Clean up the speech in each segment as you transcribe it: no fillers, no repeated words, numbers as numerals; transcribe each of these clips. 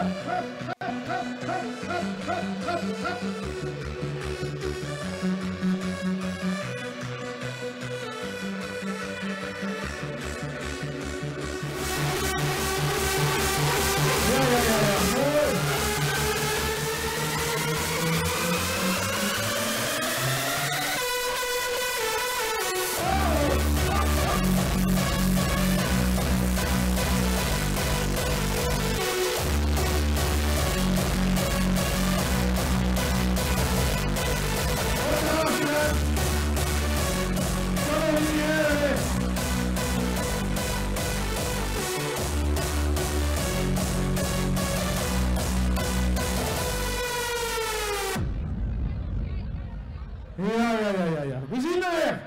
Ja. We zien er weer.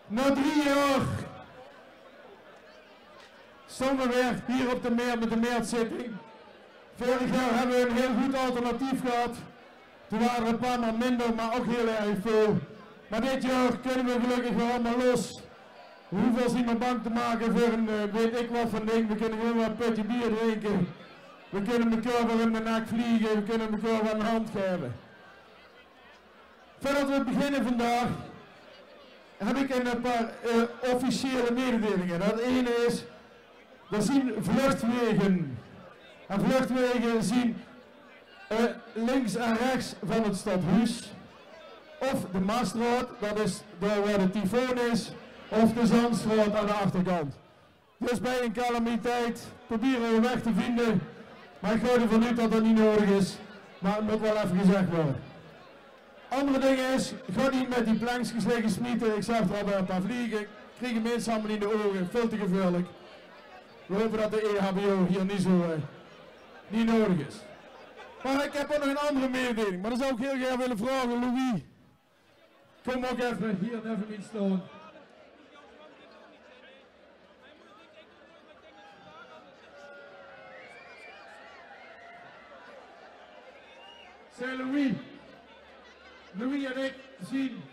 Na 3 jaar stonden we weer hier op de meer met de meerzitting. Vorig jaar hebben we een heel goed alternatief gehad. Toen waren er een paar maal minder, maar ook heel erg veel. Maar dit jaar kunnen we gelukkig weer allemaal los. We hoeven ons niet meer bang te maken voor een weet ik wat van ding. We kunnen gewoon maar een putje bier drinken. We kunnen elkaar weer in de nek vliegen, we kunnen elkaar weer een hand geven. Voordat we beginnen vandaag, heb ik een paar officiële mededelingen. Dat ene is, we zien vluchtwegen. En vluchtwegen zien links en rechts van het stadhuis. Of de Maasstraat, dat is daar waar de tyfoon is. Of de Zandstraat aan de achterkant. Dus bij een calamiteit proberen we weg te vinden. Maar ik ga ervan uit dat dat niet nodig is. Maar het moet wel even gezegd worden. Andere ding is, ga niet met die plankjes liggen smieten. Ik zag er al bij een paar vliegen. Kriegen mensen allemaal in de ogen. Veel te gevaarlijk. We hopen dat de EHBO hier niet zo niet nodig is. Maar ik heb ook nog een andere mededeling. Maar dan zou ik heel graag willen vragen, Louis. Kom ook even hier even in staan. Zeg Louis en ik zien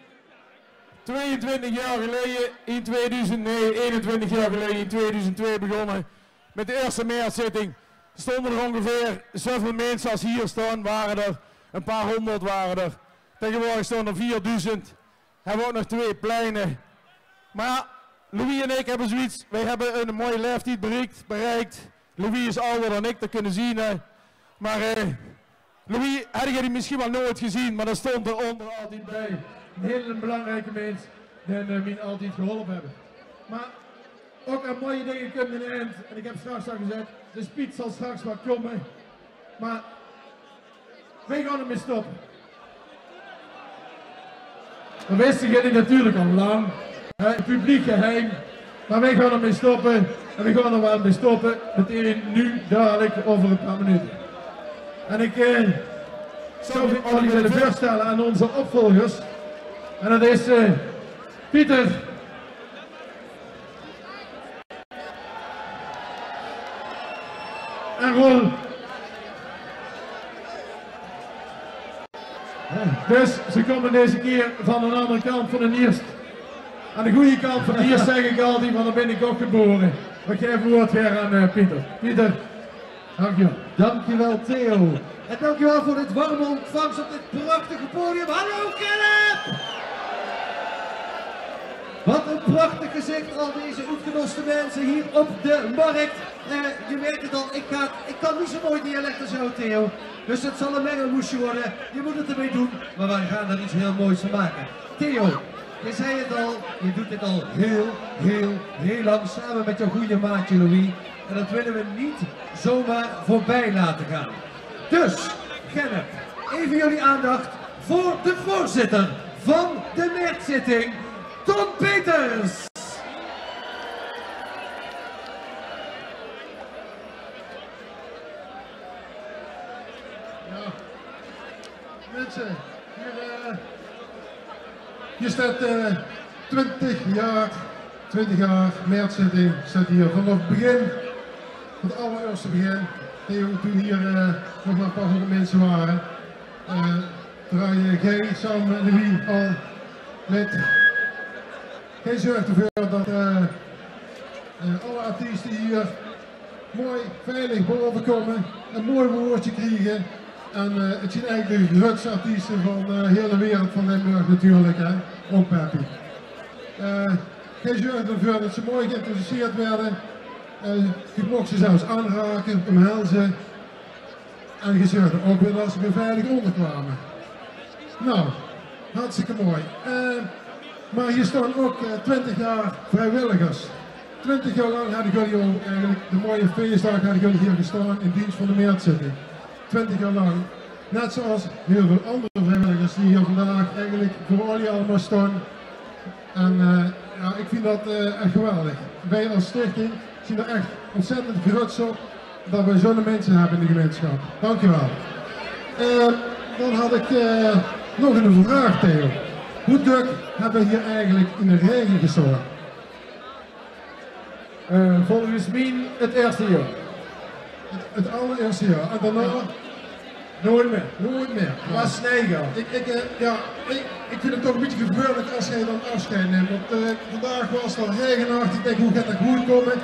22 jaar geleden in 21 jaar geleden in 2002 begonnen met de eerste meerzitting. Stonden er ongeveer zoveel mensen als hier staan, waren er een paar honderd waren er. Tegenwoordig staan er 4000. Hebben we ook nog 2 pleinen. Maar ja, Louis en ik hebben zoiets, wij hebben een mooie leeftijd bereikt. Louis is ouder dan ik, dat kunnen zien. Hè. Maar Louis, had je die misschien wel nooit gezien, maar dat stond eronder altijd bij. Een hele belangrijke mens die mij altijd geholpen hebben. Maar ook aan mooie dingen kunnen in de eind. En ik heb straks al gezegd, de speed zal straks wel komen. Maar wij gaan ermee stoppen. We wisten jullie natuurlijk al lang. Het publiek geheim. Maar wij gaan ermee stoppen. En we gaan er wel mee stoppen. Meteen nu, dadelijk, over een paar minuten. En ik zou jullie willen voorstellen aan onze opvolgers. En dat is Pieter. En Roel. Dus ze komen deze keer van een andere kant van de Nierst. Aan de goede kant van de Nierst zeg ik altijd, want daar ben ik ook geboren. Maar ik geef het woord weer aan Pieter. Pieter, dankjewel. Dankjewel Theo. En dankjewel voor dit warme ontvangst op dit prachtige podium. Hallo Caleb! Wat een prachtig gezicht, al deze uitgenoste mensen hier op de markt. Je weet het al, ik kan niet zo mooi dialect als jou Theo. Dus het zal een mengelmoesje worden. Je moet het ermee doen, maar we gaan er iets heel moois van maken. Theo, je zei het al, je doet dit al heel lang samen met jouw goede maatje Louis. En dat willen we niet zomaar voorbij laten gaan. Dus, Gennep, even jullie aandacht voor de voorzitter van de meerzitting, Ton Peters. Ja, mensen, hier staat 20 jaar meerzitting, staat hier vanaf het begin, van het allereerste begin. Toen hier nog maar een paar honderd mensen waren, draai jij samen met Louis al met geen zorg ervoor dat alle artiesten hier mooi veilig boven komen, een mooi woordje krijgen. En het zijn eigenlijk de grootste artiesten van de hele wereld van Limburg natuurlijk, hè. Ook Peppy. Hij zorgde ervoor dat ze mooi geïntroduceerd werden. Je mocht ze zelfs aanraken, omhelzen. En je zorgde ook weer dat ze weer veilig onderkwamen. Nou, hartstikke mooi. Maar hier staan ook 20 jaar vrijwilligers. 20 jaar lang hadden jullie eigenlijk de mooie feestdag hadden jullie hier gestaan in dienst van de Meertzitting. 20 jaar lang. Net zoals heel veel andere vrijwilligers die hier vandaag eigenlijk voor jullie allemaal staan. En ja, ik vind dat echt geweldig. Wij als stichting zien er echt ontzettend trots op dat we zo'n mensen hebben in de gemeenschap. Dankjewel. Dan had ik nog een vraag, Theo. Hoe druk hebben we hier eigenlijk in de regen gestaan? Volgens mij het eerste jaar. Het allereerste jaar. En daarna? Nooit meer. Nooit meer. Maar snijgen. Ik vind het toch een beetje gebeurlijk als jij dan afscheid neemt. Want vandaag was het al regenachtig. Ik denk, hoe gaat dat goed komen?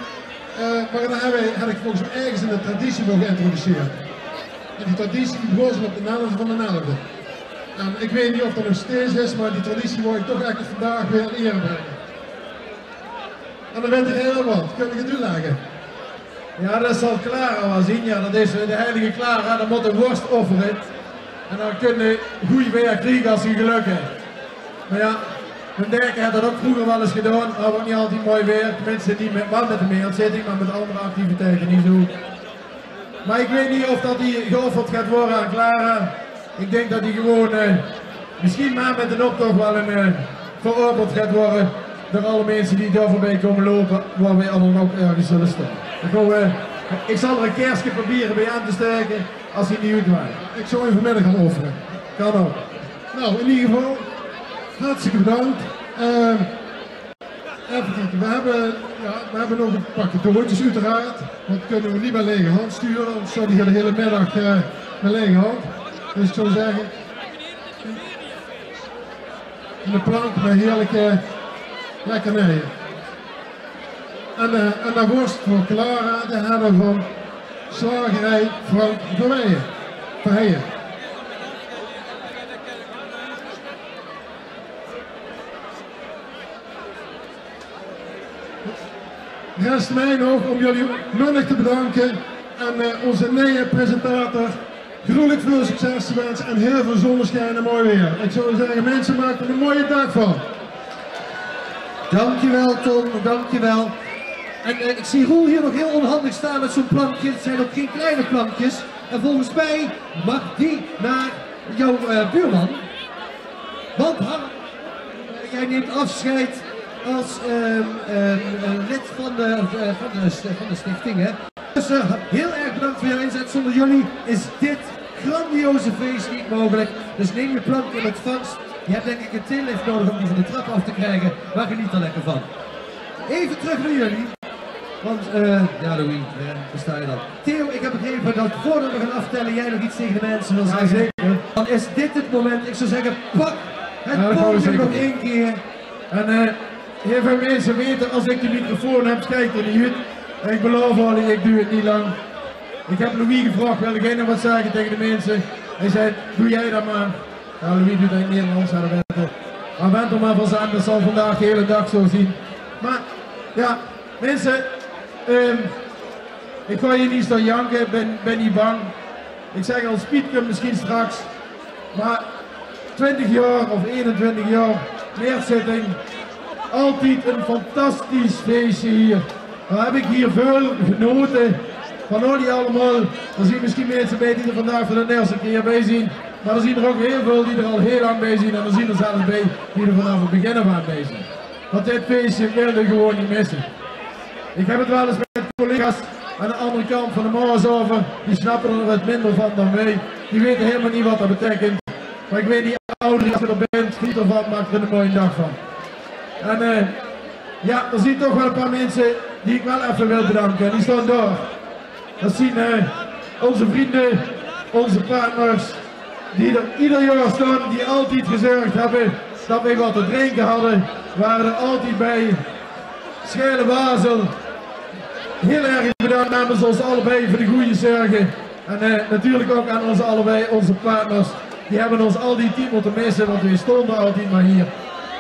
Maar daar heb ik volgens mij ergens in de traditie voor geïntroduceerd. En die traditie die begon op de 11e van de 11e. En ik weet niet of dat nog steeds is, maar die traditie wil ik toch echt vandaag weer in ere brengen. En dan bent er heel wat. Kun je het uitleggen? Ja, dat zal Clara wel zien. Ja, dat is de heilige Clara, dan moet een worst offeren. En dan kun je goed weer krijgen als je geluk hebt. Maar ja, mijn derken had dat ook vroeger wel eens gedaan, maar ook niet altijd mooi weer. Tenminste niet wel met de meerzitting, maar met andere activiteiten niet zo. Maar ik weet niet of dat die geofferd gaat worden aan Clara. Ik denk dat die gewoon, misschien maar met een optocht wel veroordeeld gaat worden. Door alle mensen die daar voorbij komen lopen, waar wij allemaal ook ergens zullen staan. Ik zal er een kerstje proberen bij aan te steken als hij niet uitwaait. Ik zou even vanmiddag gaan offeren. Kan ook. Nou, in ieder geval, hartstikke bedankt. Even kijken, we hebben nog een pakje cadeautjes uiteraard. Want kunnen we niet met lege hand sturen, anders zou die de hele middag met lege hand. Dus ik zou zeggen, een plank met heerlijke lekkernijen. En de worst voor Clara, de hebben van slagerij Frank Verheijen. Rest mij nog om jullie minnig te bedanken en onze nieuwe presentator gruwelijk veel succes te wensen en heel veel zonneschijn en mooi weer. Ik zou zeggen, mensen, maak er een mooie dag van. Dankjewel Tom, dankjewel. En ik zie Roel hier nog heel onhandig staan met zo'n plankje. Het zijn ook geen kleine plankjes. En volgens mij mag die naar jouw buurman. Want jij neemt afscheid als lid van de stichting. Hè? Dus heel erg bedankt voor jouw inzet. Zonder jullie is dit grandioze feest niet mogelijk. Dus neem je plank in ontvangst. Je hebt denk ik een tillift nodig om die van de trap af te krijgen. Maar geniet er lekker van. Even terug naar jullie. Want, ja Louis, daar sta je dan. Theo, ik heb begrepen dat voordat we gaan aftellen, jij nog iets tegen de mensen wil zeggen. Zeker. Dan is dit het moment, ik zou zeggen, pak het podium nog één keer. En heel veel mensen weten, als ik de microfoon heb, kijk er niet uit. En ik beloof al, ik doe het niet lang. Ik heb Louis gevraagd, wil jij nog wat zeggen tegen de mensen? Hij zei, doe jij dat maar. Ja, Louis doet dat in Nederlands, maar wend er maar van aan, dat zal vandaag de hele dag zo zien. Maar, ja, mensen, ik ga je niet staan janken, ben niet bang. Ik zeg al, Piet komt misschien straks. Maar 20 jaar of 21 jaar Meerzitting, altijd een fantastisch feestje hier. Daar heb ik hier veel genoten van jullie allemaal. Er zien misschien mensen bij die er vandaag voor de eerste keer bij zien. Maar er zien er ook heel veel die er al heel lang bij zien. En er zien er zelfs bij die er vanaf het begin af aan bij zijn. Want dit feestje wil je gewoon niet missen. Ik heb het wel eens met collega's aan de andere kant van de Maas over. Die snappen er wat minder van dan wij. Die weten helemaal niet wat dat betekent. Maar ik weet niet, ouder als je er bent, geniet ervan, maak er een mooie dag van. En ja, er zien toch wel een paar mensen die ik wel even wil bedanken. Die staan daar. Dat zien onze vrienden, onze partners, die er ieder jaar staan, die altijd gezorgd hebben dat wij wat te drinken hadden. Waren er altijd bij. Schele Basel, heel erg bedankt namens ons allebei voor de goede zorgen. En natuurlijk ook aan onze allebei, onze partners. Die hebben ons al die tijd moeten missen, want we stonden altijd maar hier.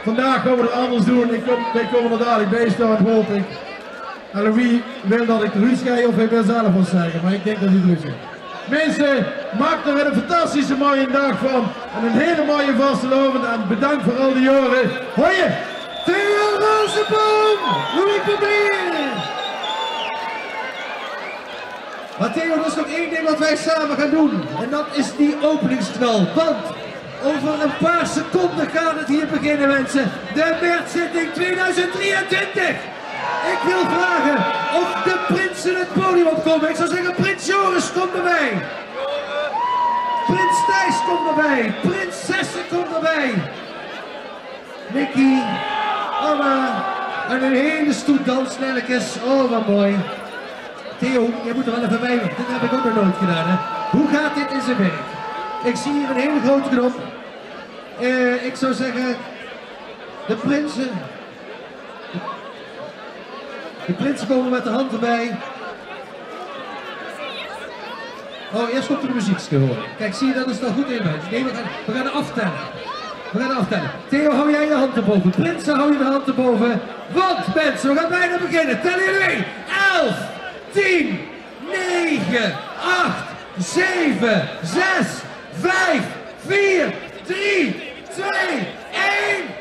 Vandaag gaan we het anders doen. Wij komen er dadelijk bij staan, hoop ik. En Louis wil dat ik de Ruud schrijf of hij wil zelf wat zeggen, maar ik denk dat hij het Ruud zegt. Mensen, maak er weer een fantastische mooie dag van. En een hele mooie vastelovend en bedankt voor al die jaren. Hoi je! Theo Rozenboom! Louis Publier! Maar Theo, er is nog één ding wat wij samen gaan doen. En dat is die openingsknal. Want over een paar seconden gaat het hier beginnen, mensen. De Mertzitting 2023. Ik wil vragen of de prinsen het podium opkomen. Ik zou zeggen, Prins Joris, kom erbij. Prins Thijs, kom erbij. Prinsessen, kom erbij. Nicky, Anna en een hele stoet danssnelletjes. Oh, wat mooi. Theo, jij moet er wel even bij. Dit heb ik ook nog nooit gedaan, hè. Hoe gaat dit in zijn werk? Ik zie hier een hele grote knop. Ik zou zeggen, de prinsen. De prinsen komen met de hand erbij. Oh, eerst komt de muziek te horen. Kijk, zie je, dat is nog goed in, mensen. Nee, we gaan aftellen. We gaan aftellen. Theo, hou jij je hand erboven. Prinsen, hou je de hand erboven. Want, mensen, we gaan bijna beginnen. Tellen jullie mee. 11, 10, 9, 8, 7, 6, 5, 4, 3, 2, 1.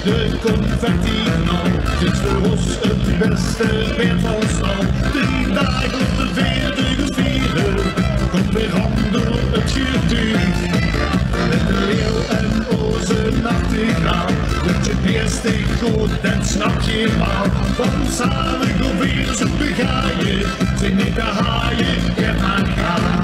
De confetti-knal, dit is voor ons het beste weer van stal. 3 dagen op de veertuig vieren, komt weer handel het getuur. Met de leeuw en onze nachtegaal, word je eerst goed en snap je maal. Van samen proberen ze begaaien, zijn niet de haaien, je maar gaan.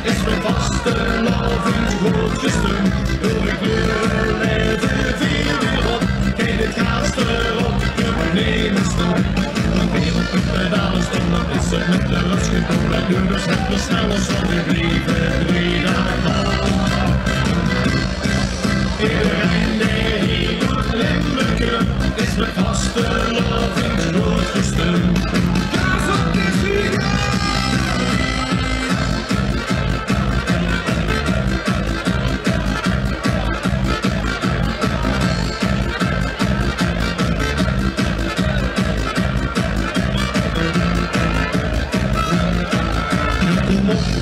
Is mijn vaste loving grootgesten. Door de kleuren leven veel weer op. Kijk, dit gaat erop, we nemen stop. Een wereld met alles stond, dan is het met de rust gedaan. De deurs hebben snel als wat we bleven 3 dagen. Iedereen die hier moet limmerken, is mijn vaste loving grootgesten. Kaas op de vliegen!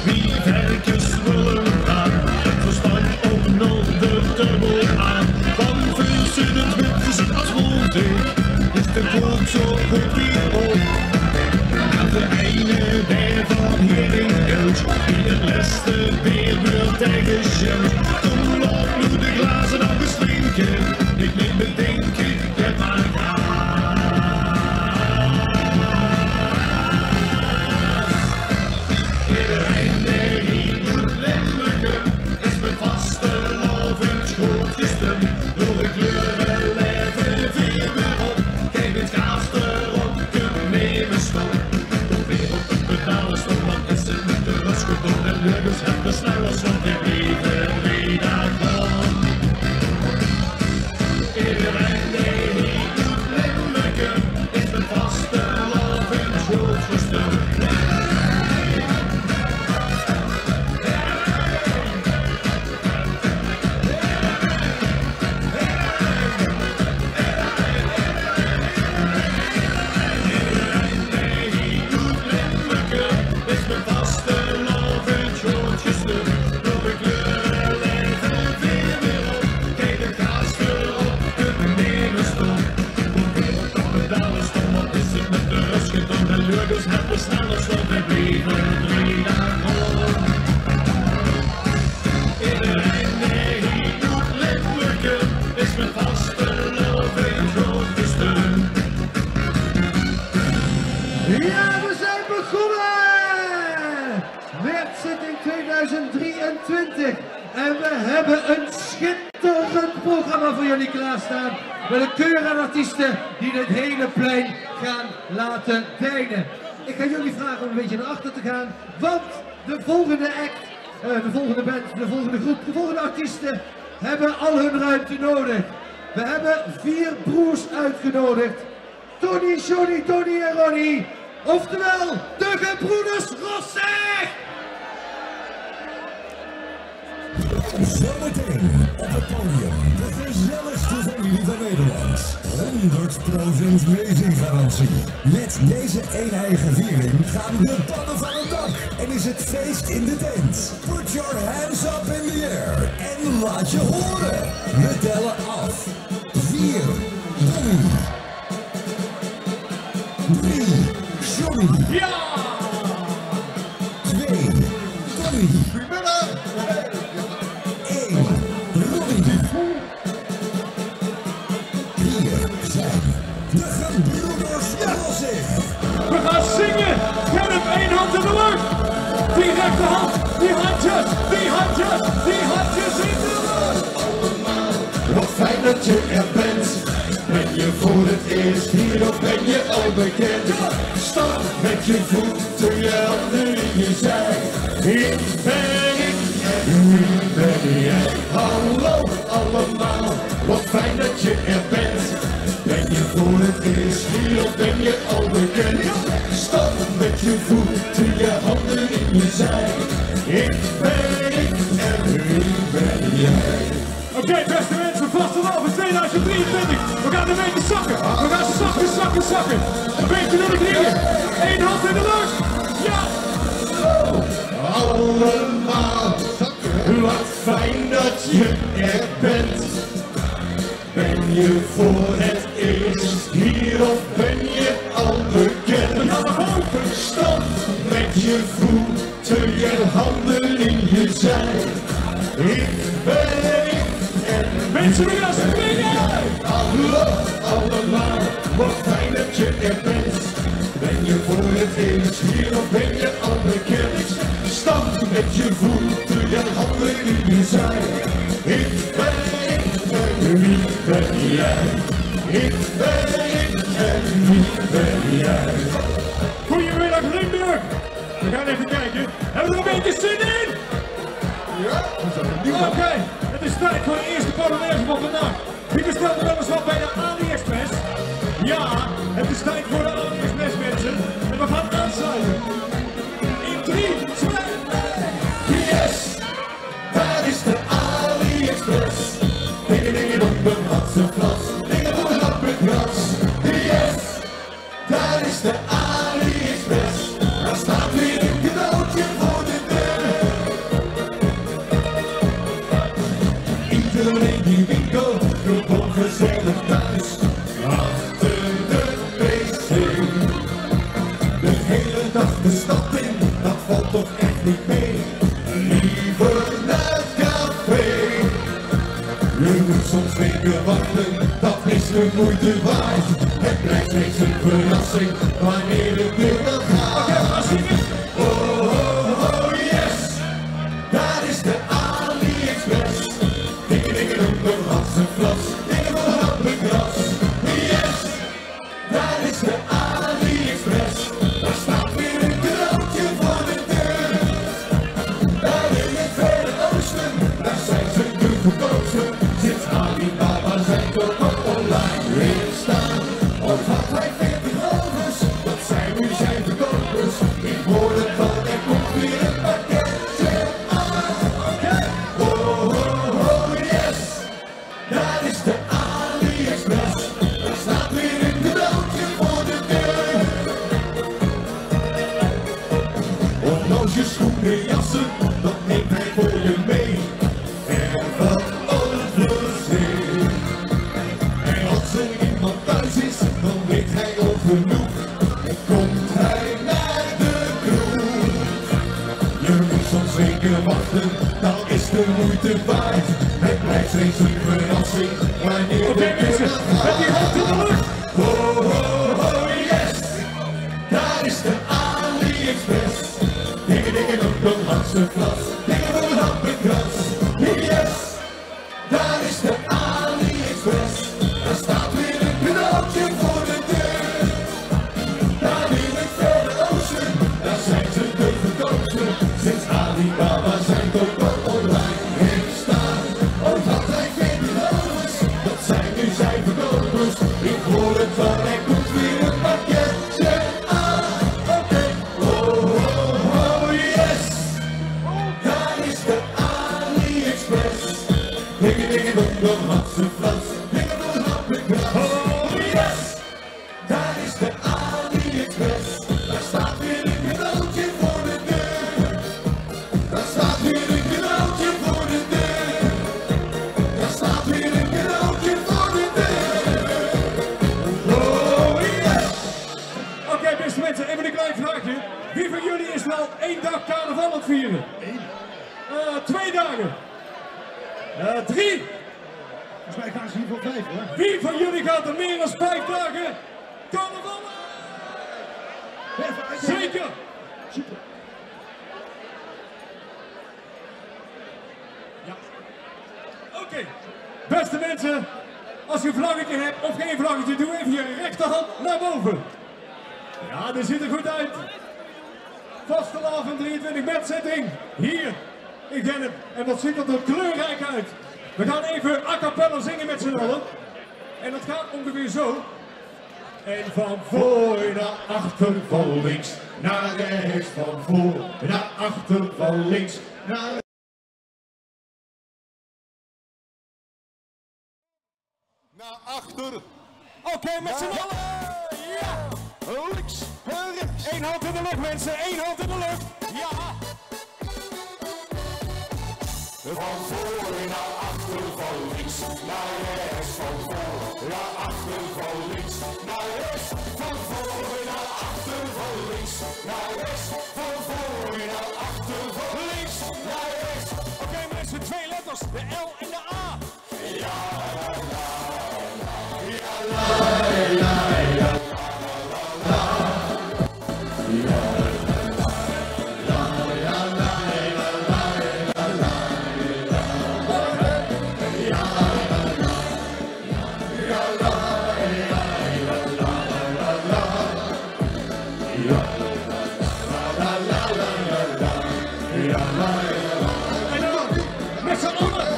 Wie werkjes willen gaan, verstaan ook nog de turbo aan. Van vuurzen het wit als volgende, is de kook zo goed wie ook. Aan de einde daarvan hier in Geld, die het beste weer wil tegen Shell. Toen loopt nu de glazen nog eens drinken, ik neem me denken, het maar gaan. Lurkers hebben snel als wat ik leven, 3 dagen. Iedereen die niet moet limmerken, is mijn vaste loving grootgesten. Lurkers hebben snel als wat we bleven 3 dagen. Iedereen die hier moet limmerken, is mijn vaste loving grootgesten. Ja, we zijn begonnen! 2023. En we hebben een schitterend programma voor jullie klaarstaan. Met een keur aan artiesten die het hele plein gaan laten deinen. Ik ga jullie vragen om een beetje naar achter te gaan. Want de volgende act, de volgende band, de volgende groep, de volgende artiesten hebben al hun ruimte nodig. We hebben 4 broers uitgenodigd. Tony, Johnny, Tony en Ronnie. Oftewel, de gebroeders Rossig! Zometeen op het podium de gezelligste familie van Nederland. 100% meezinggarantie. Met deze eeneigen viering gaan de pannen van het dak. En is het feest in de tent. Put your hands up in the air. En laat je horen. We tellen af. 4, Tommy. 3, Johnny. Ja! 2, Tommy. 1, Ronnie. 4 zijn de gebroeders Rossig. We gaan zingen! Gerrit, 1 hand in de lucht! Die rechterhand, die handjes, die handjes, die handjes in de lucht! Wat fijn dat je er bent. Ben je voor het eerst hier of ben je al bekend? Stap met je voeten, je handen in je zij. Ik ben ik en wie ben jij? Hallo allemaal, wat fijn dat je er bent. Ben je voor het eerst hier of ben je al bekend? Stap met je voeten, je handen in je zij. Ik ben ik en wie ben jij? Oké, beste mensen, vast en al voor 2023. We gaan een beetje zakken. We gaan zakken, zakken, zakken. Een beetje naar de knieën. 1 hand in de lucht. Ja! Allemaal, wat fijn dat je er bent. Ben je voor het eerst hier of ben je al bekend? Stap met je voeten, je handen in je zij. Ik ben ik en Mensen, we gaan springen! hallo allemaal, wat fijn dat je er bent. Ben je voor het eerst hier of ben je al bekend? Stap met je voeten, je handen in je zij. Ik ben ik en wie ben jij? Ik ben ik en wie ben jij? Goedemiddag Limburg! We gaan even kijken. Hebben we er een beetje zin in? Ja, Oké, het is tijd voor de eerste Polonaise van vandaag. Wie bestelde wel eens wat bij de AliExpress? Ja, het is tijd voor de AliExpress mensen. En we gaan aansluiten. In 3, 2, 1. Yes, daar is de AliExpress. Dingen, dingen op een hatsenvlas. Dingen voor een happerkras. Yes, daar is de AliExpress. Daar staat weer een cadeautje voor de deur. Iedereen die winkel, gewoon gezellig thuis. Achter de PC. De hele dag de stad in, dat valt toch echt niet mee. Liever naar het café. Je moet soms weken wachten, dat is de moeite waard. Het blijft steeds een verrassing, wanneer de deur wel gaat. Oh, oh, oh, yes, daar is de AliExpress. Dingen, dingen op een hatsenvlas, dingen voor een happerkras. Yes, daar is de AliExpress. Daar staat weer een cadeautje voor de deur. Daar in het Verre Oosten, daar zijn ze de goedkoopste. Zit Alibaba zijn koop online weer staan. Of had hij 40 rovers, dat zijn nu zijn verkopers. Ik hoor het van, er komt weer een pakketje aan. Oh, oh, oh, yes, daar is de AliExpress. Daar staat weer een cadeautje voor de deur. Horloges, schoenen, jassen, dat neemt hij voor je mee. En wat overzee. En als er iemand thuis is, dan weet hij al genoeg. En komt hij naar de kroeg. Je moet soms weken wachten, dan is de moeite waard. Het blijft steeds een verrassing, wanneer Oké de mensen, deur met die hand in de lucht. Oh, oh, oh, yes, daar is de AliExpress. Dingen, dingen op een Hollandse glas, dingen voor een happenkrans. Yes, daar is de AliExpress. Daar staat weer een cadeautje voor de deur. Daar in het Verre Oosten, daar zijn ze de verkoopster. Sinds Alibaba zijn koopman online heeft staan. Ook altijd geen beloofd, dat zijn nu zijn verkopers. Ik hoor het van, er komt weer een pakketje aan. Oké, oh yes, daar is de AliExpress. Dingen, dingen, dom, Hollandse Frans. Dingen voor een happenkrans. Oh yes, daar is de AliExpress. Daar staat weer een cadeautje voor de deur. Daar staat weer een cadeautje voor de deur. Daar staat weer een cadeautje voor de deur. Oh yes. Oké, beste mensen, even een klein vraagje. Wie van jullie is nou 1 dag carnaval aan het vieren? 2 dagen. 3. Volgens mij gaan ze hier voor 5 hoor. Wie van jullie gaat er meer dan 5 dagen carnaval? Zeker. Super. Ja. Oké. Beste mensen, als je een vlaggetje hebt of geen vlaggetje, doe even je rechterhand naar boven. Ja, dat ziet er goed uit. Vastelavond 23 betzitting. Hier in Gennep. En wat ziet er kleurrijk uit. We gaan even a cappella zingen met z'n allen. En dat gaat ongeveer zo. En van voor naar achter, van links naar rechts, van voor naar achter, van links naar rechts. Naar achter. Oké, met z'n allen. Ja. Links en rechts. 1 hand in de lucht, mensen. 1 hand in de lucht. Ja. Van voor naar achter, van links naar rechts, van voor naar achter, van links naar rechts, van voor naar achter, van links naar rechts, van voor naar achter, van links naar rechts. Oké, mensen, 2 letters, de L en de A. Ja, la, la, la, En dan met z'n allen.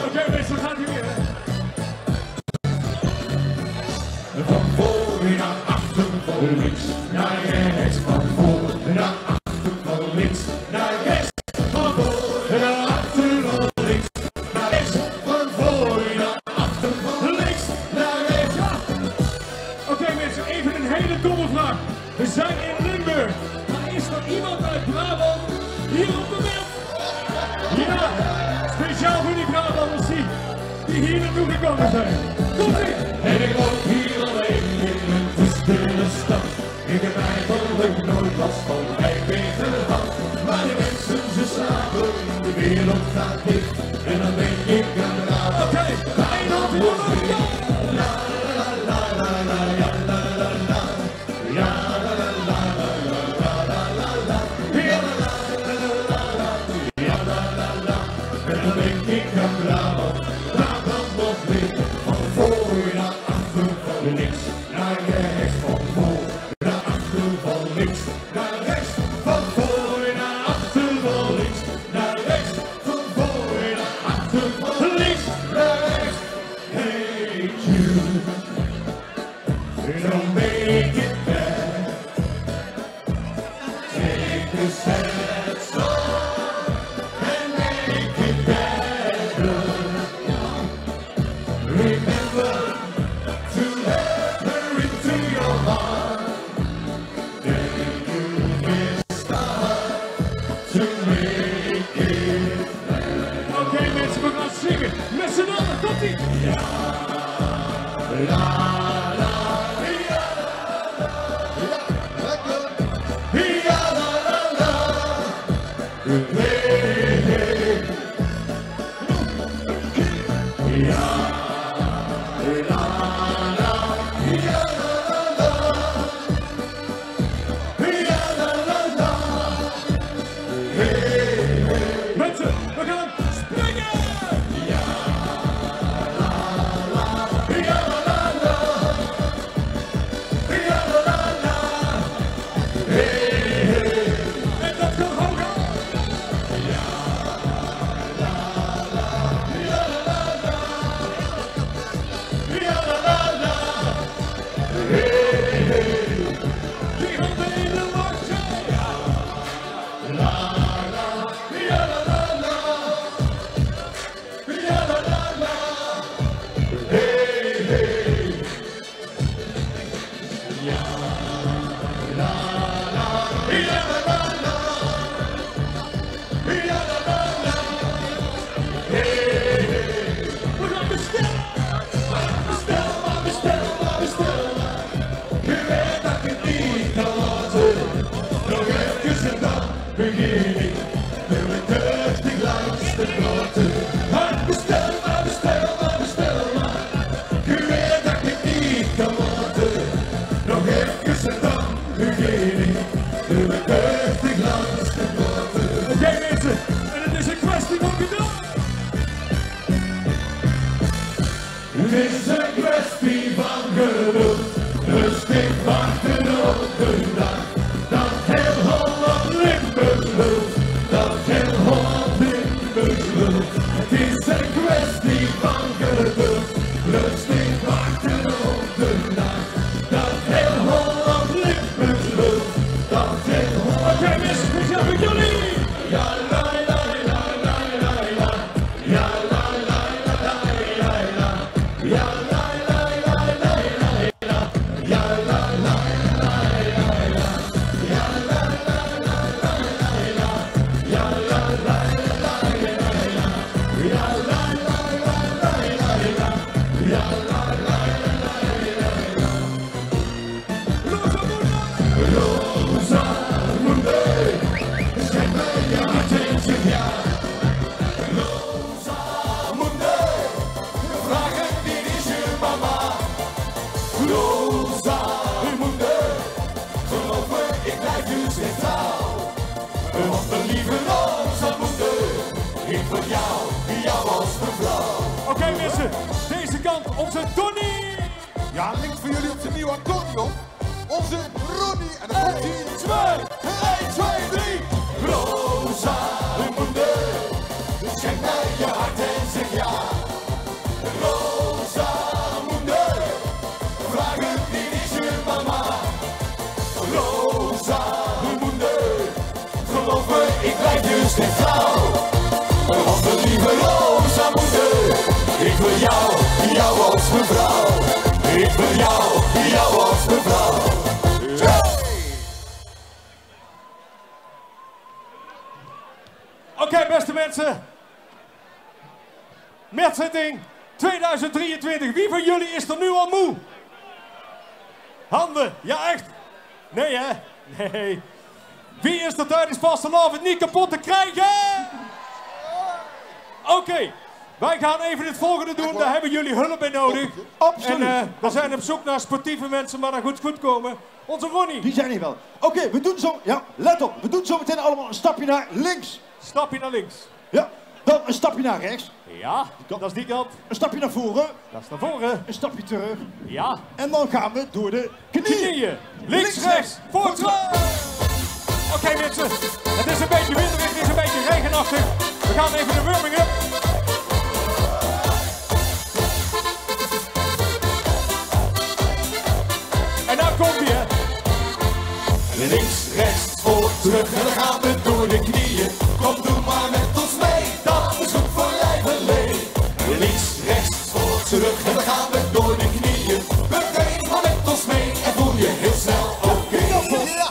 Oké, mensen, we gaan hier weer. van voor naar achter, van links naar rechts, van voor naar achter, van links naar rechts, van voor naar achter, van links naar rechts, van voor naar achter, van links naar rechts. Ja. Oké, mensen, even een hele domme vraag. We zijn in Limburg, maar is er iemand uit Brabant hier op de beeld? Ja, speciaal voor die Brabanders die hier naartoe gekomen zijn. Komt-ie! En ik loop hier alleen in een te stille stad. Ik heb eigenlijk nooit last van wijkwegen gehad. Maar de mensen, ze slapen, de wereld gaat dicht. En dan denk ik aan de raad. Oké, één hand in de lucht. La la la la la la la la la. Ja la la la la la la la la. Ja la la la la la. Ja la la la. En dan denk ik aan Brabant. Brabant nog weer. Van voor naar achter, van links naar rechts, van voor naar achter, van links naar rechts, van voor naar achter, van links naar rechts, van voor naar achter, van links naar rechts. Hey Jude, don't make it bad. Take a sad song and make it better. Remember to let her into your heart. Then you can start to make it. Oké, mensen, we gaan zingen. komt-ie. Mensen, we gaan springen! En dat gaat hoger! Die handen in de lucht! We gaan bestellen! Je weet dat ik het niet kan laten. Nog even en dan begin ik. Wil ik terug langs de grote. Maar bestel maar. Je weet dat ik het niet kan laten. Nog even en dan begin ik. Wil ik terug langs de grote. Oké mensen, en het is een kwestie van geduld. Het is een kwestie van geduld. Rustig wachten op de dag. Dat heel Holland Limburg lult. Dat heel Holland Limburg lult. Het is een kwestie van geduld. Rustig wachten op de dag. Dat heel Holland Limburg lult. Dat heel Holland. Oké mensen, speciaal voor jullie. Ja la la la la la la. Ja la la la la la la. Ja la la la la la la. Ja la la la la la. Ja la la la la la. Ja la la la la la. Ja la la la la la. Ja la la Rosamunde, schenk mij je hart en zeg ja. Rosamunde, vragen wie is je mama. Rosamunde, geloof me, ik blijf je steeds trouw. Want de lieve Rosamunde, ik wil jou als mevrouw. Oké mensen, deze kant onze Donnie. Ja, links voor jullie op zijn nieuwe accordeon. Onze Ronnie. En dan komt hij. 2, 1, 2, 3. Rosamunde, schenk mij je hart en zeg ja. Rosamunde, vraag het niet is je mama. Rosamunde, geloof me, ik blijf je steeds trouw. Want de lieve Rosamunde, ik wil jou als mevrouw. Ik wil jou als mevrouw. Oké, beste mensen. Metzitting 2023. Wie van jullie is er nu al moe? Handen. Ja, echt? Nee, hè? Nee. Wie is er tijdens vastelavond niet kapot te krijgen? Oké. Wij gaan even het volgende doen. Daar hebben jullie hulp bij nodig. Absoluut. En we zijn op zoek naar sportieve mensen, maar dat goed komen. Onze Ronnie. Die zijn hier wel. Oké, we doen zo. Ja, let op. We doen zo meteen allemaal een stapje naar links. Stapje naar links. Ja, dan een stapje naar rechts. Ja, dat is die kant. Een stapje naar voren. Dat is naar voren. Een stapje terug. Ja. En dan gaan we door de knieën. Knieën. Links, rechts, voor, terug. Oké mensen, het is een beetje winderig, het is een beetje regenachtig. We gaan even de warming up. En nou komt ie, hè. Links, rechts, voor, terug en dan gaan we door de knieën. Kom, doe maar met ons mee, dat is goed voor lijf en leen. Links, rechts, voor, terug en dan gaan we door de knieën. Beweeg maar met ons mee en voel je heel snel oké. Ja.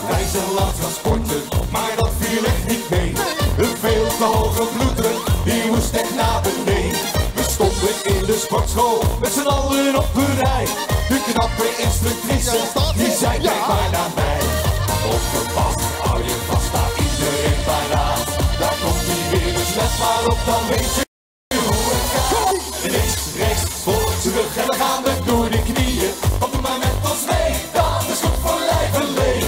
Wij zijn landtransport. te hoge bloederen, die moest echt naar beneden. We stonden in de sportschool, met z'n allen op een rij. De knappe instructrice, die zei kijk maar naar mij. Opgepast, hou je vast, staat iedereen paraat. Daar komt hij weer, dus let maar op, dan weet je hoe het gaat. Links, rechts, voor, terug en dan gaan we door de knieën. Kom doe maar met ons mee, dat is goed voor lijf en leen.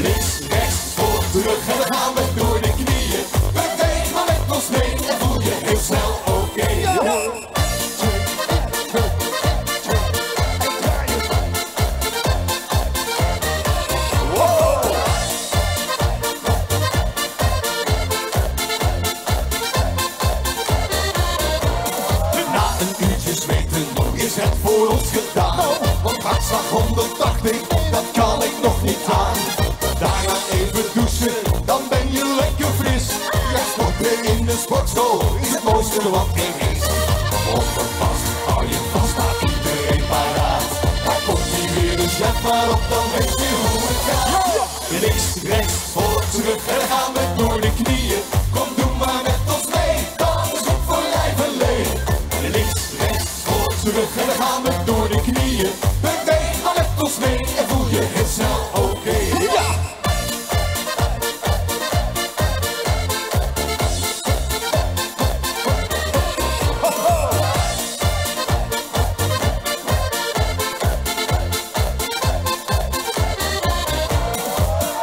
Links, rechts, voor, terug en dan gaan we door de knieën. Beweeg maar met ons mee en voel je heel snel oké. Is het voor ons gedaan? Want hartslag 180, dat kan ik nog niet aan. Daarna even douchen, dan ben je lekker fris. Ja, sporten in de sportschool is het mooiste wat er is. Opgepast, hou je vast, staat iedereen paraat. Daar komt hij weer, dus let maar op, dan weet je hoe het gaat. Links, rechts, voor, terug en dan gaan we door de knieën. Kom, doe maar met ons mee, dat is goed voor lijf en leen. Links, rechts, voor, terug en dan gaan we door de knieën. Beweeg maar met ons mee en voel je heel snel oké. Ja!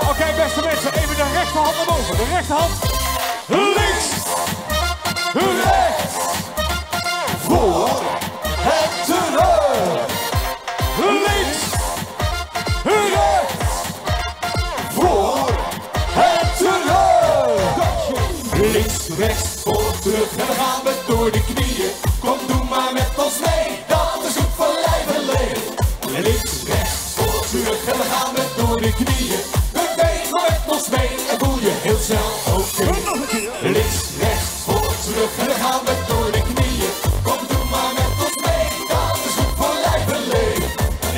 Oké, beste mensen, even de rechterhand naar boven. De rechterhand. Links. Rechts. Voor en terug. Links. Rechts. Voor en terug. Links, rechts, voor, terug en dan gaan we door de knieën. Kom, doe maar met ons mee, dat is goed voor lijf en leen. Links, rechts, voor, terug en dan gaan we door de knieën. Beweeg maar met ons mee en voel je heel snel oké. Links, rechts, voor, terug en dan gaan we door de knieën. Kom, doe maar met ons mee, dat is goed voor lijf en leen.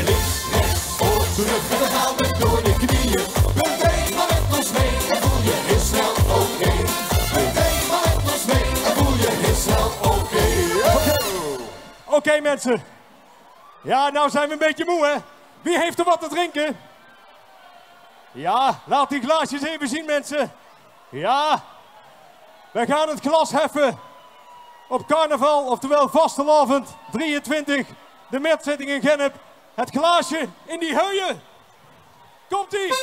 Links, rechts, voor, terug en dan gaan we door de knieën. Beweeg maar met ons mee en voel je heel snel oké. Beweeg maar met ons mee en voel je heel snel oké. Oké, mensen. Ja, nou zijn we een beetje moe, hè? Wie heeft er wat te drinken? Ja, laat die glaasjes even zien, mensen. Ja. Wij gaan het glas heffen op carnaval, oftewel vastelavond 23, de metzitting in Gennep. Het glaasje in die heuien. Komt-ie!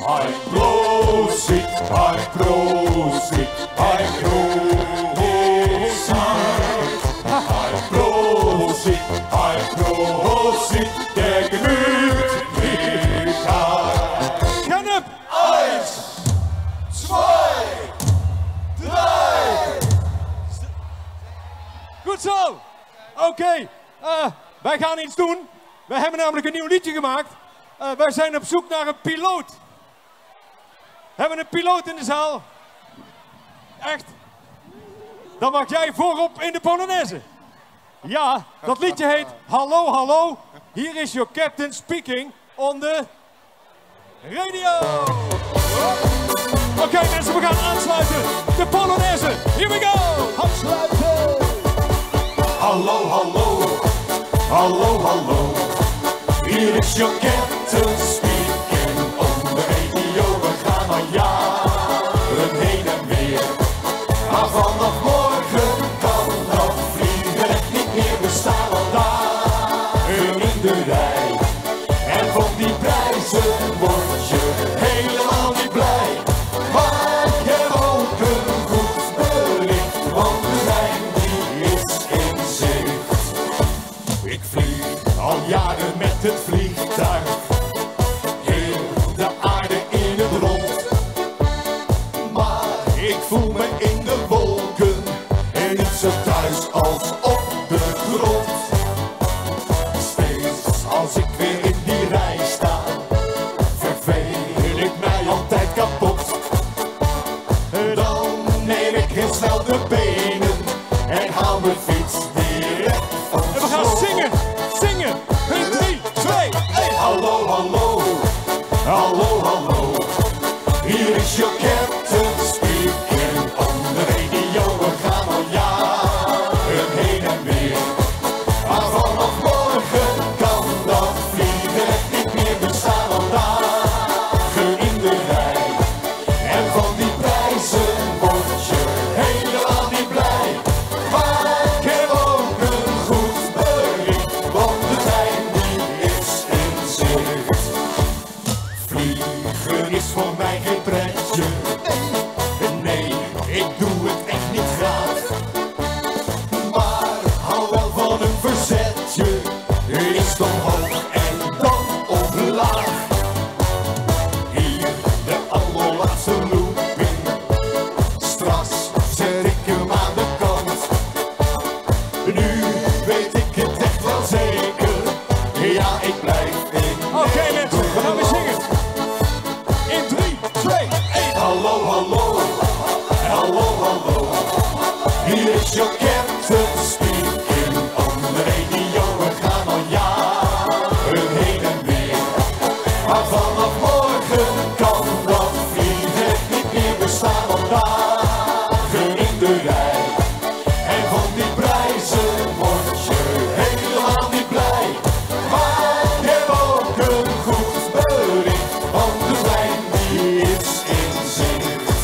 Hai prosit, hai prosit, hai prosit. Hai prosit, hai prosit, der Gemütlichkeit. Gennep! 1, 2, 3. Goed zo! Oké, wij gaan iets doen. We hebben namelijk een nieuw liedje gemaakt. Wij zijn op zoek naar een piloot. We hebben een piloot in de zaal. Echt? Dan mag jij voorop in de Polonaise. Ja, dat liedje heet Hallo, hallo. Hier is your captain speaking on the radio. Oké, mensen, we gaan aansluiten. De Polonaise. Here we go. Aansluiten. Hallo, hallo, hallo, hallo. Hier is your captain speaking on the radio. We gaan al jaren heen en weer. Maar vanaf morgen kan dat vliegen echt niet meer. We staan al dagen in de rij. En van die prijzen word je helemaal niet blij. Maar ik heb ook een goed bericht, want de lijn die is in zicht. Ik vlieg al jaren met het vliegtuig, heel de aarde in het rond. Maar ik voel me in de wolken en niet zo thuis als op de grond. Steeds als ik weer in die rij sta, verveel ik mij altijd kapot. Dan neem ik heel snel de benen en haal mijn fiets direct van En we gaan slot. zingen. Zingen. 3, 2, 1. Hallo, eerst omhoog en dan omlaag. Hier de allerlaatste looping. Straks zet ik hem aan de kant. Nu weet ik het echt wel zeker. Ja, ik blijf in. Oké mensen, we gaan weer zingen. In 3, 2, 1. Hallo, hallo. Hallo, hallo. Hier is je captain speaking on the radio. We gaan al jaren heen en weer. Maar vanaf morgen kan dat vliegen niet meer. We staan al dagen in de rij. En van die prijzen word je helemaal niet blij. Maar je hebt ook een goed bericht, want de trein die is in zicht.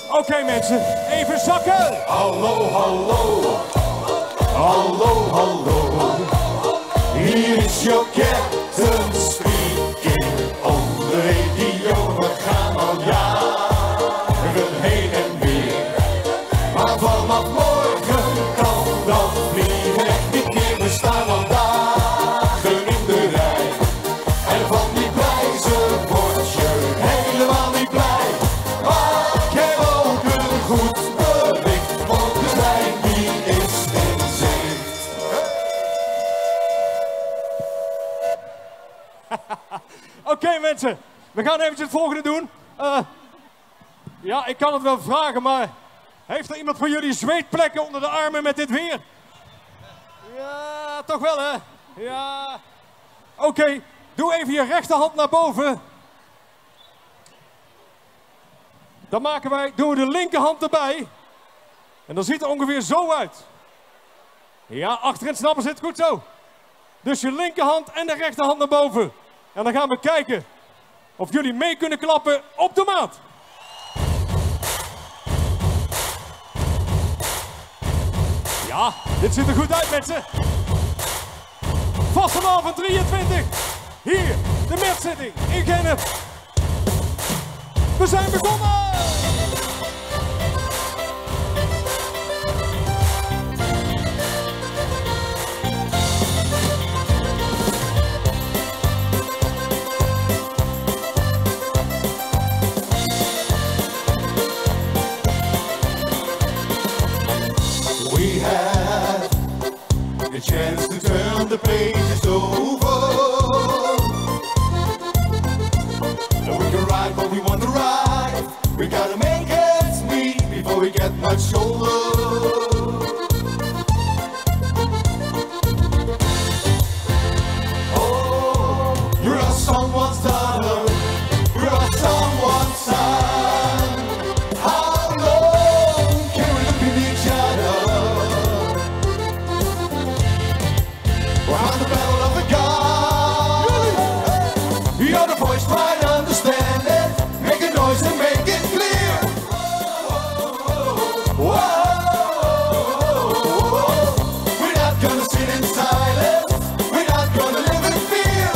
Oké mensen, even zakken. Hallo, hallo. Hallo, hallo. Hier is je captain speaking on the radio. We gaan al jaren heen en weer. Maar vanaf morgen kan dat vliegen echt niet meer. We staan al dagen in de rij. En van die prijzen word je helemaal niet blij. Maar ik heb ook een goed bericht, want de trein die is in zicht. Oké mensen, we gaan eventjes het volgende doen. Ja, ik kan het wel vragen, maar heeft er iemand van jullie zweetplekken onder de armen met dit weer? Ja, toch wel hè? Ja. Oké, doe even je rechterhand naar boven. Dan doen we de linkerhand erbij. En dan ziet het er ongeveer zo uit. Ja, achterin snappen zit goed zo. Dus je linkerhand en de rechterhand naar boven. En dan gaan we kijken of jullie mee kunnen klappen op de maat. Ja, dit ziet er goed uit mensen. Vastenavond 23. Hier, de midderzitting in Gennep. We zijn begonnen! We had the chance to turn the pages over. And we can ride what we want to ride. We gotta make ends meet before we get much older. Oh, you're someone's daughter. You're someone's son. How long can we look at each other? We're on the battle of the gods. You're the voice, try to understand it. Make a noise and make it clear. Whoa. We're not gonna sit in silence. We're not gonna live in fear.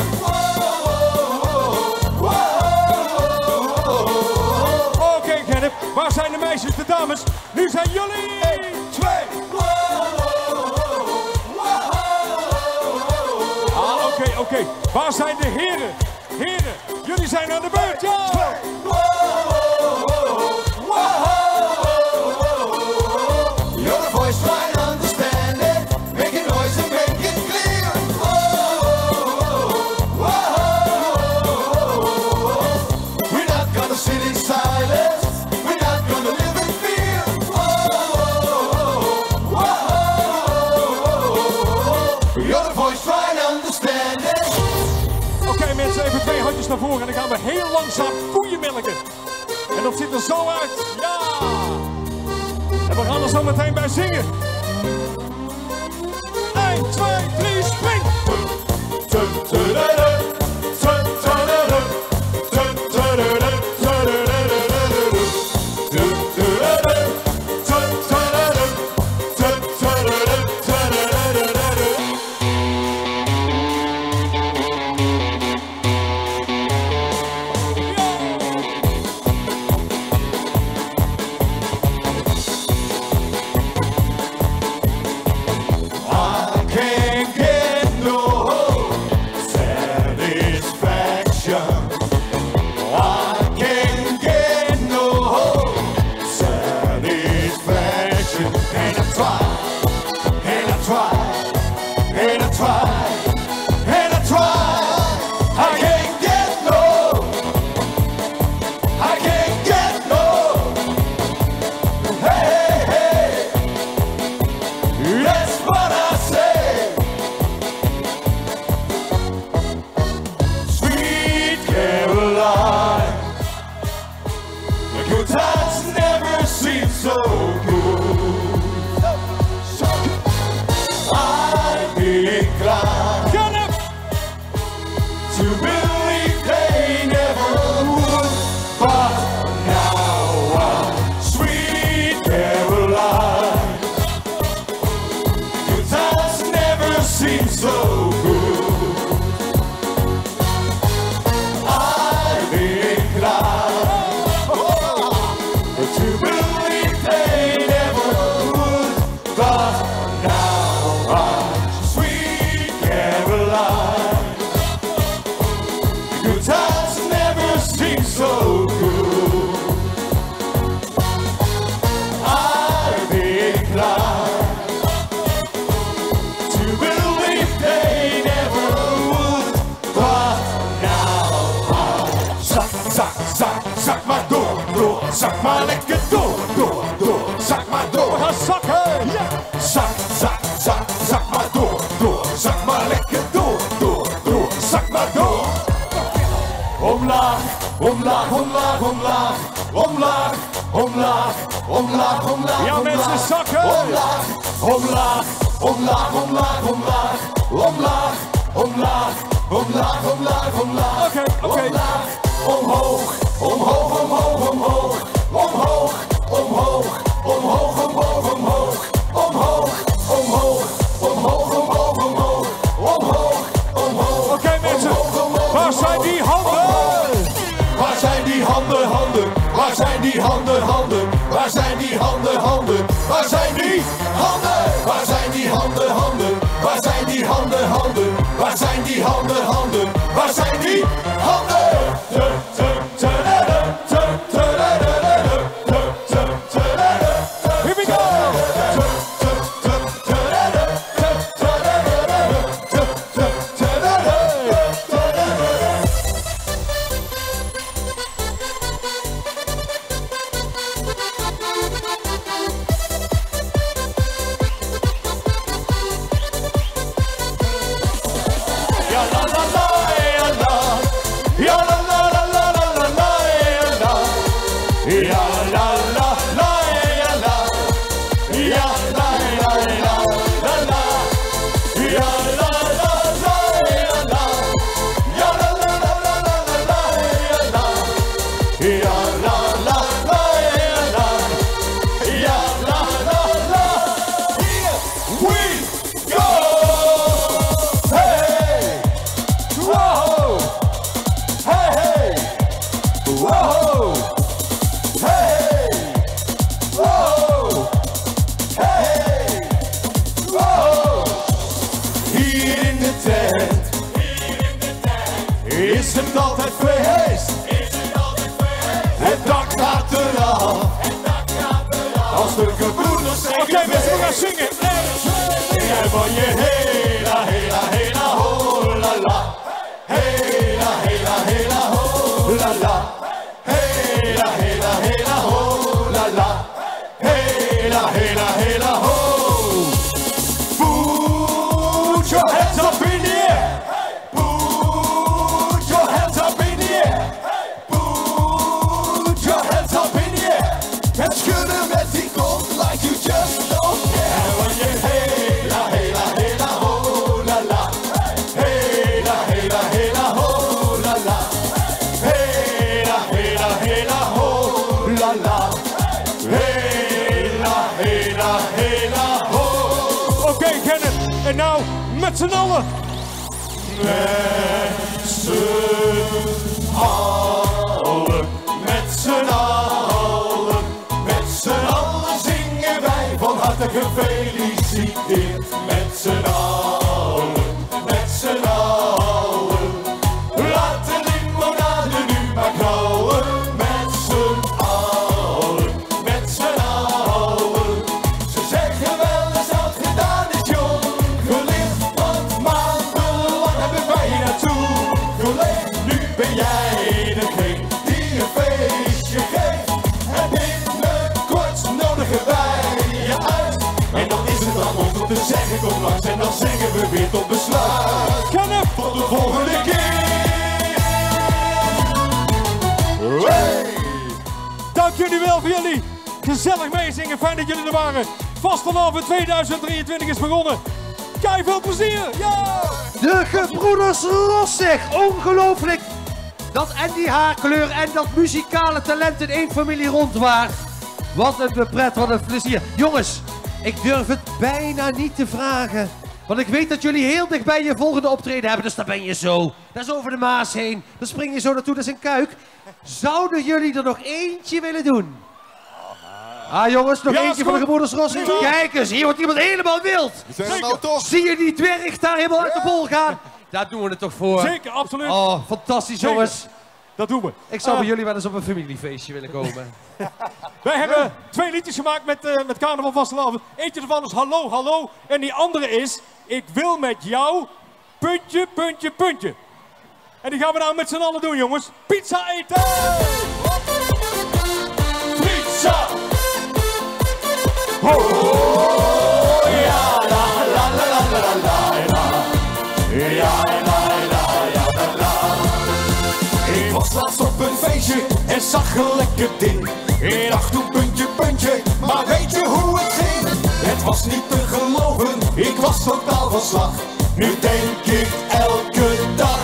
Oké, Gennep, waar zijn de meisjes, de dames? Nu zijn jullie! 1, 2. Ah, oké. Waar zijn de heren? Heren, jullie zijn aan de beurt, ja! You're the voice, try to understand it. Make a noise and make it clear. We're not gonna sit in silence. We're not gonna live in fear. You're the voice, try to understand it. Oké, mensen, even 2 handjes naar voren en dan gaan we heel langzaam koeien melken. En dat ziet er zo uit, ja! En we gaan er zo meteen bij zingen. 1, 2, 3, spring! I can't get omlaag, omlaag, omlaag, omlaag, omlaag, omlaag, omlaag, omlaag. Ja, mensen, zakken. Omlaag, omlaag, omlaag, omlaag, omlaag, omlaag, omlaag, omlaag, omlaag, omlaag. Oké. Omlaag, omhoog, omhoog, omhoog, omhoog, omhoog, omhoog, omhoog, omhoog, omhoog, omhoog, omhoog, omhoog, omhoog, omhoog, omhoog, omhoog. Oké, mensen, waar zijn die handen? Waar zijn die handen, handen? Waar zijn die handen, handen? Waar zijn die handen, handen? Waar zijn die handen? Waar zijn die handen, handen? Waar zijn die handen, handen? Waar zijn die handen, handen? Waar zijn die handen? Here we go! Ja la la la ja la, ja la la la la la la la ja la, ja la la la ja la, ja la la la la la, ja la la la ja la, ja la la la la la la ja la, ja la la la ja la, ja la la la. Here we go. Hey! Whoa! Hey, hey! Whoa! Hey! Whoa! Hey! Whoa! Hier in de tent is het altijd feest. Het dak gaat eraf. Als de gebroeders zeggen Oké, mensen, we gaan zingen. en van je hela, hela, hela, ho, la la. Hela, hela, hela, ho, la la. Hela, hela, hela, ho, la la. Hela, hela, hela, ho. Put your hands up in the air. Put your hands up in the air. Put your hands up in the air. En schudden met die kont like you just don't care. En van je hela, hela, hela, ho, la la. Hela, hela, hela, ho, la la. Hela, hela, hela, ho, la la. Hela, hela, hela, ho. Oké, Kenneth. En nou, met z'n allen. Met z'n allen, met z'n allen, met z'n allen zingen wij van harte gefeliciteerd. Met z'n allen, met z'n allen, laat de limonade nu maar knallen. Met z'n allen, met z'n allen, ze zeggen wel eens dat gedaan is jong gelicht, want maandenlang hebben wij hier naartoe geleefd. Nu ben jij degene die een feestje geeft en binnenkort nodigen wij je uit. En dan is het aan ons om te zeggen kom langs en dan zingen we weer tot besluit. Kenneth. Tot de volgende keer. Hey! Dank jullie wel voor jullie gezellig meezingen. Fijn dat jullie er waren. Vastelavond 2023 is begonnen. Kei veel plezier. Ja! De gebroeders Rossig, ongelooflijk dat en die haarkleur en dat muzikale talent in één familie rond waren. Wat een pret, wat een plezier. Jongens, ik durf het bijna niet te vragen. Want ik weet dat jullie heel dicht bij je volgende optreden hebben. Dus daar ben je zo. Dat is over de Maas heen. Dan spring je zo naartoe, dat is een Kuik. Zouden jullie er nog eentje willen doen? Ah jongens, nog Ja, eentje van de goed. gebroeders Rossig. Ja. Kijk eens, hier wordt iemand helemaal wild. We zijn er nou toch? Zie je die dwerg daar helemaal uit de bol gaan? Daar doen we het toch voor. Zeker, absoluut. Oh, fantastisch Zeker. jongens. Dat doen we. Ik zou bij jullie wel eens op een familiefeestje willen komen. Wij hebben 2 liedjes gemaakt met Carnaval Vastelavond. Eentje ervan is Hallo, Hallo. En die andere is Ik wil met jou, puntje, puntje, puntje. En die gaan we nou met z'n allen doen, jongens. Pizza eten! Pizza! Oh, ja, la, la, la, la, la, la, la. Ja, la, la, ja, la, la. Ik was laatst op een feestje en zag een lekker ding. Ik dacht toen puntje, puntje, maar weet je hoe het ging? Het was niet te geloven, ik was totaal van slag. Nu denk ik elke dag.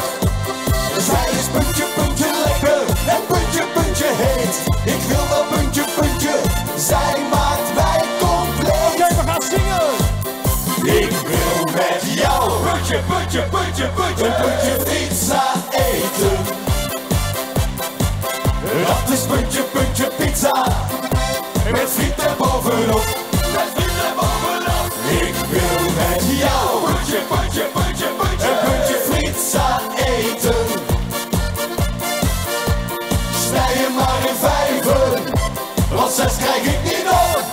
Zij is puntje, puntje lekker en puntje, puntje heet. Ik wil wel puntje, puntje, zij maakt mij compleet. Oké, we gaan zingen. Ik wil met jou puntje, puntje, puntje, puntje, een puntje pizza eten. Dat is puntje, puntje pizza, met friet erbovenop. Met friet erbovenop. Ik wil met jou puntje, puntje, puntje, puntje, een puntje pizza eten. Snij je maar in vijven, want 6 krijg ik niet op.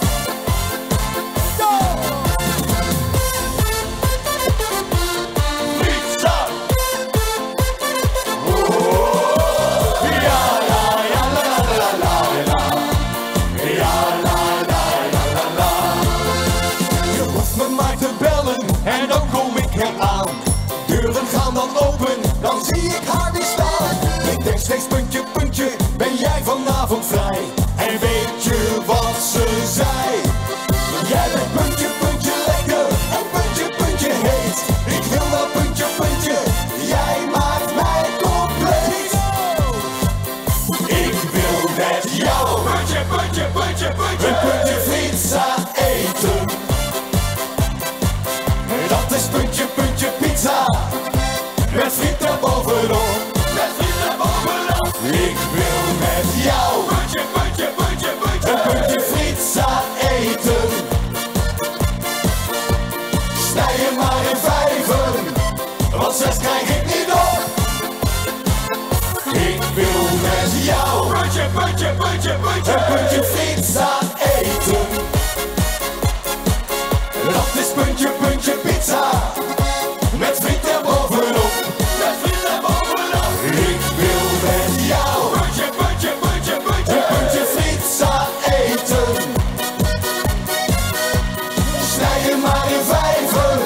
En dan kom ik eraan. Deuren gaan dan open, dan zie ik haar weer staan. Ik denk steeds puntje, puntje, ben jij vanavond vrij? En weet je wat ze zei? Jij bent puntje, puntje lekker en puntje, puntje heet. Ik wil wel puntje, puntje, jij maakt mij compleet. Ik wil met jou puntje, puntje, puntje, puntje, een puntje pizza eten. Dat is puntje, puntje pizza, met friet erbovenop. Met friet erbovenop. Ik wil met jou puntje, puntje, puntje, puntje, een puntje pizza eten. Snij je maar in vijven, want 6 krijg ik niet op. Ik wil met jou puntje, puntje, puntje, puntje, een puntje pizza eten. Dat is puntje, puntje pizza, met friet erbovenop. Met friet erbovenop. Ik wil met jou puntje, puntje, puntje, puntje, een puntje pizza eten. Snij je maar in vijven,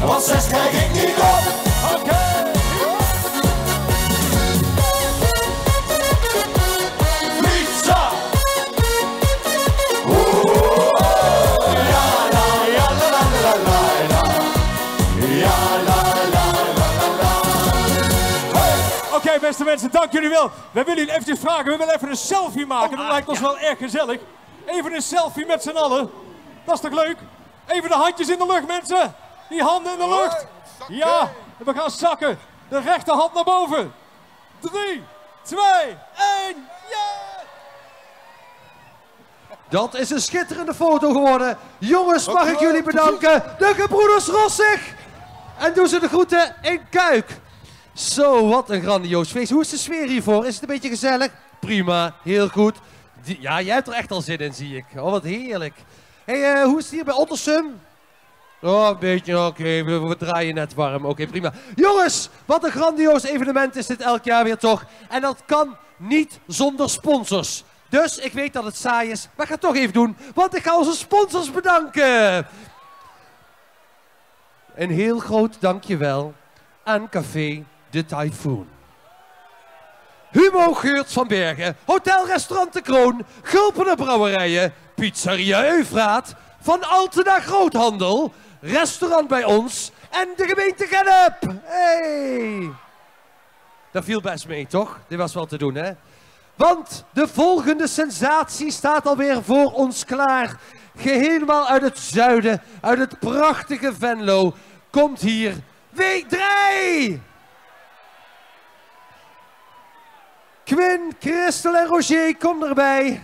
want 6 krijg ik niet op. Oké. Pizza. Oké, beste mensen, dank jullie wel. We willen jullie eventjes vragen, we willen even een selfie maken. Dat lijkt ons wel erg gezellig. Even een selfie met z'n allen. Dat is toch leuk? Even de handjes in de lucht, mensen. Die handen in de lucht. Ja, we gaan zakken. De rechterhand naar boven. 3, 2, 1, ja! Dat is een schitterende foto geworden. Jongens, mag ik jullie bedanken. De gebroeders Rossig. En doen ze de groeten in Kuik. Zo, wat een grandioos feest. Hoe is de sfeer hiervoor? Is het een beetje gezellig? Prima, heel goed. Ja, jij hebt er echt al zin in, zie ik. Oh, wat heerlijk. Hey, hoe is het hier bij Ottersum? Oh, een beetje, oké, we draaien net warm. Oké, prima. Jongens, wat een grandioos evenement is dit elk jaar weer toch. En dat kan niet zonder sponsors. Dus ik weet dat het saai is, maar ik ga het toch even doen. Want ik ga onze sponsors bedanken. Een heel groot dankjewel aan Café De Typhoon. Humo Geurt van Bergen, Hotel Restaurant De Kroon, Gulpener Brouwerijen, Pizzeria Eufraat, Van Altena Groothandel, Restaurant Bij Ons en de gemeente Gennep. Hey! Dat viel best mee, toch? Dit was wel te doen, hè? Want de volgende sensatie staat alweer voor ons klaar. Geheel uit het zuiden, uit het prachtige Venlo, komt hier W3! Quinn, Christel en Roger, kom erbij.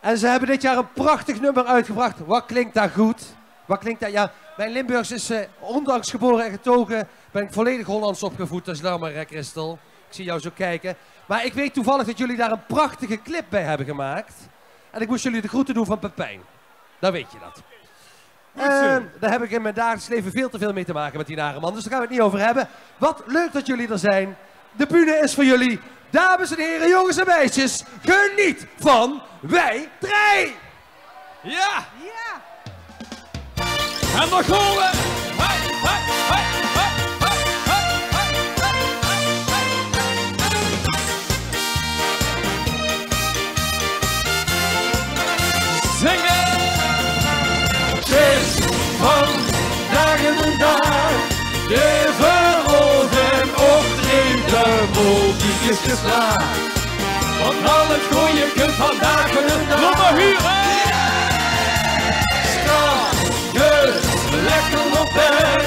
En ze hebben dit jaar een prachtig nummer uitgebracht. Wat klinkt dat goed? Wat klinkt dat? Ja, mijn Limburgs is ondanks geboren en getogen. Ben ik volledig Hollands opgevoed. Dat is nou maar, Christel. Ik zie jou zo kijken. Maar ik weet toevallig dat jullie daar een prachtige clip bij hebben gemaakt. En ik moest jullie de groeten doen van Pepijn. Dan weet je dat. Daar heb ik in mijn dagelijks leven veel te veel mee te maken met die nare man. Dus daar gaan we het niet over hebben. Wat leuk dat jullie er zijn. De bühne is voor jullie. Dames en heren, jongens en meisjes. Geniet van Wij 3! Ja! Ja! En dan gaan we! Hey, hey, hey, hey, hey, hey, hey, hey, hey, hey, hey. is geslaagd. Want al het goeie kunt vandaag een dag. Kom maar hier, hè! Straks, lekker op bed.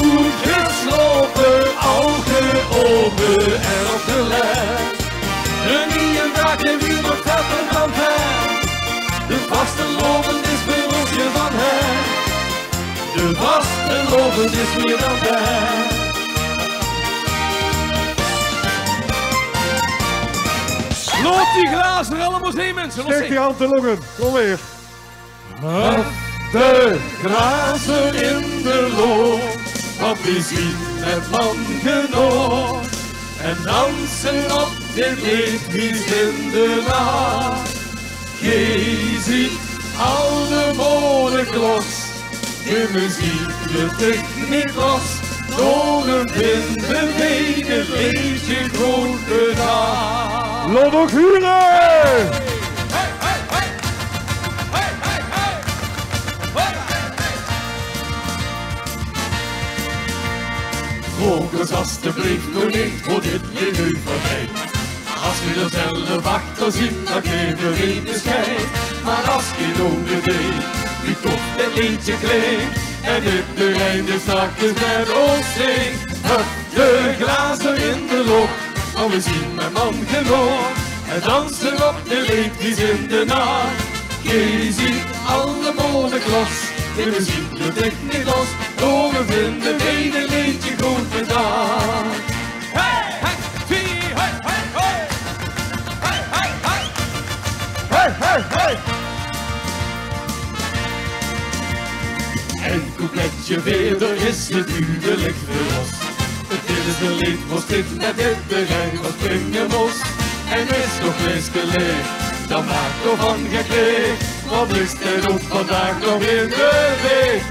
Oetjes lopen, ogen open en op de led. De nieuwe dag en wie nog verder dan ver. De vaste lopen is beroepje van hem. De vaste lopen is meer dan ver. Sloot die glazen allemaal heen, mensen. Steek die hand te longen. Kom weer. De glazen in de loop. Wat we zien met landgenoot. En dansen op dit lichtjes in de nacht. Je ziet al de modeklos. De muziek, de techniek los. Door een windbewegen leed je groot gedaan. Laat ook huren! Focus alsjeblieft nog niet voor dit je nu voorbij. Als je er zelf achter ziet, dan geef je geen bescheid. Maar als je nog de weet, wie toch het liedje klinkt. En dit de einde straks met ons zingt. De glazen in de lucht, maar we zien mijn man genoeg. En dansen op de liedjes in de nacht. Je ziet alle modeklos. En we zien de techniek los, door we vinden een liedje goed gedaan. Hey, hey, vier, hey, hey, hey. Hey, hey, hey. Hey, hey, hey. En coupletje verder is het nu de lichte los. Het is de lied was dit met dit de rij was springen los. En is nog eens geleerd, dan maakt nog van gekleed. Wat is er ook vandaag nog in de week?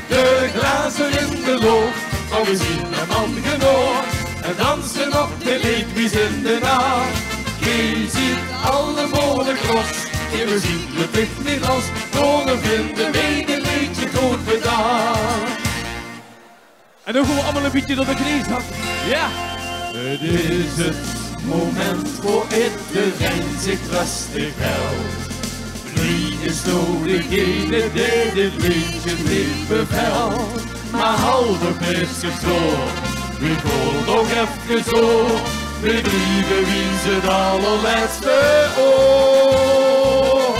De glazen in de lucht, maar we zien een man genoeg. En dansen op de liedjes in de nacht. Je ziet alle modeklos, en we zien de techniek los. Door een vinden we een liedje goed gedaan. En dan gaan we allemaal een beetje door de knie zakken. Ja! Het is het moment voor iedereen zich rustig houdt. Wie is nou degene die dit liedje niet beveelt? Maar hou de beste zo, we gaan nog even zo. We blijven wie ze het allerlaatste oor.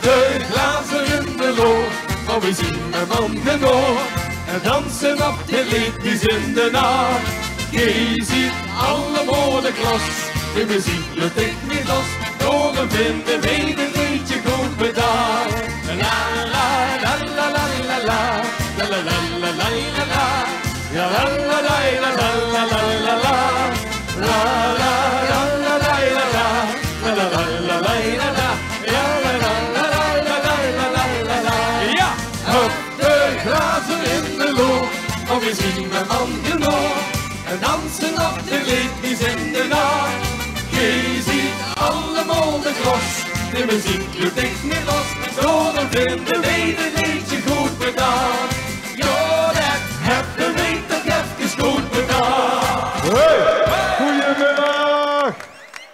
De glazen in de lucht, maar we zien een man genoeg. En dansen op de liedjes in de nacht. Je ziet alle modeklas, de muziek lukt ik niet los. Door een vinden we een liedje goed gedaan. La la la la la la la, la la la la la la la, ja la la la la la la la la la, la la la la la la la, la la la la la la la, ja la la la la la la la la la. Ja, op de glazen in de lucht, maar we zien een man genoeg. En dansen op de liedjes in de nacht. Je ziet alle modeklos, de muziek lukt ik niet los. Door een vinden we een liedje goed gedaan. Jo, dat heb de week toch even goed gedaan. Hey, goedemiddag!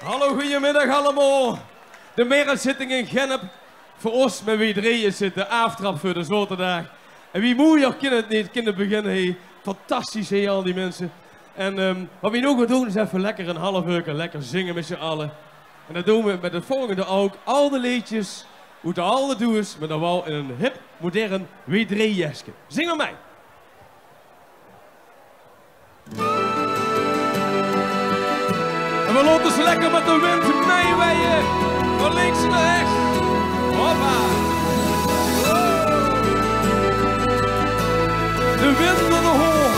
Hallo, goedemiddag allemaal. De meerenzitting in Gennep. Voor ons met wie drieën zitten, aftrap voor de zaterdag. En wie moeier kan het niet kunnen beginnen. Hey. Fantastisch, hè, al die mensen. En wat we nu gaan doen is even lekker een half uur lekker zingen met z'n allen. En dat doen we met het volgende ook. Al de liedjes, hoe het al doen is, maar dan wel in een hip, modern W3-jeske. Zing maar mij. En we laten ze lekker met de wind meeweien. Van links naar rechts. Hoppa. De wind naar de hoorn.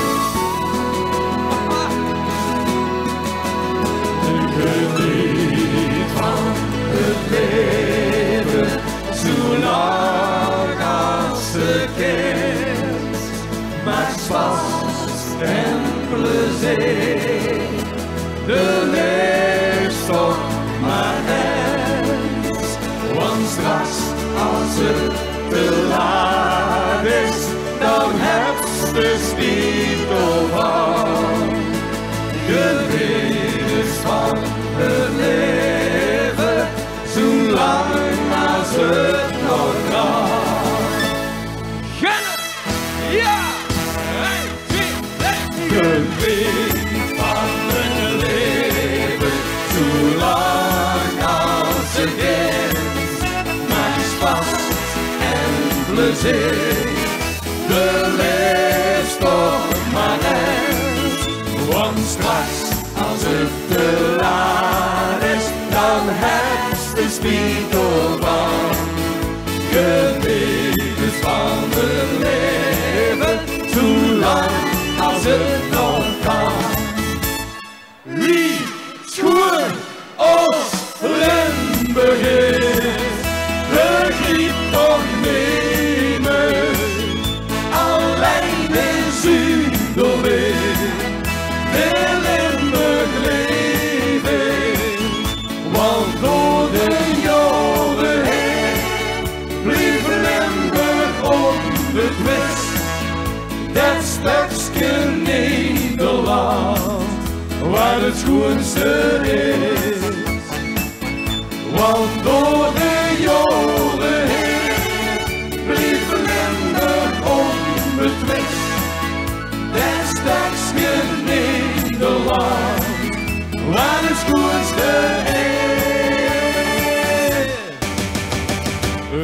Geniet van het leven, zolang als het kind. Maak vast en plezier, de leefstof maar eens. Want straks als het te laat is, dan heb je de spiegel van. Geniet weet van hun leven, zolang als het is, maar spaas en plezier. Beleef toch maar net, want straks als het te laat is, dan heb je de spiegel van. Geniet van het leven, zolang als het nog kan. Wie schoen ons Limburg is, begrijp toch niet meer. Alleen in Zuiderwijk wil Limburg leven, want door de jaren heen bleef Limburg onbetwist. Dat stukje Nederland waar het schoonste is, want door de jaren heen bleef Limburg onbetwist. Dat stukje Nederland waar het schoonste is.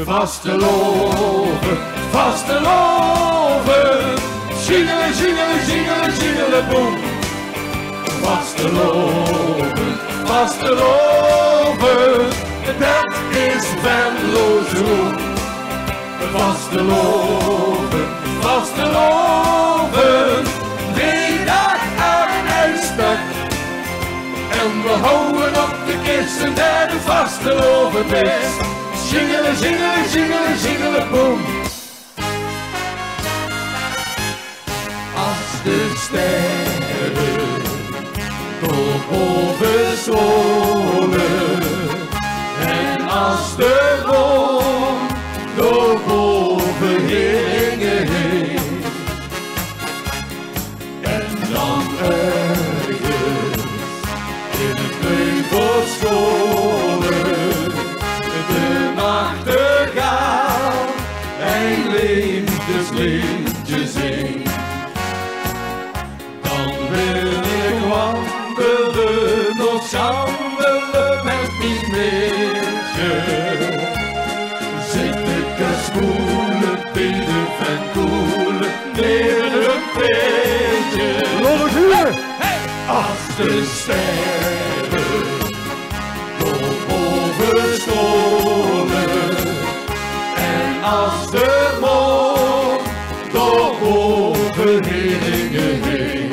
Vasteloven, vasteloven, zingelen, zingelen, zingelen, zingelen, boem. Vasteloven, vasteloven, dat is Venlo's roem. Vasteloven, vasteloven, die dag aan een stuk. En we houden op de kisten dat de vasteloven is. Zingelen, zingelen, zingelen, zingelen, boem. Als de sterren tot boven zolen en als de boom door boven hingen heen, en dan ergens in het Kreupelscholen de nachtegaal een liefdesliedje zingt. Dan wil ik wandelen, nog zandelen met die meertje. Zitten kaspoelen, bieden van koelen, leren een beetje. Als de sterren door boven stolen en als de maan door boven hingen heen.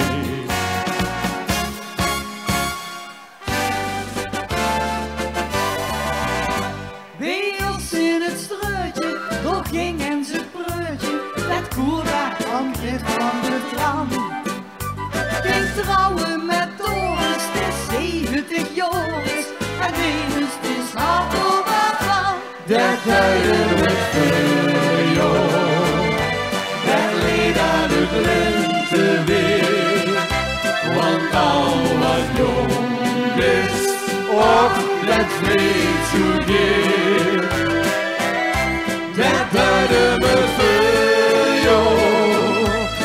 Bij ons in het struitje, door ging en zijn preutje, met koerbaar aan het van de tram. Ging trouwen met Doris, het is 70 Joris, en Venus is hard overvan. Dat tijden met Feuillon, dat leed aan het lente weer, want al wat jong is, och, dat weet zo deer. Dat tijden met Feuillon,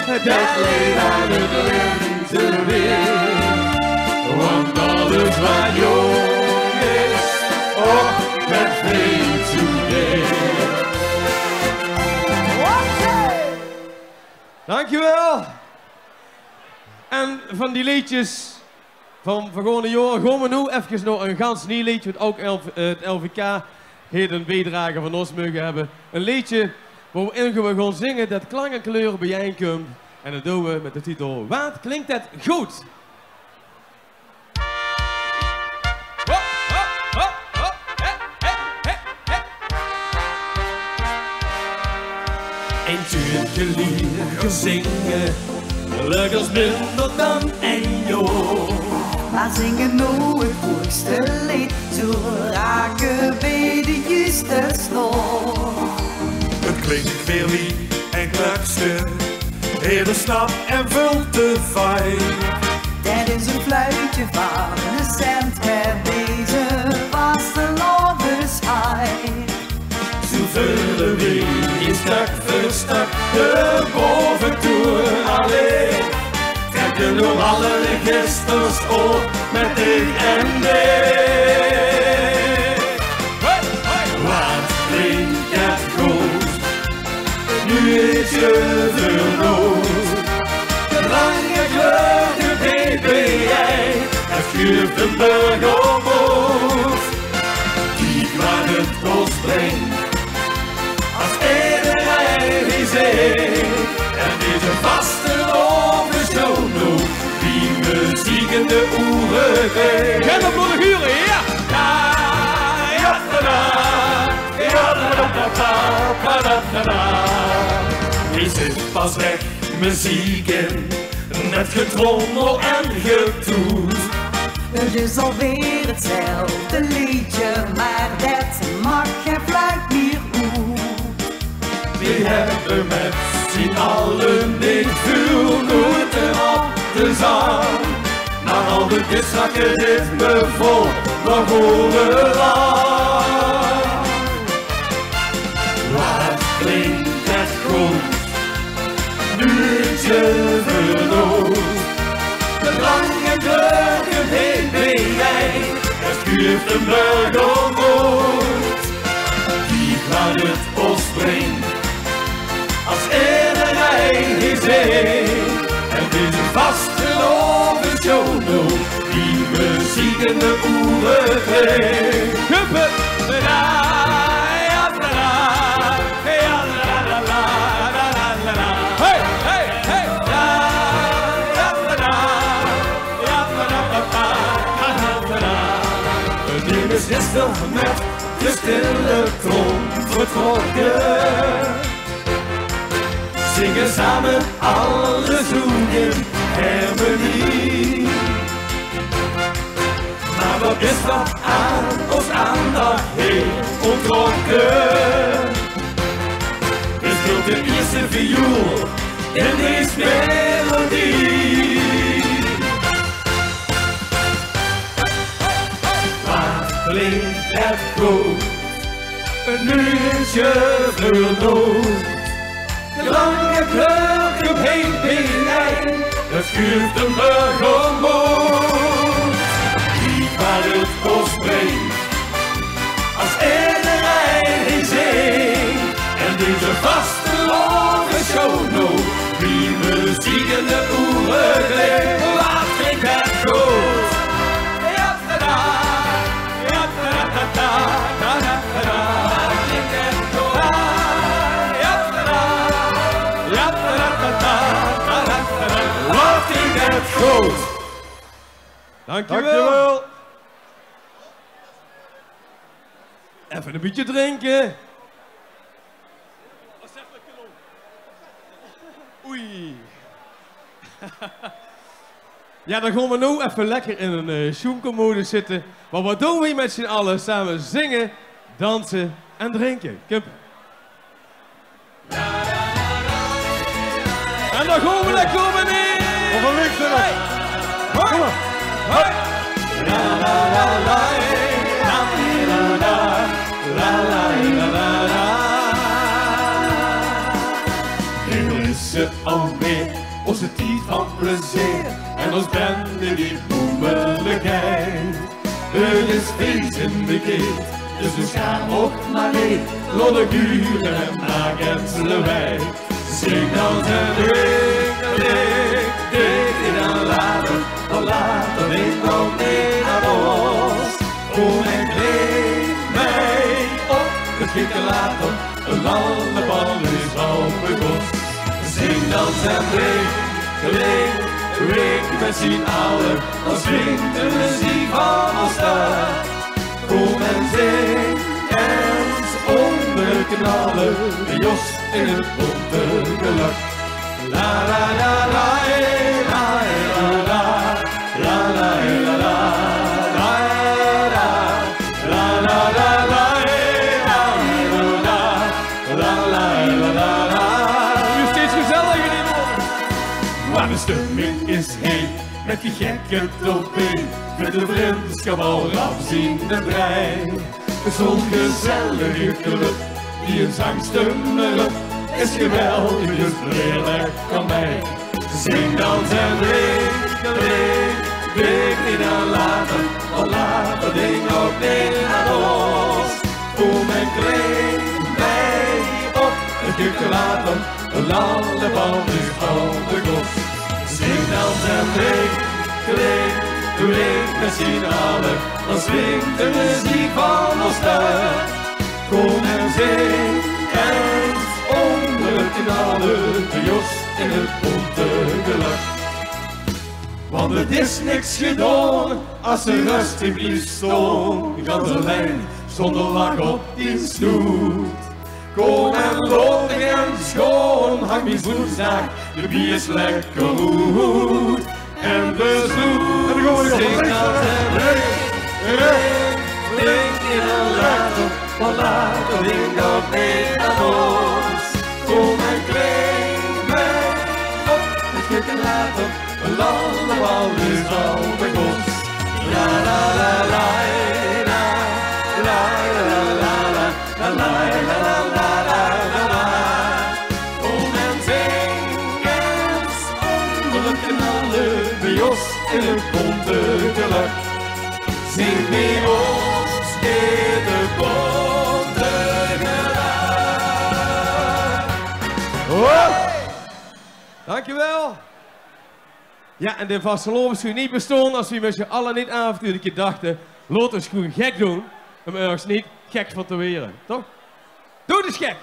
dat leed aan het lente weer, want alles wat jong is, och, dat weet zo deer. Dankjewel! En van die liedjes van vergane jaren gaan we nu even nog een gans nieuw liedje, wat ook het LVK heeft een bijdrage van ons mogen hebben. Een liedje waarin we gaan zingen dat klank en kleur bijeenkomt. En dat doen we met de titel Wat klinkt het goed? Een tuurtje lier zingen, gelukkig is minder dan een jaar. Maar zingen nou het hoogste lied, zo raken bij de juiste snor. Het klinkt weer lief en klakster, hele snap en vult de fijn. Dat is een fluitje van een cent met deze vastelovenshaai. Zo vullen we je stak voor stak de boventoer alleen. Dat kijken door alle registers op met ik en D. Wat klinkt het goed, nu is je verloot. De lange kleurige BBJ, het schuurt een burger omhoog. Kijk waar het kost brengt, als iedereen die zingt. En deze vaste overshow nog, die muziek in de oren klinkt. Ken op voor de guren, ja! Die zit pas weg, muziek in, met getrommel en getoet. Het is alweer hetzelfde liedje, maar dat mag geen fluit meer goed. Die hebben met z'n allen niet veel moeite op de zang. Maar al de disrakken ritme vol, nog horen lang. Wat klinkt het goed, nu is je verloot. De lange kleurige BBJ, het schuurt een burger omhoog. Die waar het os brengt, als iedereen die zingt. En deze vastgelopen show nog, die muziek in de oren klinkt. Kuppen! Hey, hey, hey! Nu is gisteren met de stille trom vertrokken. Zingen samen alle zoenen harmonie. Maar wat is dat aan ons aandacht heen ontrokken? We speelt de eerste viool in deze melodie. Wat klinkt het goed, nu is je verloot. De lange kleurige BBJ, het schuurt een burger omhoog. Die waar het kost brengt, als iedereen die zingt. En deze vasteloze show nog, die muziek in de oren klinkt. Wat klinkt het goed? Goed. Dankjewel. Even een beetje drinken. Oei. Ja, dan gaan we nu even lekker in een schoenkelmodus zitten. Maar wat doen we met z'n allen? Samen zingen, dansen en drinken. Kom. En dan gaan we lekker beneden. Of een links en hey. Kom maar. Hey. La la la la la la la la la la. Hier is het alweer, onze tijd van plezier. En ons bende die boemelijkheid. Het is feest in de keet, dus we gaan ook maar mee. Lodde guren en agenselen wij. Zing dan en dik, dik, dan later ik nog mee naar ons. Kom en neem mij op, het gieten later, een landebal is al begonnen. Zing dan en dik, met z'n allen, dan swingt de muziek van ons daar. Kom en zing, eens onderknallen, Jos in het bonte geluk. La la la la la la la la la la la la la la la. Nu steeds gezelliger die morgen. Waar de stemming is heen, met die gekke topeen, met de vriendschap al afzien de brein. Zo'n gezellige club, die een zangstemmer is geweldig, dus leerlijk aan mij. Zing, dans en drink, drink niet aan later, want later ding ook niet aan ons. Kom en kring mij op het kukken water, een landebal is al de klos. Zing, dans en drink, drink met z'n allen, dan swingt de muziek van ons thuis. Kom en zing eens onder het knallen, de jos in het bonte geluk. Want het is niks gedaan als de rustig blijft staan. Gans alleen zonder lak op die snoet. Kom en loting en schoon, hang die voetzaak, de bier is lekker goed. En besloeg, zing als en drink in een later, want later ding ook niet aan ons. Kom en kring mij op het kukken later, een landebal is al de kos. La la la la la la la la la la la la la la la. Kom en zing eens onder het knallen, bij ons in het bonte geluk. Zing bij ons in het bonte geluk. Dankjewel. Ja, en de vastelovens zou niet bestaan als we met z'n allen niet avontuurlijk dachten, laat ons gewoon gek doen, om ergens niet gek van te weren, toch? Doe dus gek!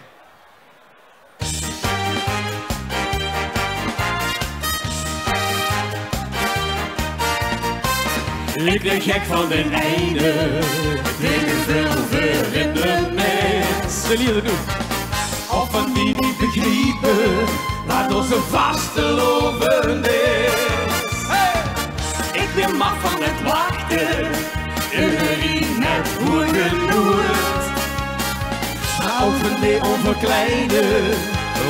Ik ben gek van de einde, ik ben veel in de mens. De lieden doen. Of van die niet begrijpen, laat onze vasteloven is. Hey! Ik ben mat van het wachten, iedereen net hoe genoemd. Maar ook van die onverkleinen,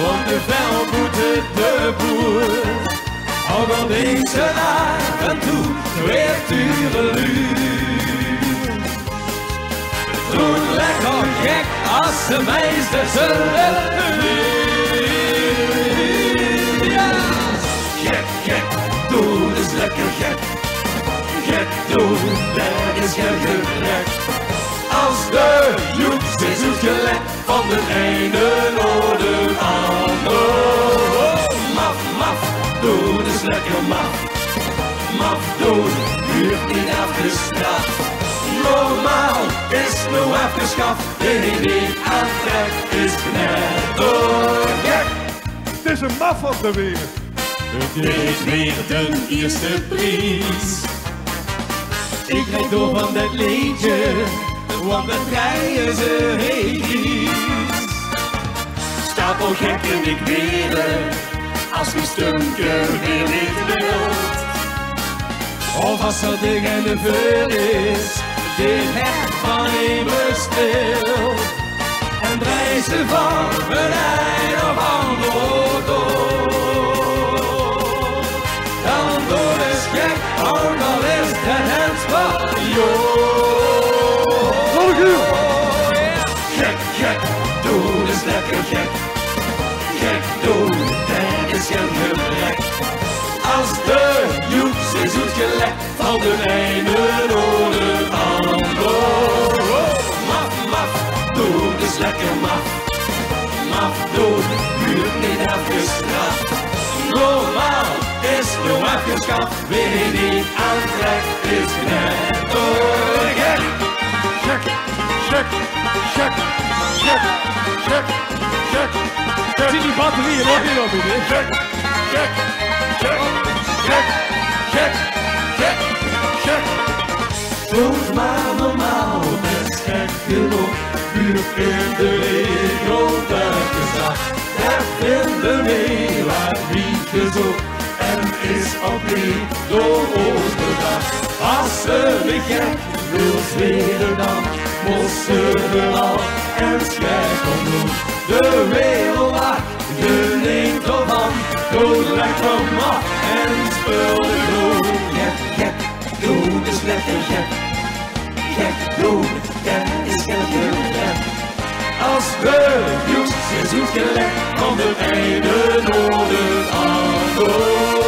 want de vel moet de boer. Ook al deze af en toe, weer tureluur. Doen lekker gek als de meesten zullen doen. Ja. Gek, gek, doen is lekker gek. Gek doen, dat is geen gebrek. Als de joeks is uitgelekt van de ene naar de ander. Maf, maf, doen is lekker maf. Maf doen, duurt niet afgestraft. Normaal is nu afgeschaft, wie niet aantrekt is knettergek. Het is een maf op de wereld. Het is weer de eerste prijs. Ik rijd door van dat liedje, want dat rijden ze heet. Stapel gek en ik weer, als je stunken weer niet wilt. Of als er tegen de vuur is, dit hert van eeuwig stil. En reizen van een een of ander door. Dan doe is gek, ook al is het het Gek, gek, doen is lekker gek. Gek doen, dat is geen gebrek. Als de joeks is uitgelekt van de ene naar de ander. Maf, maf, doen is lekker maf. Maf doen, duurt niet afgestraft. Normaal is nu afgeschaft, wie niet aantrekt is knettergek. Gek, gek, gek, gek, gek, gek, gek. Zie die batterieën nog niet op, hè? Gek, gek, gek, gek, gek, gek, gek. Doe maar normaal, dat is gek genoeg. Buurt in de regel gezag. Daar vinden we waar wie gezocht. En is ook niet door ons bedacht. Als ze weer gek wil zweren dan, moest ze wel en schrijf omdoen. De wereld lacht, je neemt ervan. Doe lekker mat en speel de groen. Gek, gek, doen is lekker gek. Gek doen, dat is geen gebrek. Als de joeks is uitgelekt van de ene naar de ander.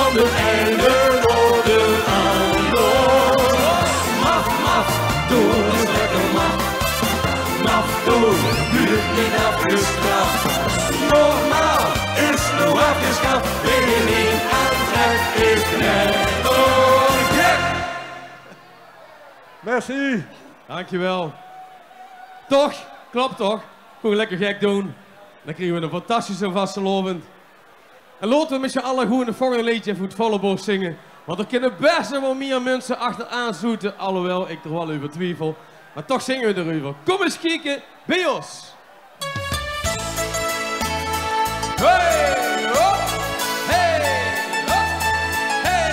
van het einde worden aan ons. Maf, maf, doen is lekker maf. Maf doen, duurt niet afgestraft. Normaal is nog afgeschaft. Wie je niet aantrekt is net gek. Merci. Dankjewel. Toch? Klopt toch? Gewoon lekker gek doen. Dan krijgen we een fantastische vastelovend. En laten we met z'n allen gewoon een volgende liedje voor het volle borst zingen. Want er kunnen best wel meer mensen achteraan zoeten. Alhoewel ik er wel over twijfel. Maar toch zingen we erover. Kom eens kijken bij ons. Hey, hop. Hey, hop. Hey,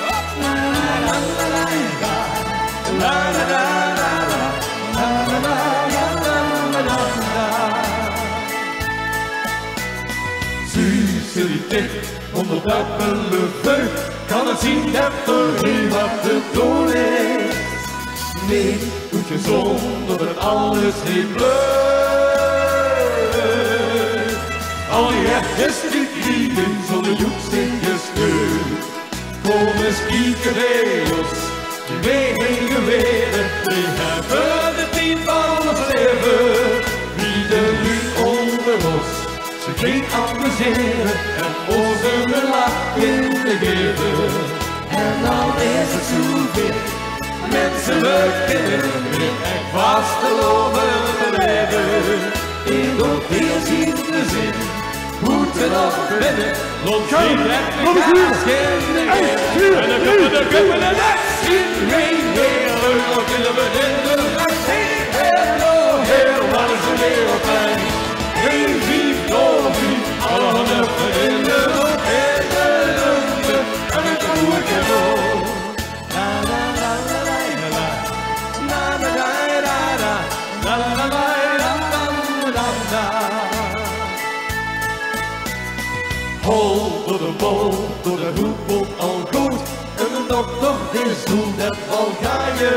hop. La la la la la la la onder dubbele vreugd kan het zien dat er nu wat te doen is. Nee, doet je zonder dat alles niet leuk. Al die hekjes die kriegen zonder joeks in je steun. Kom eens kijken bij ons, die wegen weren. We hebben de tijd van ons leven, wie de nu onder ons. Ze ging amuseren en onze lach in te geven. En dan is het zover, mensen we kennen weer echt vasteloven leven. In dat heel zien we zin, moeten nog binnen, want geen gaas, geen neer. En dan kunnen de kuppen en net zien, geen meer, nog kunnen we in de nacht. Heel, wat is de wereldpijn? Geen vief, alle handen in de lucht, in de lucht, en het goede cadeau. La la la la la la la la la la la la la la. Hol door de bol, door de hoepel al goed, en de dokter is doen dat al ga je.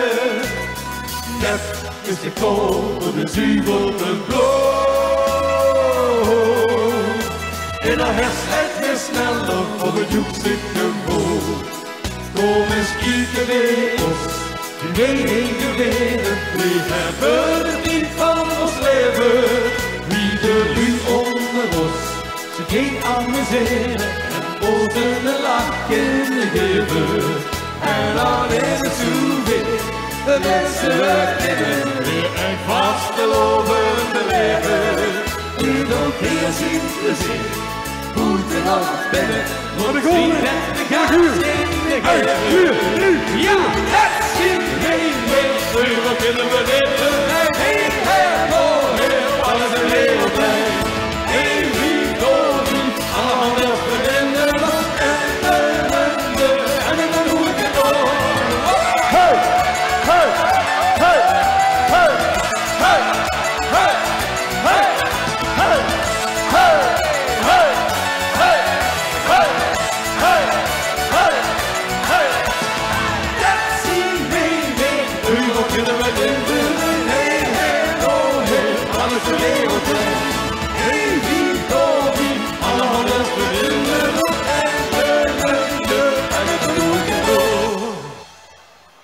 Net is de kool door de zuivel en bloed. En dan herstelt weer sneller voor het joekstje boot. Kom eens kijken bij ons, die wegen weren. We hebben het niet van ons leven, wie de nu onder ons. Ze ging amuseren en poten een lach in de geven. En dan is het zover, de mensen kennen weer echt vasteloven te leven. Ieder keer zien we zin. Moeten nog binnen, want ik zie net de gaas in de geven. Ja, het zien we wat kunnen we leven? Heen, heel, alles een wereldplein. Eén lief, lief, alle handen in de lucht en de lente, en dan doe ik het door. Hey, hey, hey, hey, hey, hey, hey, hey, hey, hey.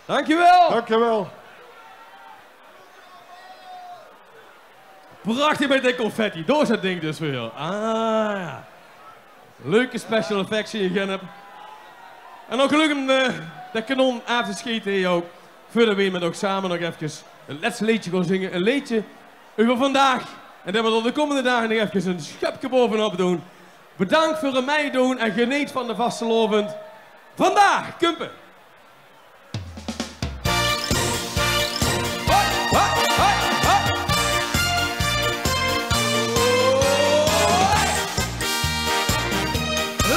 Dankjewel! Dankjewel! Prachtig met de confetti, door dat ding dus weer. Ah, leuke special effects die je gedaan hebt. En ook gelukkig de kanon af te schieten hier ook. Voordat we met ook samen nog even een laatste liedje gaan zingen. Een liedje over vandaag. En dat we er de komende dagen nog even een schepje bovenop doen. Bedankt voor het meedoen en geniet van de vastelovend. Vandaag, Kumpen!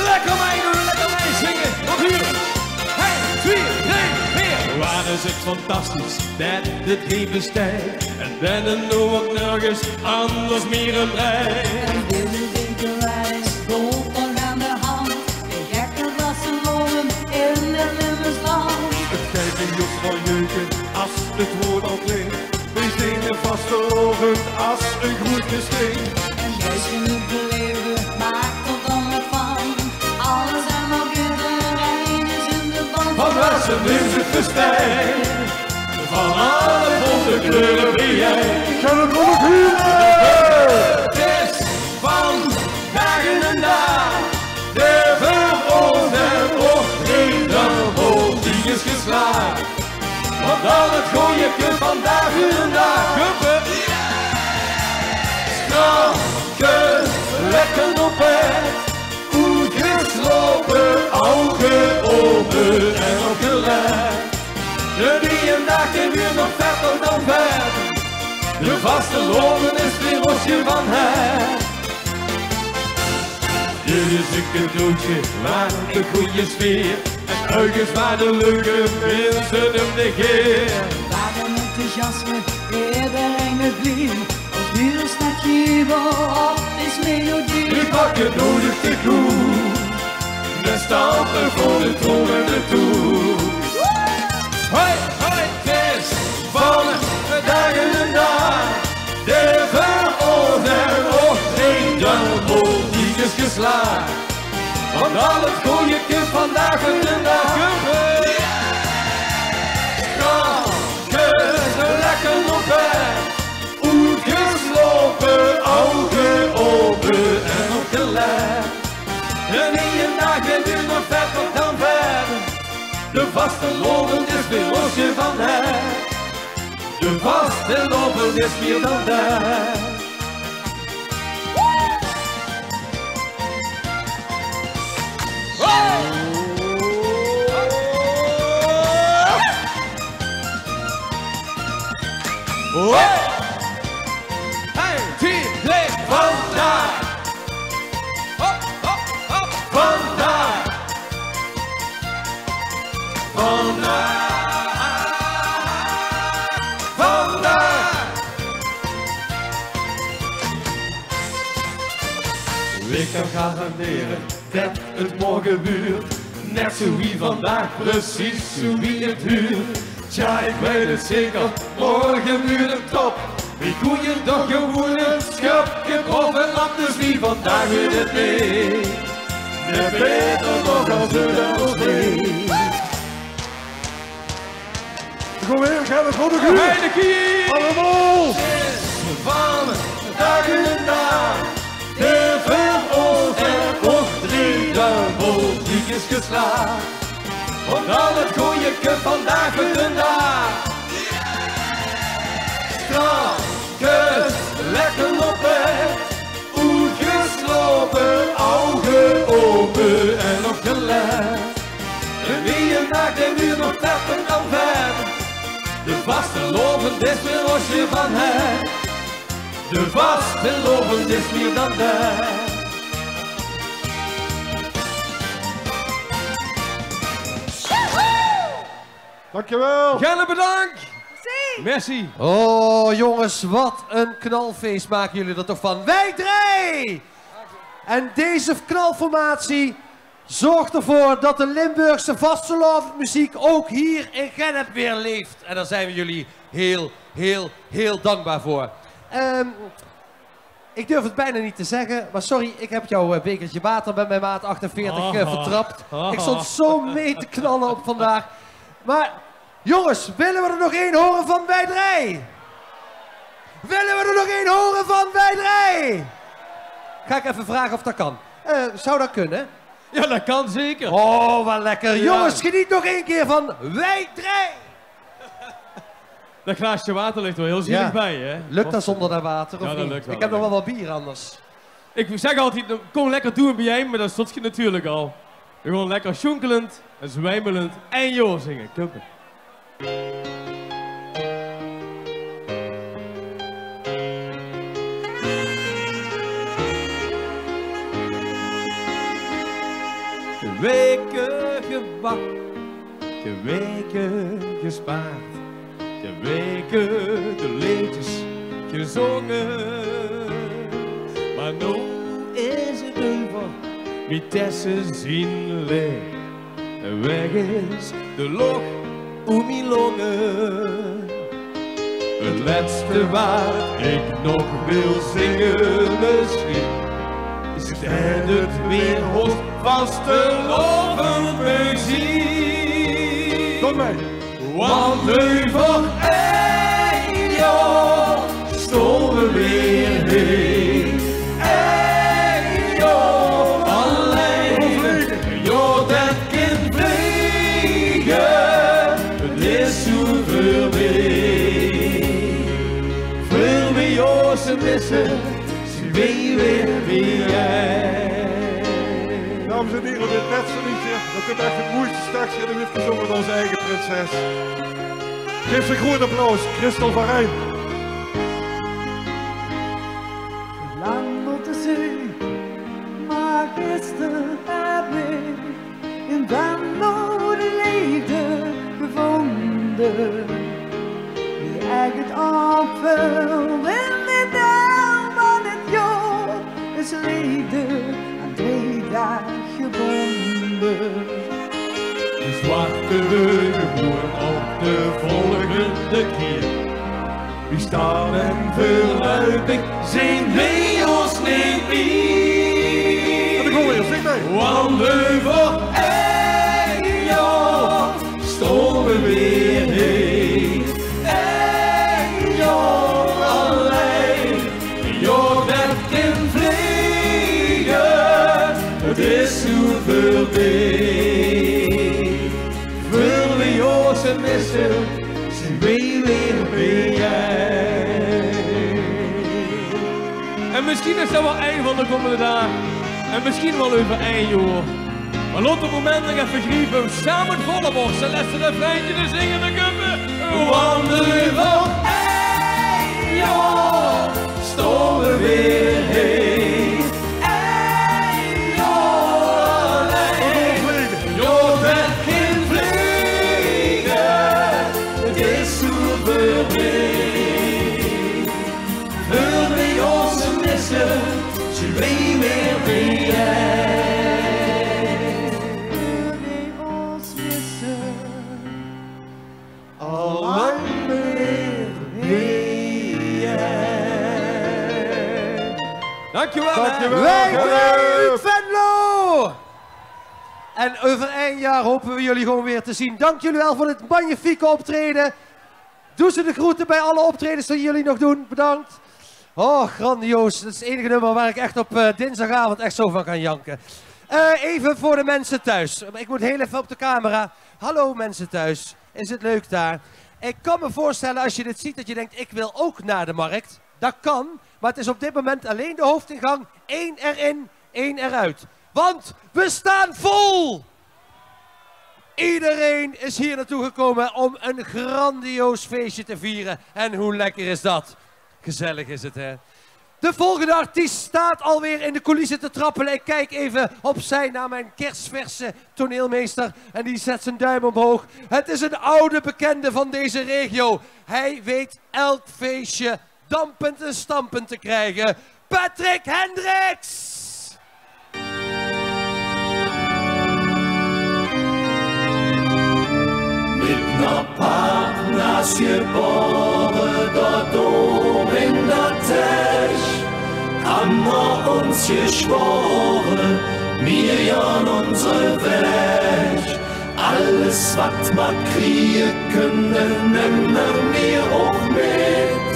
Lekker meedoen, lekker mee zingen. Nog hier. 1, 2, 3, 4. Waar is het fantastisch dat het leven stijgt. En ben er nu ook nergens anders meer een brei. En dit winkelwijn is vol aan de hand. De gekke vasteloven in het Limburgsland. Het geeft een jos van jeuken als het woord al klinkt. We stenen vasteloven als een groetje steen. En jij genoeg beleven, maakt er dan wat van. Alles aan elkaar. Pasen is het festijn van alle bonte kleuren ben jij. Het is van dagen en dagen, de vervolg en optreden vol die is geslaagd. Want al het gooien kunt vandaag en dag kuppen. Strakken, lekker op het, goed geslopen, ogen open en opgelegd. De die en dag en weer nog verder dan ver. De vaste lopen is weer losje van her. Dit is een cadeautje waar de goede sfeer en uitjes waar de leuke mensen hem negeer. Waar een enthousiasme iedereen het blieb. Op uur staat je op is melodie. Nu pak je nodig te goed. De stampen voor de troon toe. Hoi, hoi, het is van de dagen en dag. De verhoord en optreden vol die is geslaagd. Want al het goeie kunt vandaag en de dag kuppen. Strakkers, lekker op weg. Goed geslopen, ogen open en opgelegd. En in dag en nu nog verder dan verder. De vaste lopen is weer losje van her. De vaste lopen is meer dan daar. Hey, team, leef vandaag. Hop, hop, hop, vandaag. Vandaag. Ik kan garanderen dat het morgen gebeurt. Net zo wie vandaag, precies zo wie het huurt. Tja, ik weet het zeker, morgen weer de top. Wie koeien toch gewoon een schapje boven op, dus wie vandaag weer het mee. De beter nog als de doodstee. Kom weer, gaan we gewoon nog weer. Allemaal! Van dagen en dag, de veroordeeld en optreden vol die is geslaagd. Want al het goeie kunt vandaag en de dag. Strakkers, lekker op weg. Goed geslopen, ogen open en opgelegd. En wie een dag en nu nog tappen dan verder. De vaste lopen is weer losje van her. De vaste lopen is meer dan daar. Dankjewel. Gelle bedankt. Merci. Oh jongens, wat een knalfeest maken jullie er toch van. Wij drie! En deze knalformatie zorgt ervoor dat de Limburgse vastelovendmuziek ook hier in Gennep weer leeft. En daar zijn we jullie heel dankbaar voor. Ik durf het bijna niet te zeggen, maar sorry, ik heb jouw bekertje water bij mijn maat 48 vertrapt. Ik stond zo mee te knallen op vandaag. Maar jongens, willen we er nog één horen van wij drie? Willen we er nog één horen van wij drie? Ga ik even vragen of dat kan. Zou dat kunnen? Ja, dat kan zeker. Oh, wat lekker. Ja. Jongens, geniet nog één keer van wij drie. Dat glaasje water ligt wel heel zielig bij, hè? Lukt dat zonder dat water, of ja, dat niet? lukt wel. Ik heb nog wel wat bier anders. Ik zeg altijd, kom lekker doen bij jij, maar dat stond je natuurlijk al. Gewoon lekker schonkelend en zwijmelend en joh zingen. Kuppen. Weken gewacht, weken gespaard, weken de liedjes gezongen. Maar nu is het over, Vitesse zien ligt. Weg is de loch om mijn longen. Het laatste waar ik nog wil zingen misschien, is het weer hoort vaste loven muziek. mij. Want over 1 jaar stonden we weer heen. 1 jaar alleen. Ja, dat kind vliegen, het is zoveel meer. Veel meer jaar ze missen, ze weer jij. Dames en heren, dit metselliedje, dat komt echt het mooiste stukje en dat heeft gezongen met onze eigen prinses. Geef ze een groot applaus, Christel van Rijn. Lang op de zee, maar gisteren heb ik in Venlo de liefde gevonden. Die eigenlijk opvult in de dal van het jaar is liefde aan 2 dagen gebonden. Dus wachten we gewoon op de volgende keer. Wie staan en vooruit, zijn wij ons niet meer. En dan komen we eerst, zing mee. Want over 1 jaar stonden we weer heen. 1 jaar alleen. Ja, dat kind vliegen, het is zoveel meer. Veel we jongens en missen, zijn wij weer bij jij. En misschien is dat wel eind van de komende dagen. En misschien wel over 1 jaar. Maar laat het moment nog even grijpen. Samen volle borst. Celeste de vriendje de zingende kuppen. Want over 1 jaar stonden we weer heen. 1 jaar alleen. Ja, dat kind vliegen, het is zoveel meer. Wil we ons missen, zijn wij weer bij jij. Wil we ons missen, Al lang weer bij jij. Dankjewel. Dankjewel. Wij zijn uit Venlo! En over 1 jaar hopen we jullie gewoon weer te zien. Dank jullie wel voor dit magnifieke optreden. Doe ze de groeten bij alle optredens die jullie nog doen. Bedankt. Oh, grandioos. Dat is het enige nummer waar ik echt op dinsdagavond echt zo van kan janken. Even voor de mensen thuis. Ik moet heel even op de camera. Hallo mensen thuis. Is het leuk daar? Ik kan me voorstellen als je dit ziet dat je denkt, ik wil ook naar de markt. Dat kan, maar het is op dit moment alleen de hoofdingang. 1 erin, 1 eruit. Want we staan vol! Iedereen is hier naartoe gekomen om een grandioos feestje te vieren. En hoe lekker is dat? Gezellig is het, hè? De volgende artiest staat alweer in de coulissen te trappelen. Ik kijk even opzij naar mijn kerstverse toneelmeester. En die zet zijn duim omhoog. Het is een oude bekende van deze regio. Hij weet elk feestje dampend en stampend te krijgen. Patrick Hendricks! Mit ner Partners geboren, dort oben in der Tech, haben wir uns geschworen, wir jagen unsere Weg. Alles, was wir kriegen können, nehmen wir auch mit,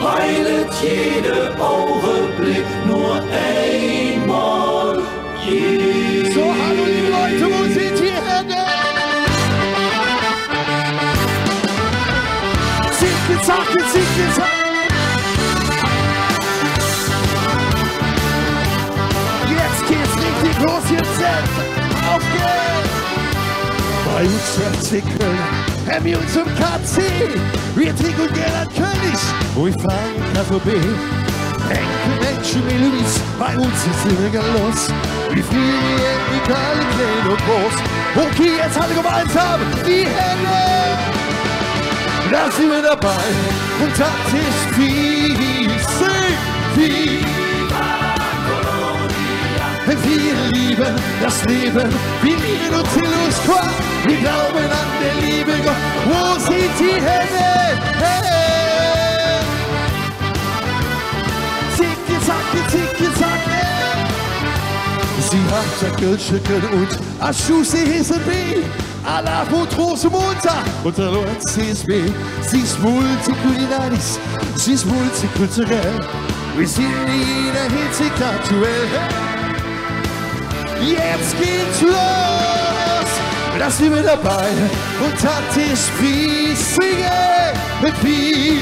weil es jede Augenblick nur einmal geht. So, hallo liebe Leute, wo sind die Hände? Zicke, zicke, zacke. Jetzt geht's richtig los, jetzt setzt auf geht's! Bei uns wird's Köln, haben wir uns zum KC. Wir trinken Gerhard König und wir fahren KVB. Enkel, Menschen wie Luis, bei uns ist immer los. Wir fliegen egal klein und groß. Okay, jetzt alle gemeinsam die Hände! Da sind wir dabei und das ist viel, viel. Wir lieben das Leben, wir lieben uns in uns qua. Wir glauben an den lieben Gott. Wo sind die Hände? Hey. Zicke, zacke, zicke, zacke. Sie hat Schütteln und a Schuss ist ein Weh. à la Potrose Montag und der Lord CSB. Sie ist multikulinaris, sie ist multikulturell. Wir sind in jeder Hinsicht aktuell. Jetzt geht's los! Da sind wir dabei und hat Esprit singen mit viel.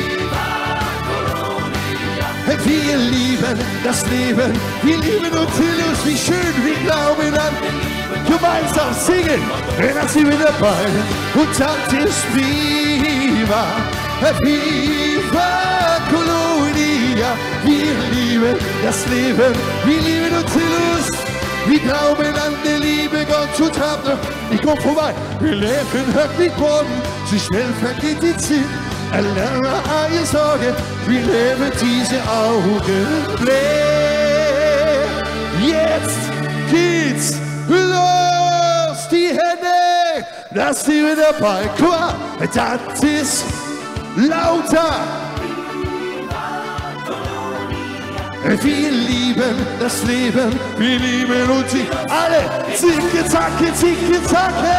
Wir lieben das Leben, wir lieben Nautilus, wie schön, wir glauben an gemeinsam singen. Da sind wir dabei und hat Esprit. Viva Colonia, wir lieben das Leben, wir lieben Nautilus. Wir glauben an die Liebe, Gott und haben noch, ich komm vorbei. Wir leben, hört nicht kommen, so schnell vergeht die Zeit. Erlerne eine Sorge, wir leben diese Augenblick. Jetzt geht's los, die Hände, das sind wir dabei. Guck mal, das ist lauter. Wir lieben das Leben, wir lieben uns alle. Zicke, zacke, zicke, zacke.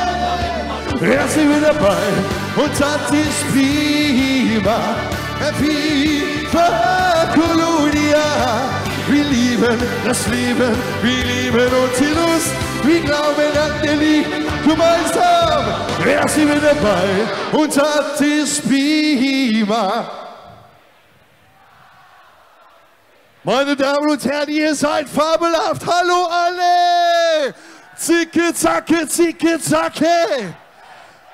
Da sind wir dabei und das ist prima. Viva Colonia. Wir lieben das Leben, wir lieben uns die Lust. Wir glauben an die Liebe gemeinsam. Da sind wir dabei und das ist prima. Meine Damen und Herren, ihr seid fabelhaft. Hallo alle! Zicke, zacke, zicke, zacke!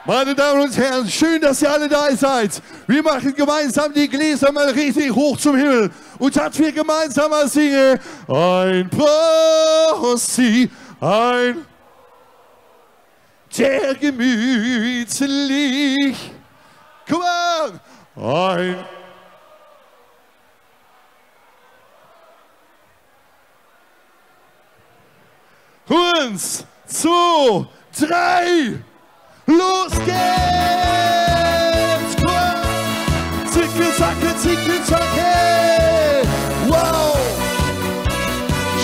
Meine Damen und Herren, schön, dass ihr alle da seid. Wir machen gemeinsam die Gläser mal richtig hoch zum Himmel. Und dass wir gemeinsam mal singen. Ein Prossi, ein der gemütlich. Komm an! Ein Eins, zwei, drei, los geht's! Zicke, zacke, zicke, zacke! Wow!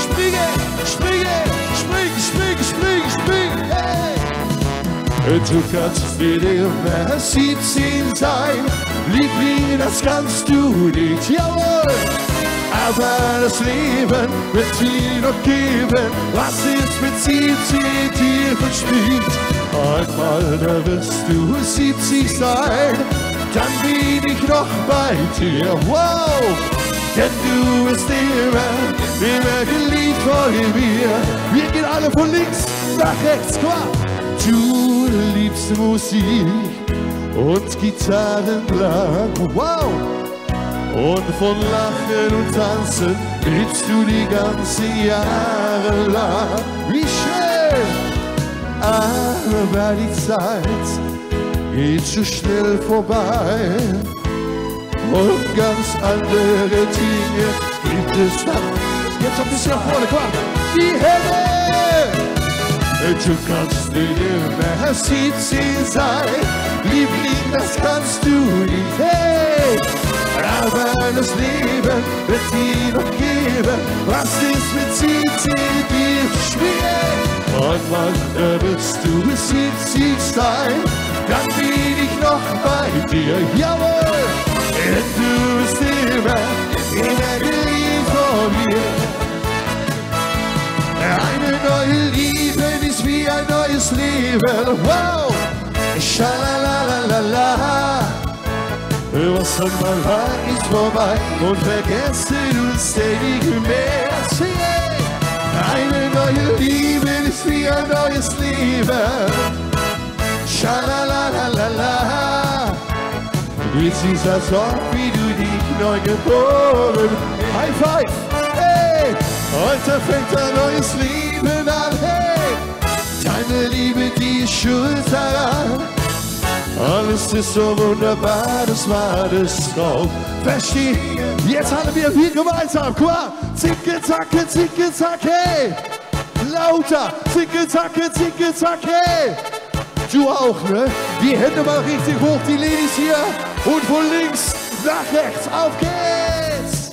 Springe, springe, spring, spring, spring, spring, hey! Du kannst dir immer 17 sein, Liebling, das kannst du nicht, jawohl! Aber das Leben wird dir noch geben, was ist mit 17 dir verspielt. Einmal, da wirst du 70 sein, dann bin ich noch bei dir, wow! Denn du bist immer geliebt von mir. Wir gehen alle von links nach rechts, komm! Du liebst Musik und Gitarrenklang, wow! Und von Lachen und Tanzen lebst du die ganzen Jahre lang. Wie schön! Aber die Zeit geht so schnell vorbei. Und ganz andere Dinge gibt es dann. Jetzt ein bisschen nach vorne, komm! Die Hände! Du kannst nicht immer 17 sein. Liebling, das kannst du nicht, hey! Aber das Leben wird dir noch geben, was ist mit 17 dir schwer? Und wann wirst du 70 sein, dann bin ich noch bei dir, jawohl! Denn du bist immer geliebt von mir. Eine neue Liebe ist wie ein neues Leben, wow! Schalalalala. Was einmal war, ist vorbei und vergesse uns ständig mehr. Eine neue Liebe ist wie ein neues Leben. Schalalalala. Wie siehst das auch, wie du dich neu geboren. High five! Hey! Heute fängt ein neues Leben an. Hey! Deine Liebe, die ist schuld daran. Alles ist so wunderbar, das war das Traum. Versteh? Jetzt haben wir viel gemeinsam. Guck mal. Zicke, zacke, zicke, zacke. Lauter. Zicke, zacke, zicke, zacke. Du auch, ne? Die Hände mal richtig hoch, die Ladies hier. Und von links nach rechts. Auf geht's.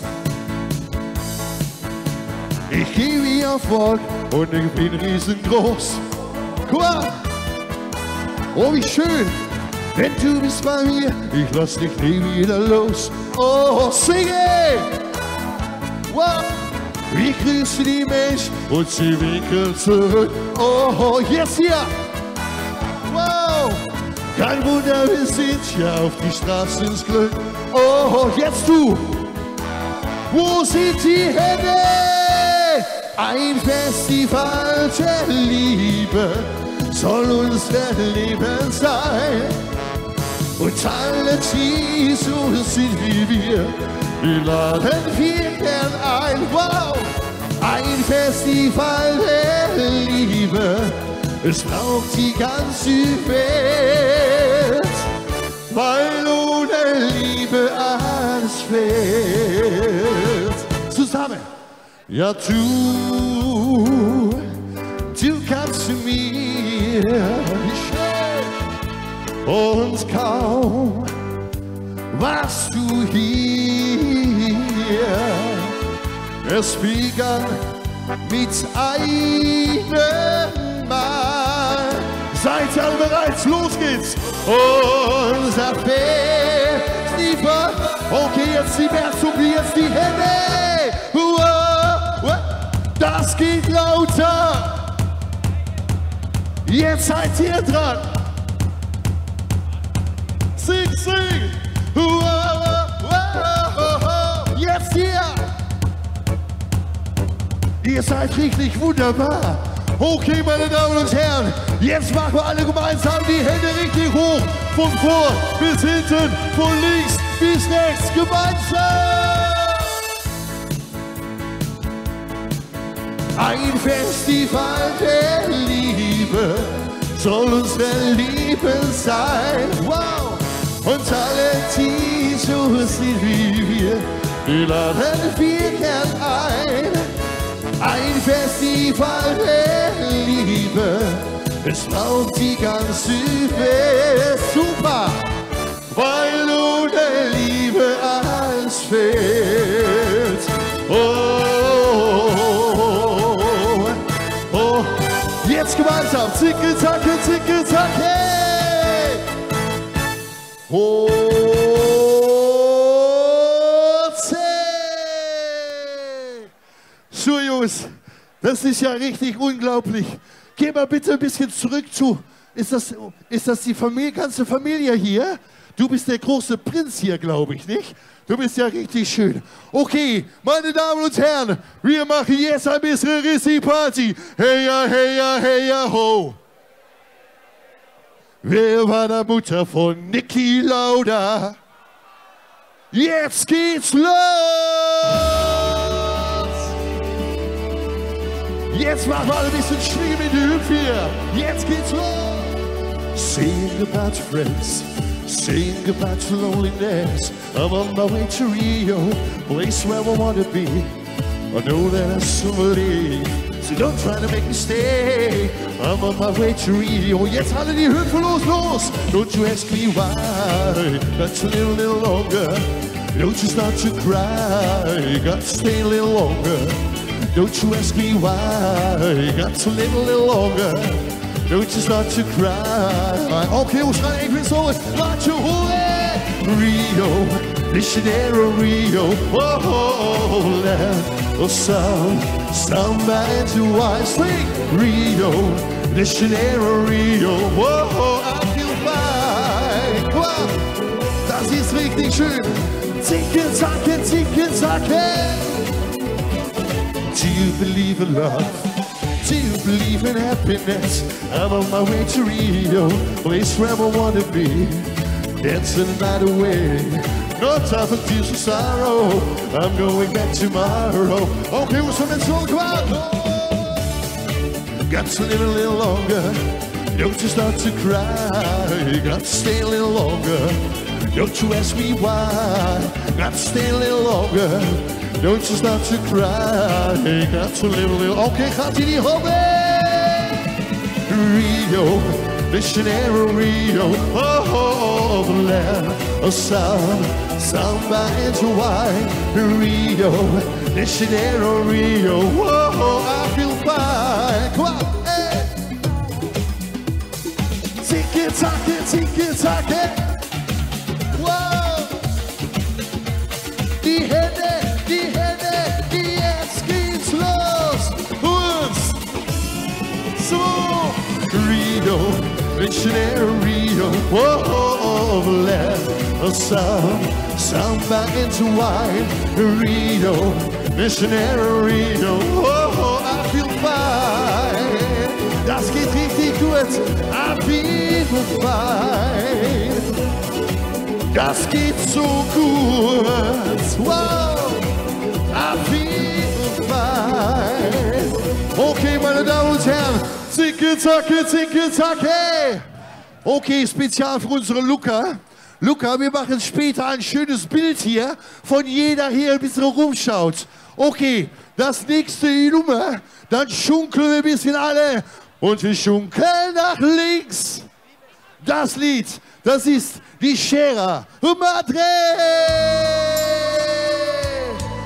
Ich gehe wie auf Wolk und ich bin riesengroß. Guck mal. Oh, wie schön, wenn du bist bei mir, ich lass dich nie wieder los. Oh, singe! Wow. Ich grüße die Menschen und sie winken zurück. Oh, yes, hier! Wow! Kein Wunder, wir sind ja auf die Straße ins Glück. Oh, jetzt du! Wo sind die Hände? Ein Festival der Liebe soll unser Leben sein. Und alle, die so sind wie wir laden wir gern ein. Wow! Ein Festival der Liebe, es braucht die ganze Welt, weil ohne Liebe alles fehlt. Zusammen! Ja, du kannst zu mir schön und kaum warst du hier. Es begann mit einem Mal. Seid ihr alle bereit? Los geht's! Unser Festival. Okay, jetzt die Herzen und jetzt die Hände. Das geht lauter. Jetzt seid ihr dran. Sing, sing. Jetzt hier. Ihr seid richtig wunderbar. Okay, meine Damen und Herren, jetzt machen wir alle gemeinsam die Hände richtig hoch. Von vor bis hinten, von links bis rechts, gemeinsam. Ein Festival der Liebe soll unser Leben sein. Wow! Und alle, die so sind wie wir laden wir gern ein. Ein Festival der Liebe, es braucht die ganze Welt. Super! Weil ohne Liebe alles fehlt. Oh. Jetzt gemeinsam, zicke, zacke, zicke, zacke. Oh, so Jungs, das ist ja richtig unglaublich. Geh mal bitte ein bisschen zurück zu. Ist das die Familie, ganze Familie hier? Du bist der große Prinz hier, glaube ich, nicht? Du bist ja richtig schön. Okay, meine Damen und Herren, wir machen jetzt ein bisschen Rissi-Party. Hey ja, hey ja, hey ja, ho. Wer war der Mutter von Niki Lauda? Jetzt geht's los! Jetzt machen wir ein bisschen Schwingen mit dem Hüpf hier. Jetzt geht's los! Sing about friends. Sing about loneliness. I'm on my way to Rio, place where I want to be. I know that I soon leave, so don't try to make me stay. I'm on my way to Rio. Jetzt alle die Hüpfe los, los! Don't you ask me why, that's a little longer. Don't you start to cry, got to stay a little longer. Don't you ask me why, got to live a little longer. Don't you start to cry. Okay, we gaan even zo. Laat je horen. Rio, de Janeiro Rio. Oh, oh, land of sun, samba into wine. Sing Rio, de Janeiro Rio. Oh, I feel fine. Come on, das ist richtig schön. Ticke, zacke, ticke, zacke. Do you believe in love? Do you believe in happiness? I'm on my way to Rio, place where I wanna be. Dancing night away, no time for tears and sorrow. I'm going back tomorrow. Okay, we're some mensen come on. Got to live a little longer. Don't you start to cry. Got to stay a little longer. Don't you ask me why. Got to stay a little longer. Don't you start to cry. Got to live a little. Okay, gaat hij die hobby? Rio, de Janeiro Rio. Oh, the land of sun, samba into wine. Rio, de Janeiro Rio. Oh, I feel fine. Come on, hey. Ticke, zacke, zinke, zacke. Wow. Die Hände, jetzt geht's los. Und so, Rio, missionary Rio, whoa, let a sound back into wine. Rio, missionary Rio, whoa, I feel fine. Das geht richtig gut, I feel fine. Das geht so gut, wow, I feel fine. Okay, meine Damen und Herren, zicke, zacke, zicke, zacke. Okay, spezial für unsere Luca. Luca, wir machen später ein schönes Bild hier, von jeder hier ein bisschen rumschaut. Okay, das nächste Nummer, dann schunkeln wir ein bisschen alle und wir schunkeln nach links. Das Lied, das ist die Sierra Madre.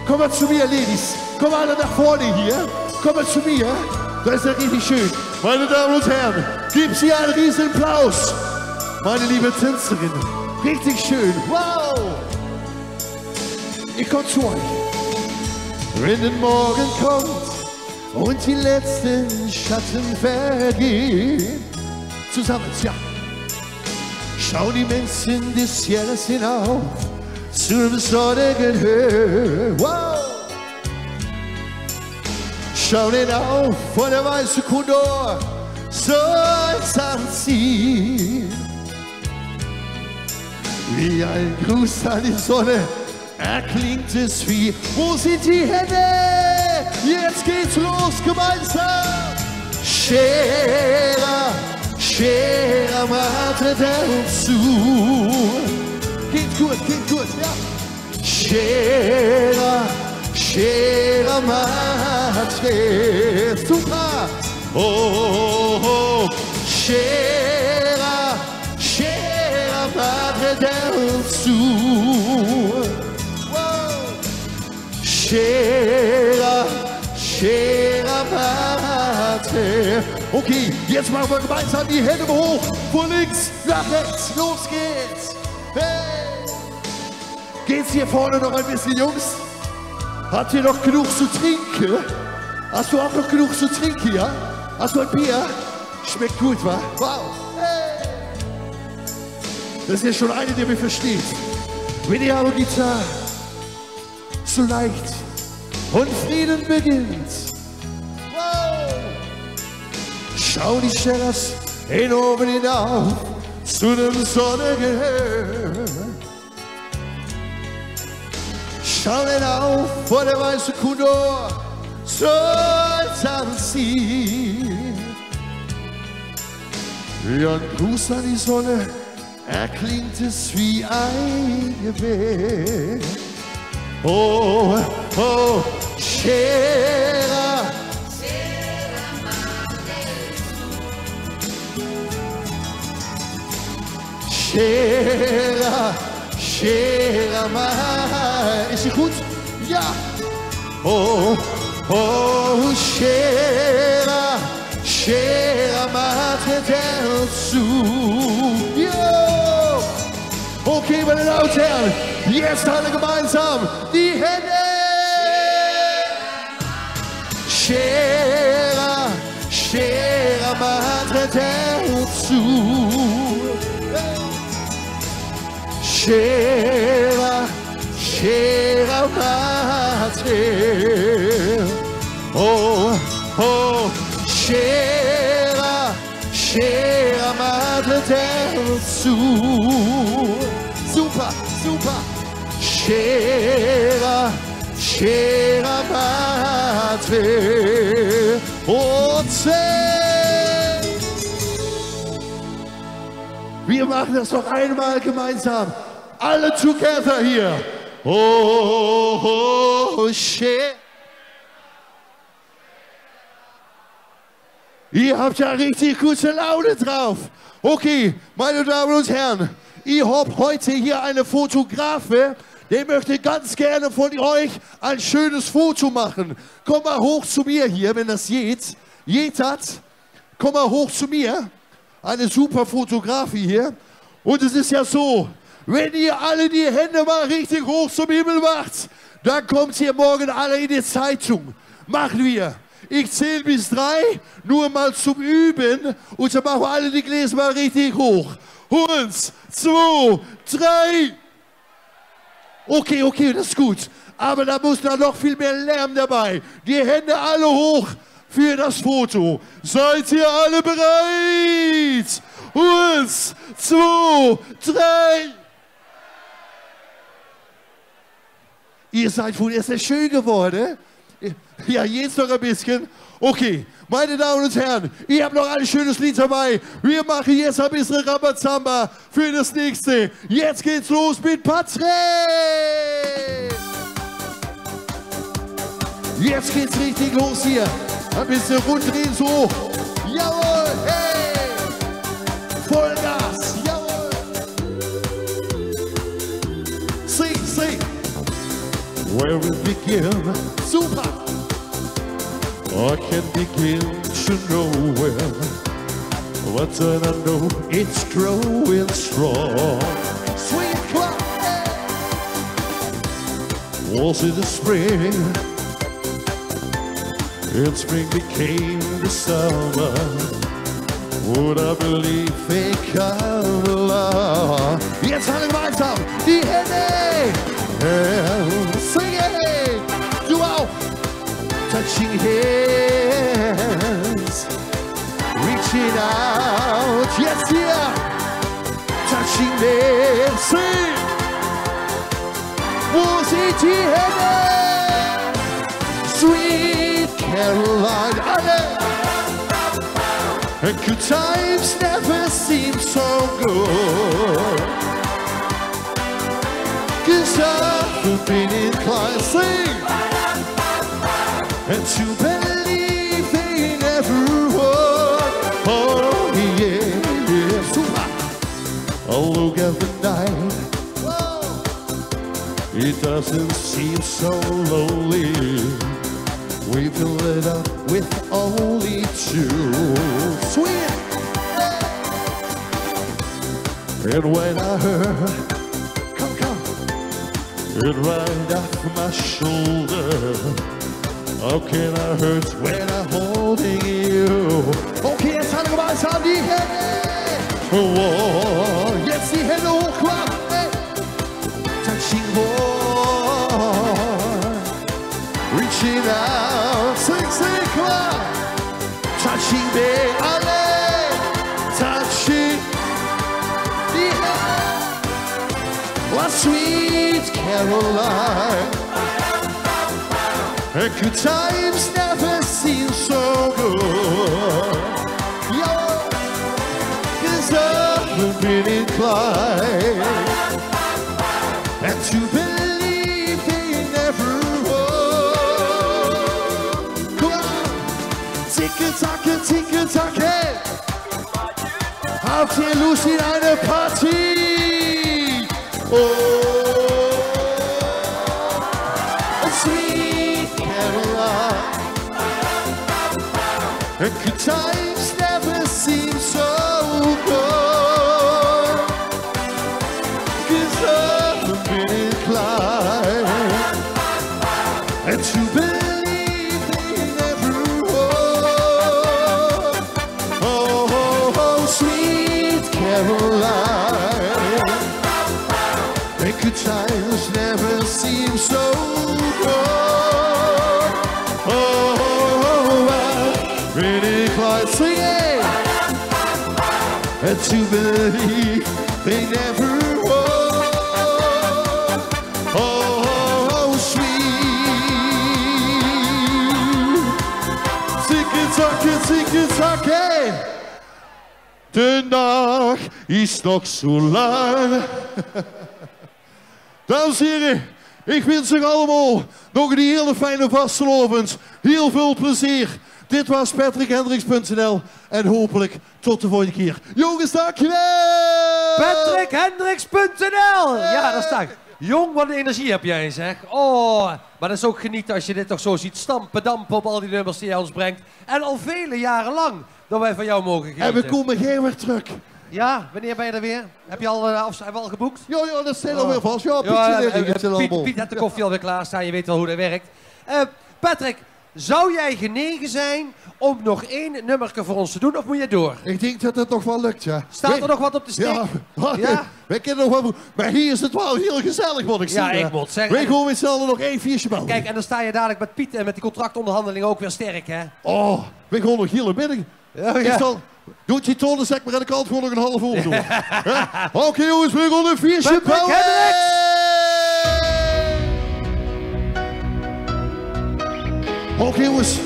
Komm mal zu mir, Ladies. Komm mal nach vorne hier. Komm mal zu mir. Das ist ja richtig schön. Meine Damen und Herren, gib sie einen riesen Applaus. Meine liebe Tänzerin. Richtig schön. Wow. Ich komme zu euch. Wenn der Morgen kommt und die letzten Schatten vergehen. Zusammen, ja. Schauen die Menschen des Jahres hinauf zur sonnigen Höhe. Wow. Schauen hinauf von der weißen Kondor soll's anziehen. Wie ein Gruß an die Sonne erklingt es wie, wo sind die Hände? Jetzt geht's los gemeinsam. Sierra, Sierra Madre del Sur. Geht gut, ja. Sierra, Sierra Madre. Super. Oh, Sierra, Sierra Madre del Sur. Wow. Sierra, Sierra Madre. Okay, jetzt machen wir gemeinsam die Hände hoch. Von links nach rechts. Los geht's. Hey. Geht's hier vorne noch ein bisschen, Jungs? Habt ihr noch genug zu trinken? Hast du auch noch genug zu trinken, ja? Hast du ein Bier? Schmeckt gut, wa? Wow. Hey. Das ist ja schon eine, der mich versteht. Wenn die Gitarre so leicht und Frieden beginnt. Wow. Schau die Stellers hin oben hinauf zu dem sonnigen Höhe. Schau hinauf vor der weißen Kondor soll's anziehen. Wie ein Gruß an die Sonne erklingt es wie ein Gebet. Oh, oh, Sierra, Sierra, Sierra Madre. Ist sie gut? Ja. Oh, oh, Sierra, Sierra Madre del Sur. Yo. Okay, meine Damen und Herren, jetzt alle gemeinsam die Hände. Sierra, Sierra Madre del Sur. Sierra, Sierra Madre. Oh, oh, Sierra, Sierra Madre del Sur. Super, super. Sierra, Sierra Madre. Und 10. Wir machen das noch einmal gemeinsam. Alle together hier. Oh, oh, shit. Ihr habt ja richtig gute Laune drauf. Okay, meine Damen und Herren, ich habe heute hier eine Fotografe, der möchte ganz gerne von euch ein schönes Foto machen. Komm mal hoch zu mir hier, wenn das geht. Geht das? Komm mal hoch zu mir. eine super Fotografie hier. Und es ist ja so, wenn ihr alle die Hände mal richtig hoch zum Himmel macht, dann kommt ihr morgen alle in die Zeitung. Machen wir. Ich zähle bis 3, nur mal zum Üben. Und dann machen wir alle die Gläser mal richtig hoch. 1, 2, 3. Okay, das ist gut. Aber da muss da noch viel mehr Lärm dabei. Die Hände alle hoch für das Foto. Seid ihr alle bereit? 1, 2, 3. Ihr seid wohl erst sehr schön geworden. Ja, jetzt noch ein bisschen. Okay, meine Damen und Herren, ihr habt noch ein schönes Lied dabei. Wir machen jetzt ein bisschen Rambazamba für das nächste. Jetzt geht's los mit Patrick. Jetzt geht's richtig los hier. Ein bisschen runddrehen so. Jawohl, hey. Vollgas, jawohl. Sing. Where will we begin? Super. I can begin to nowhere. What do I know? It's growing strong. Sweet clap. Was it the spring? And spring became the summer. Would I believe they come along? Jetzt alle gemeinsam die Hände and sing it. Du auch. Touching hands, reaching out. Yes, yeah. Touching hands, sing. Wo sind die Hände? Sweet Caroline, alle. And good times never seem so good. 'Cause I've been inclined, sing. And to believe in every word. Oh yeah, super. Oh, look at the night. Whoa. It doesn't seem so lonely. We fill it up with only 2. Sweet. And when I heard, come, it right off my shoulder. How can I hurt when I'm holding you? Okay, jetzt alle gemeinsam die Hände. Oh, jetzt die Hände hochklappen. Hey. Touching more. Reaching out. Sing, klar. Touching me, alle. Touching die Hände. What sweet Caroline. Good times never seem so good. Yo, 'cause I've been inclined and to believe in every word. Come on, tick-a-tack, hey. Habt ihr Lust in eine Party? Oh, sweet Caroline. And good times never seem so good. 'Cause I've been inclined and to believe in every word. Oh, sweet Caroline. And good times never seem so good. Oh, I've been inclined, sing it, and to believe they never were. Oh, sweet. Tick-a-tack. De dag is nog zo lang. Dames en heren, ik wens u allemaal nog een hele fijne vastelovend. Heel veel plezier. Dit was PatrickHendricks.nl en hopelijk tot de volgende keer. Jongens, dankjewel! PatrickHendricks.nl. Ja, daar sta ik. Jong, wat een energie heb jij, zeg. Oh, maar dat is ook genieten als je dit toch zo ziet stampen, dampen op al die nummers die hij ons brengt. En al vele jaren lang. dat wij van jou mogen genieten. En we komen geen weer terug. Ja, wanneer ben je er weer? Heb je al, hebben we al geboekt? Ja, dat staat alweer vast. Ja, Piet had de koffie alweer klaarstaan, je weet wel hoe dat werkt. Patrick, zou jij genegen zijn om nog 1 nummerke voor ons te doen, of moet je door? Ik denk dat het nog wel lukt, ja. Staat er nog wat op de steek? Ja, wij kunnen nog wel. Maar hier is het wel heel gezellig, moet ik zeggen. Ja, ik moet zeggen. Wij gaan met z'n allen nog 1 viertje bouwen. Kijk, en dan sta je dadelijk met Piet en met die contractonderhandelingen ook weer sterk, hè? Oh, wij gaan nog heel binnen. Doet je tonen, zeg maar, en de kant gewoon nog een half uur doen. Oké, jongens, we gaan een viertje bouwen. Oké, jongens,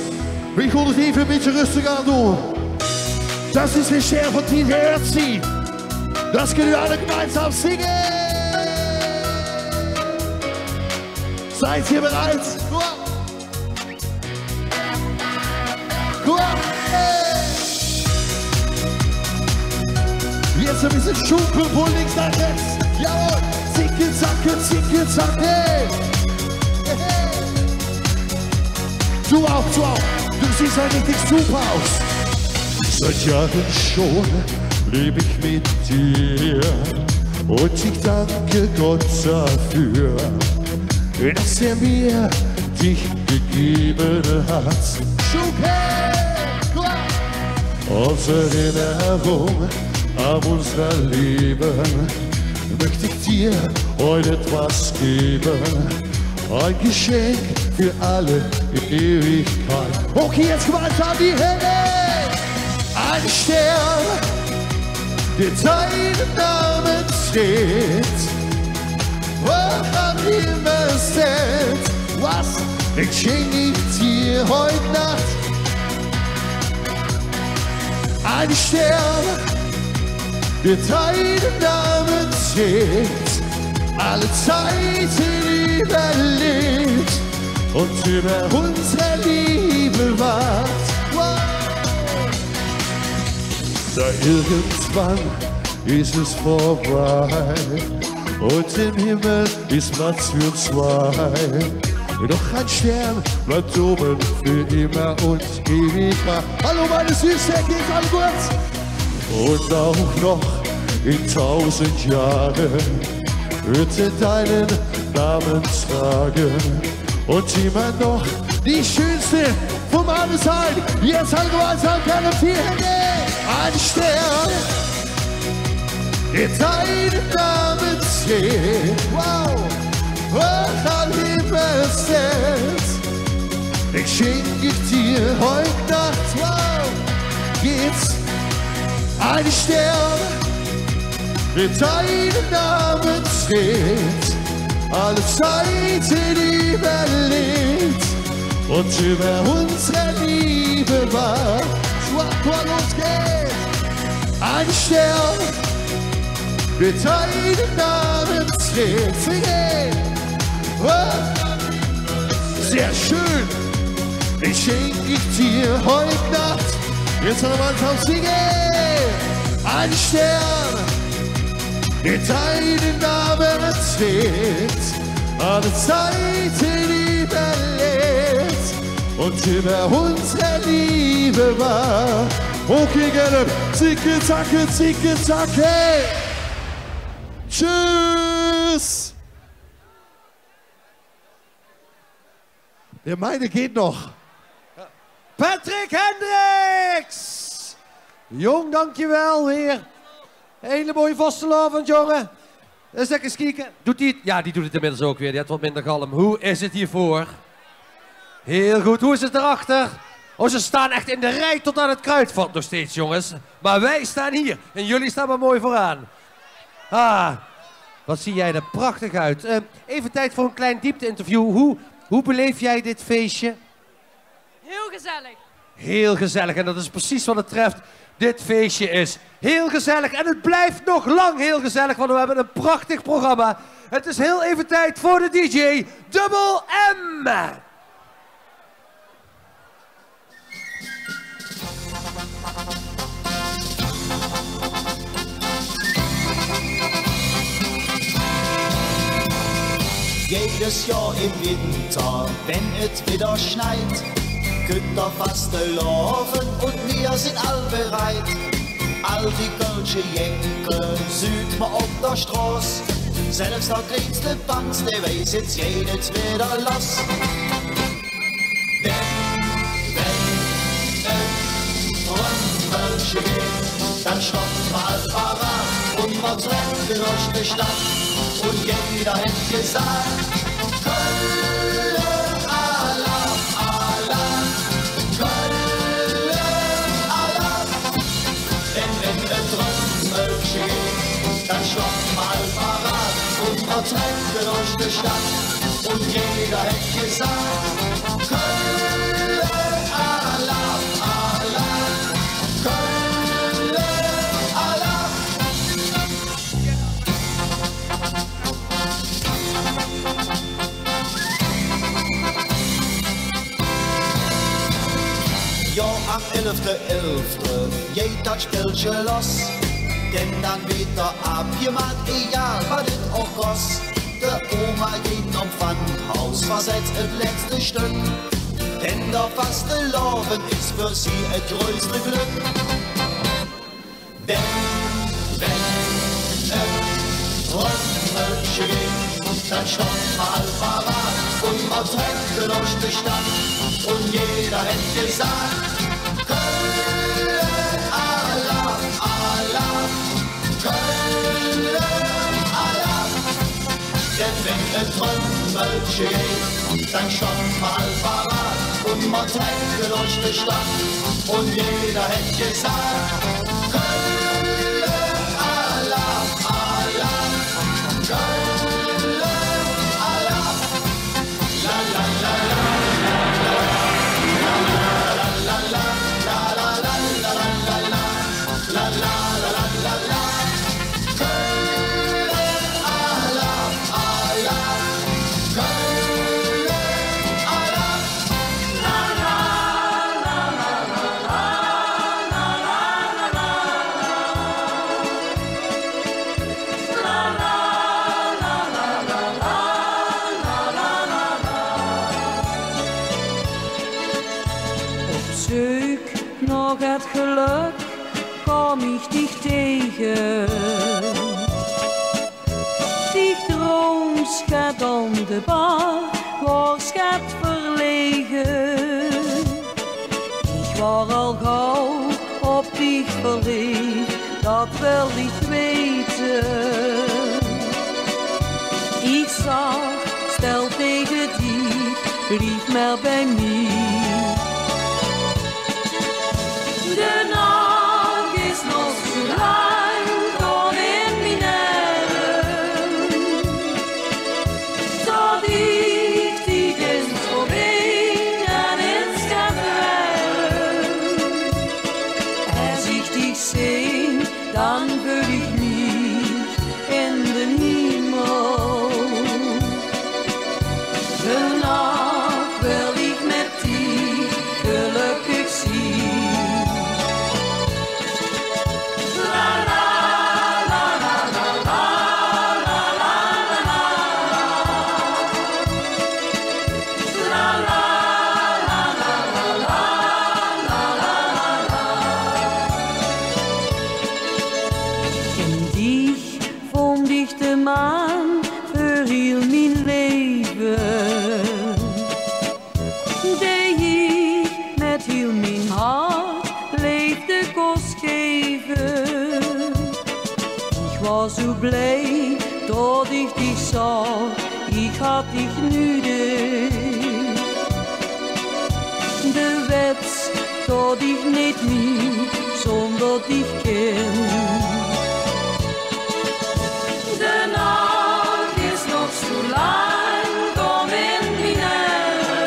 we gaan het even een beetje rustig aan doen. Das ist der Scher von Team Herzi. Das können wir alle gemeinsam singen. Seid ihr bereit? Jetzt ein bisschen schunkeln von links nach rechts. Jawohl, zicke, zacke, zicke, zacke. Du auch, du siehst ein richtig super aus. Seit Jahren schon lebe ich mit dir und ich danke Gott dafür, dass er mir dich gegeben hat. Aus Erinnerung an unser Leben möchte ich dir heute etwas geben. Ein Geschenk für alle Ewigkeit. Okay, jetzt gemeinsam die Hände. Ein Stern, der deinen Namen trägt. Hoch am Himmel steht. Was schenke ich dir heute Nacht? Ein Stern, der deinen Namen trägt. Alle Zeiten überlebt und über unsere Liebe wacht. Wow. Da irgendwann ist es vorbei und im Himmel ist Platz für 2. Doch ein Stern bleibt oben für immer und ewig wahr. Hallo meine Süße, geht's alle gut? Und auch noch in 1000 Jahren wird er deinen Namen tragen und immer noch die schönste von allen sein. Jetzt alle gemeinsam gerne 4 Hände. Ein Stern, der deinen Namen trägt. Wow, hoch am Himmel steht. Ich schenke dir heute Nacht. Wow, geht's. Ein Stern, der deinen Namen trägt, alle Zeiten überlebt und über unsere Liebe wacht. Los geht's! Ein Stern, der deinen Namen trägt. Singen! Sehr schön! Ich schenke dir heute Nacht. Jetzt am Anfang singen! Ein Stern, der deinen Namen trägt, alle Zeiten überlebt und über unsere Liebe war. Okay, gerne, zicke, zacke, zicke, zacke. Tschüss. Der meine geht noch. Patrick Hendricks! Jong, dankjewel weer. Hele mooie vastelavond, jongen. Eens lekker kijken. Doet hij het? Ja, die doet het inmiddels ook weer. Die had wat minder galm. Hoe is het hiervoor? Heel goed. Hoe is het erachter? Oh, ze staan echt in de rij tot aan het kruidvat nog steeds, jongens. Maar wij staan hier. En jullie staan maar mooi vooraan. Ah, wat zie jij er prachtig uit. Even tijd voor een klein diepte-interview. Hoe beleef jij dit feestje? Heel gezellig. Heel gezellig. En dat is precies wat het treft. Dit feestje is heel gezellig en het blijft nog lang heel gezellig, want we hebben een prachtig programma. Het is heel even tijd voor de DJ Double M. Jedes Jahr im Winter, wenn es wieder schneit, könnt ihr fast laufen und wir sind all bereit. All die kölsche Jenke süd mal auf der Straße. Selbst der kleinste Banks, der weiß jetzt jedes wieder los. Wenn Trommelchen geht, dann stoppt mal parat und man trennt durch die Stadt. Und jeder hat gesagt, Köln, Allah, Allah, Köln, Allah. Wenn der Trommelchen geht, dann stoppt mal parat und man trennt durch die Stadt. Und jeder hat gesagt, Köln, Allah, Allah, Köln, Allah. Ja, am 11.11. geht das Spielchen los. Denn dann wird der abgemacht, egal was es auch kostet. Der Oma geht am Pfannhaus, versetzt das letzte Stück. Denn der faste Leben ist für sie ein größte Glück. Wenn Trommelchen geht, dann stoppt mal parat und man trennt durch die Stadt. Und jeder hat gesagt, Köln, Allah, Allah, Köln, Allah. Denn wenn ein Trommelchen geht, dann stoppt mal parat und man trennt durch die Stadt. Und jeder hat gesagt, Köln, Allah, Allah, Köln, Allah. La la la la. Nog het geluk kom ik dich tegen. Die droom schat om de bar, waar schat verlegen. Ik was al gauw op dich verliefd, dat wil ik weten. Ik zag, stel tegen dich, blijf maar bij mij. De nacht is nog zo lang, kom in mijn armen. Tot ik dich eens voorbij en eens kan verweilen. Als ik dich zie, dan voel ik mich in de hemel. De nacht wil ik met dich gelukkig zien. Man voor heel mijn leven, die ik met heel mijn hart leefde kost geven. Ik was zo blij dat ik dich zag, ik had dich nodig. De wet dat ik niet meer zonder dich ken. De nacht is nog zo lang, kom in mijn armen.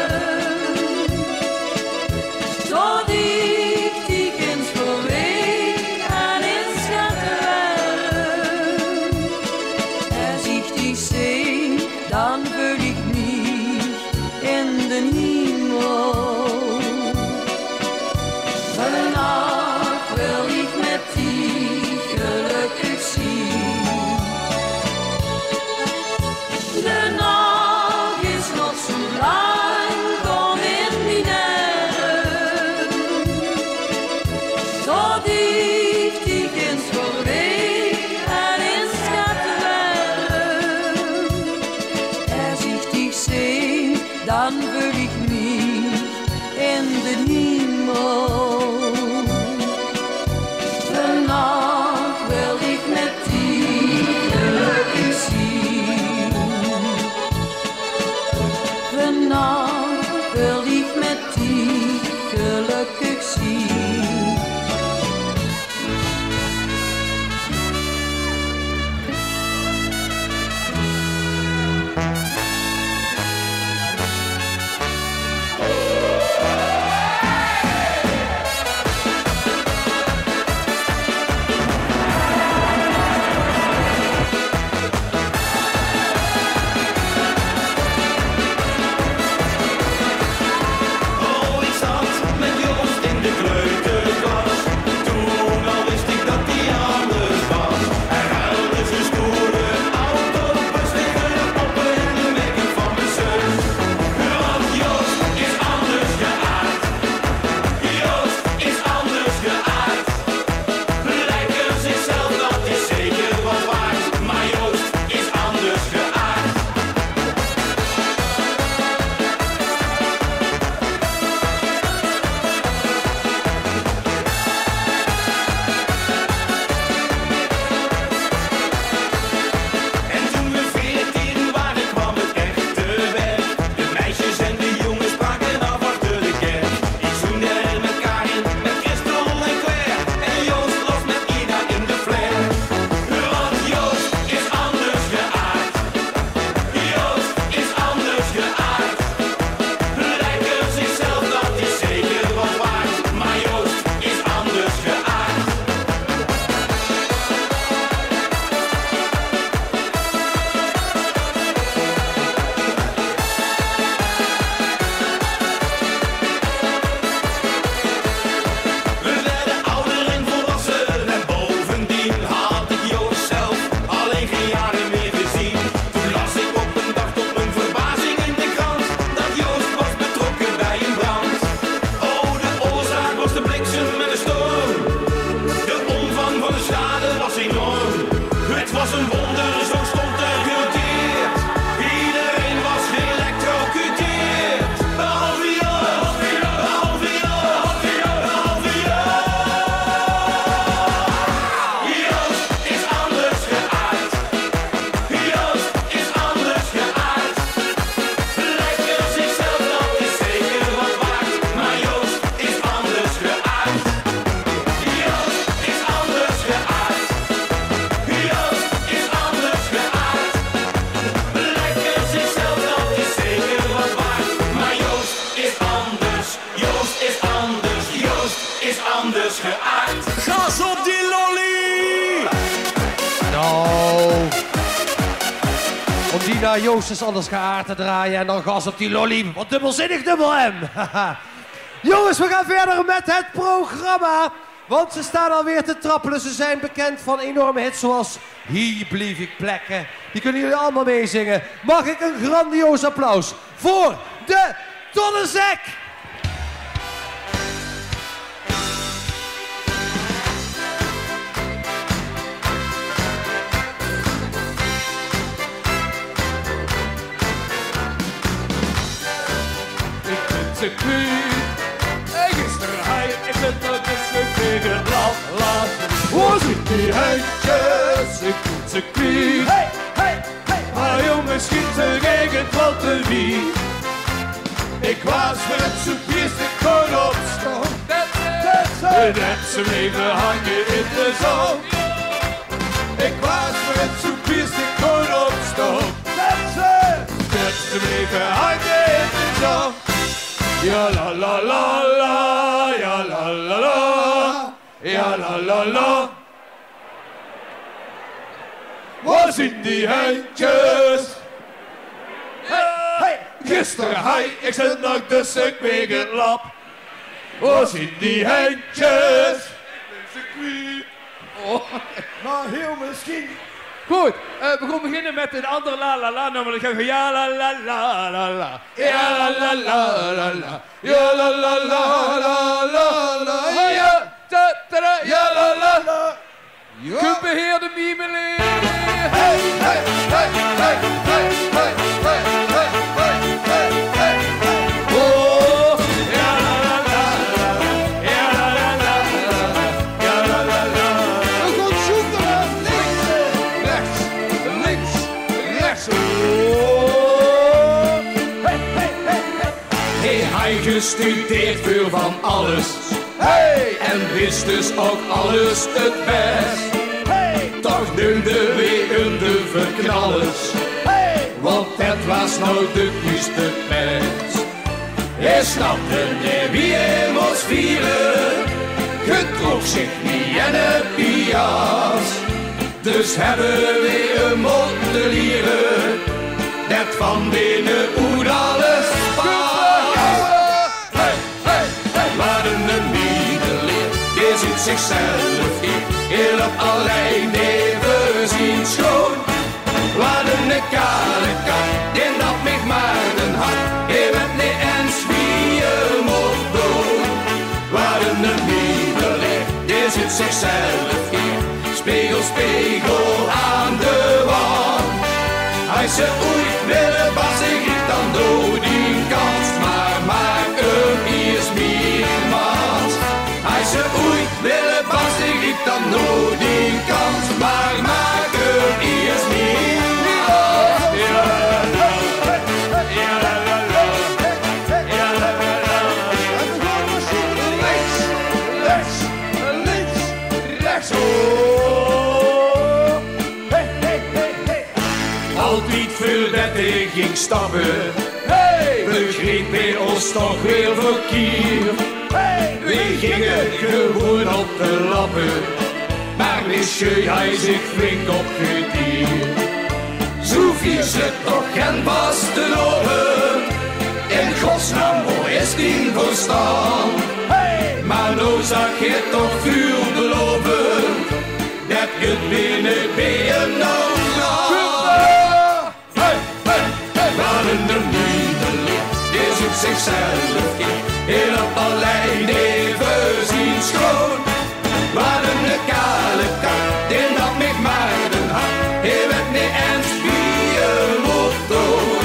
Tot ik dich eens voorbij en eens kan verweilen. Als ik dich zie, dan voel ik mich in de hemel. De nacht wil ik met dich gelukkig zien. De nacht is nog zo lang, kom in mijn armen. dann will ich mich in den Himmel. Vannacht wil ik met die gelukkig zien. Vannacht wil ik met die gelukkig zien. Gas op die lolly! Nou, om die naar Joost is anders geaard te draaien en dan gas op die lolly. Wat dubbelzinnig, dubbel M. Jongens, we gaan verder met het programma. Want ze staan alweer te trappelen. Ze zijn bekend van enorme hits zoals Hier blief ik plekken. Die kunnen jullie allemaal meezingen. Mag ik een grandioos applaus voor de Tonnenzek? Ik ben nog eens tegen laat. Waar zit die heintjes? Ik moet ze kwiet. Maar jongens, schiet ze tegen wat te wie. Ik was met zo'n pies, ik kon opstaan. En ze bleven hangen in de zon. Ik was met zo'n pies, ik kon opstaan. En ze bleven hangen in de zon. Ja la la la la, ja la la la, ja la la la. Waar zijn die heintjes? Gisteren ik zit nog tussen ik weeg het lap. Waar zijn die heintjes? Maar heel misschien. Goed, we gaan beginnen met een ander la la la nummer. Ik ga van ja la la la la la. Ja la la la la la. Ja la la la la la la. Ja ta ta da. Ja la la la. Goed beheerde miemeling. Hey hey hey hey hey hey hey hey hey hey. Hij gestudeerd veel van alles. Hey! En wist dus ook alles het best. Hey! Toch noemde weer de verknallers. Hey! Want het was nou de kuste pest. Hij snapte niet wie hij moest vieren. Getrok zich niet in een pias. Dus hebben we een mottelieren. Dat van binnen hoe alles spaart. Hey, hey, hey. Wat een middeleer, die ziet zichzelf in. Heel op alleen even zien schoon. Wat een kale kat, die dat mij maar een hart. Je bent niet eens wie je moet doen. Wat een middeleer, die ziet zichzelf in. Spiegel, spiegel aan de wand. Hij ze ooit willen was ik dan door die kans. Maar maak hem eerst meer maat. Hij ze ooit willen was ik dan door die kans. Maar maak hem eerst meer maat. Ja, la, ja, la, la, ja, la, la. En we gaan misschien links, rechts, links, rechts. Altijd voordat ik ging stappen, hey! Begreep hij ons toch weer verkeerd. Hey! We gingen gewoon op de lappen, maar wist je hij zich flink opgedierd. Zo vier ze toch geen vaste lopen, in godsnaam waar is die verstaan? Hey! Maar nou zag je toch veel beloven, dat je het binnen bij hem nou gaat. Wat een middeleer, die zoekt zichzelf in. Heel op alleen even zien schoon. Wat een kale kat, die dat mij maar een hart. Je weet niet eens wie je moet doen.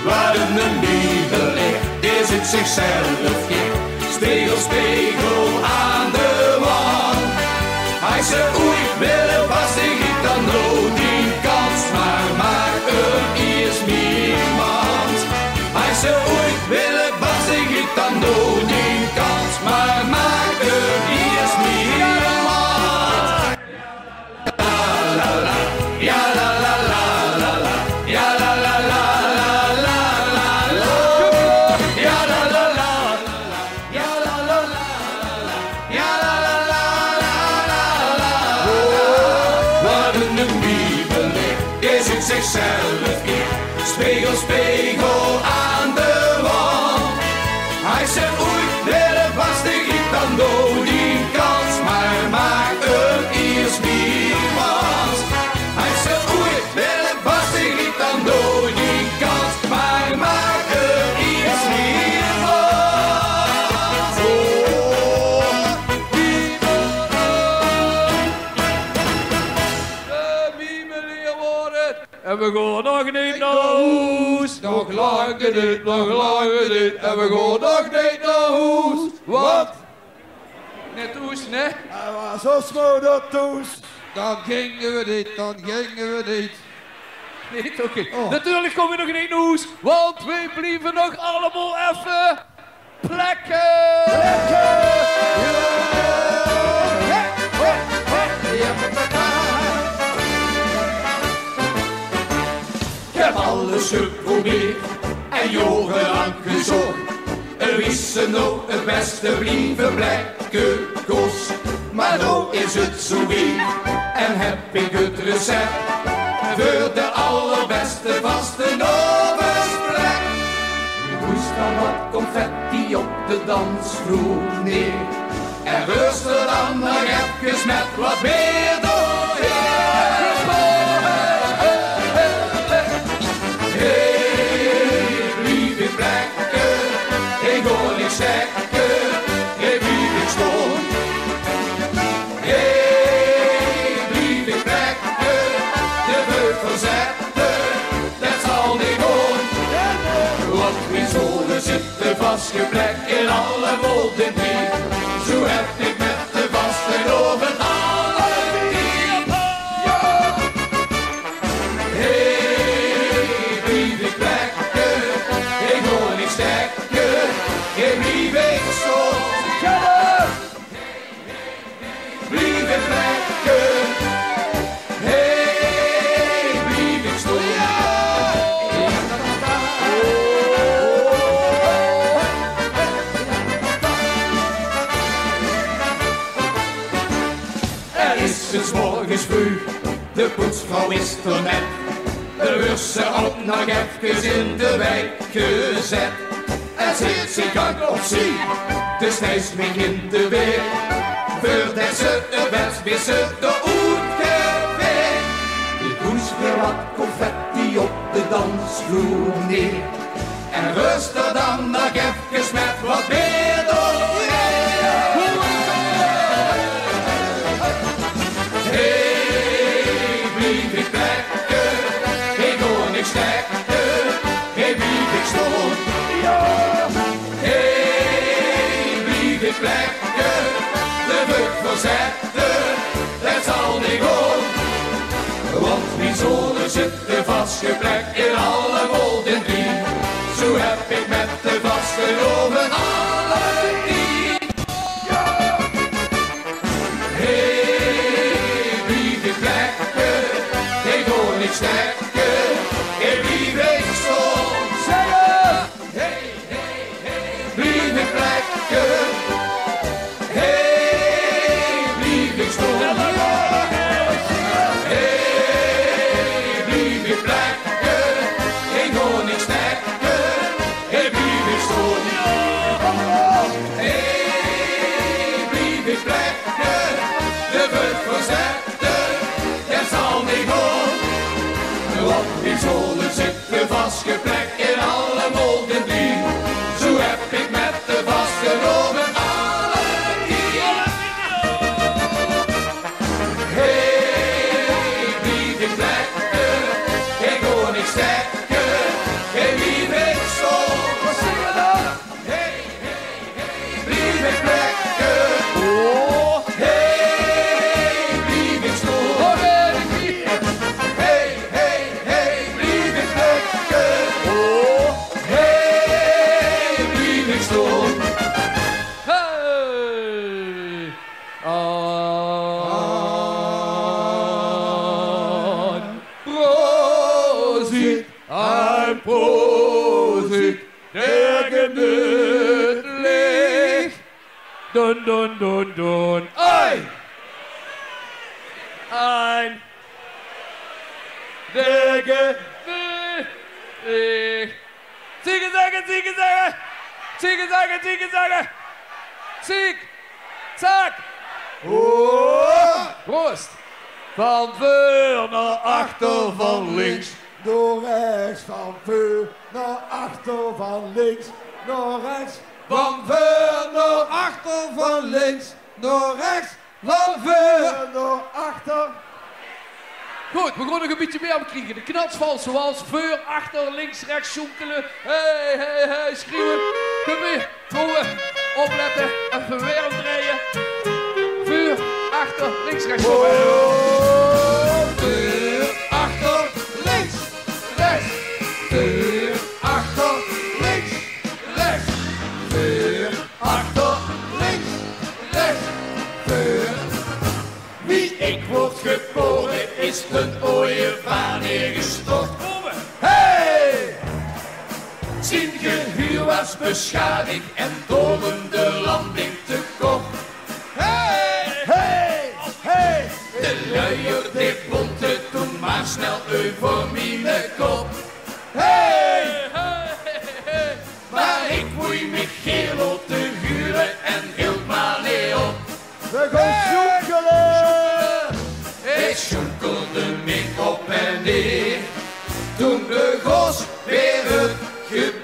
Wat een middeleer, die zoekt zichzelf in. Spiegel, spiegel aan de wand. Hij ze ooit willen was ik dan nooit die kans. Maar maak hem eerst niemand. Hij ze ooit willen was ik dan nooit die kans. Maar maak hem eerst niemand. La la la, ja la la la la la, ja la la la la la la la, ja la la la la, ja la la la la, ja la la la la la la. Wat een middeleer, die zoekt zichzelf in. Spiegel, spiegel aan de wand. Hij ze ooit willen was ik dan door die kans. Maar maak hem eerst niemand. Hij ze ooit willen was ik dan door die kans. Maar maak hem eerst niemand. En we gaan nog niet naar huis. Nog langer niet, nog langer niet. En we gaan nog niet naar huis. Wat? Net huis, nee? Hij was zo smoor dat huis. Dan gingen we niet, dan gingen we niet. Niet, oké. Natuurlijk komen we nog niet naar huis. Want we blijven nog allemaal even plekken. Ik heb alles geprobeerd en jarenlang gezocht. Er wisten nou het beste blijven plekken kost. Maar nou is het zo weer en heb ik het recept voor de allerbeste vaste novensplek. Je moest dan wat confetti op de dansvloer neer en rust er dan nog even met wat meer doorheen. Ik hoor niet stekken, ik blijf ik stom. Ik blijf ik plekken, de beugel zetten, dat zal niet doen. Want mijn zolen zitten vastgeplekt in alle wolden hier. Zo heb ik met de vaste over alle tien. Ik blijf ik plekken, ik hoor niet stekken. hey, blijf ik staan. Blijf ik lekker, hey, blijf ik staan. Er is 's morgens vroeg, de poetsvrouw is er net. De wurse ook nog even in de wijk gezet. En zit zich uit op zee, dus hij begint de weer. Voordat ze het bed wissen de oetcafé. Die poes weer wat confetti op de dansvloer neer. En rust er dan nog even met wat meer doorheen. Hey, blijf ik lekker, hey, doe niks lekker, hey, blijf ik staan. Hey, blijf ik lekker, de buk verzetten, dat zal niet gaan. Want die zolen zitten vastgeplekt in alle molden drie. Zo heb ik met de vastgeloven alle drie. Hey, blijf ik lekker, hey, doe niks lekker, hey, blijf ik staan. Zeg het! Hey, hey, hey, blijf ik lekker, hey, blijf ik staan. Hey, blijf ik lekker, hey, doe niks lekker, hey, blijf ik staan. Hey, blijf ik lekker, de buk verzetten, dat zal niet gaan. Want die zolen zitten vastgeplekt in alle molden drie. Zo heb ik met de vastgenomen alle drie. Hey, blijf ik lekker, ik doe niks lekker, hey, blijf ik staan. Wat zing je dan? Hey, hey, hey, blijf ik lekker, oh, hey, blijf ik staan. Oh, hey, hey, hey, blijf ik lekker, oh, hey, blijf ik staan. Hey! Prosit, ein Prosit, der genügt Licht. Dun, dun, dun, dun. Ein! Ein! Der genügt Licht. Ziege sagen, Ziege sagen! Ziege sagen, Ziege sagen! Ziek! Zack! Proost! Van voor naar achter, van links Door rechts, van voor naar achter, van links naar rechts. van voor naar achter, van links naar rechts, van voor naar achter. Goed, we gaan nog een beetje meer opkrijgen. De knatsval zoals voor, achter, links, rechts, zoekelen. Hey, hey, hey, schreeuwen. Kom weer, vrouwen, opletten, even weer omdraaien. Voor, achter, links, rechts. Voor, achter, links, rechts. Voor, achter, links, rechts. Voor, achter, links, rechts. Voor. Wie ik word geboren is een ooievaar neergestort. Hey! Zijn gehuur was beschadigd en dolende landing te kort. Hey! Hey! Hey! De luier die bonte toen maar snel over mijn kop. Hey! Hey! Hey! Maar ik woei me geel te huren en hield maar niet op. We gaan zoekelen! Ik sjoekelde me op en neer, toen begon weer het gebleed.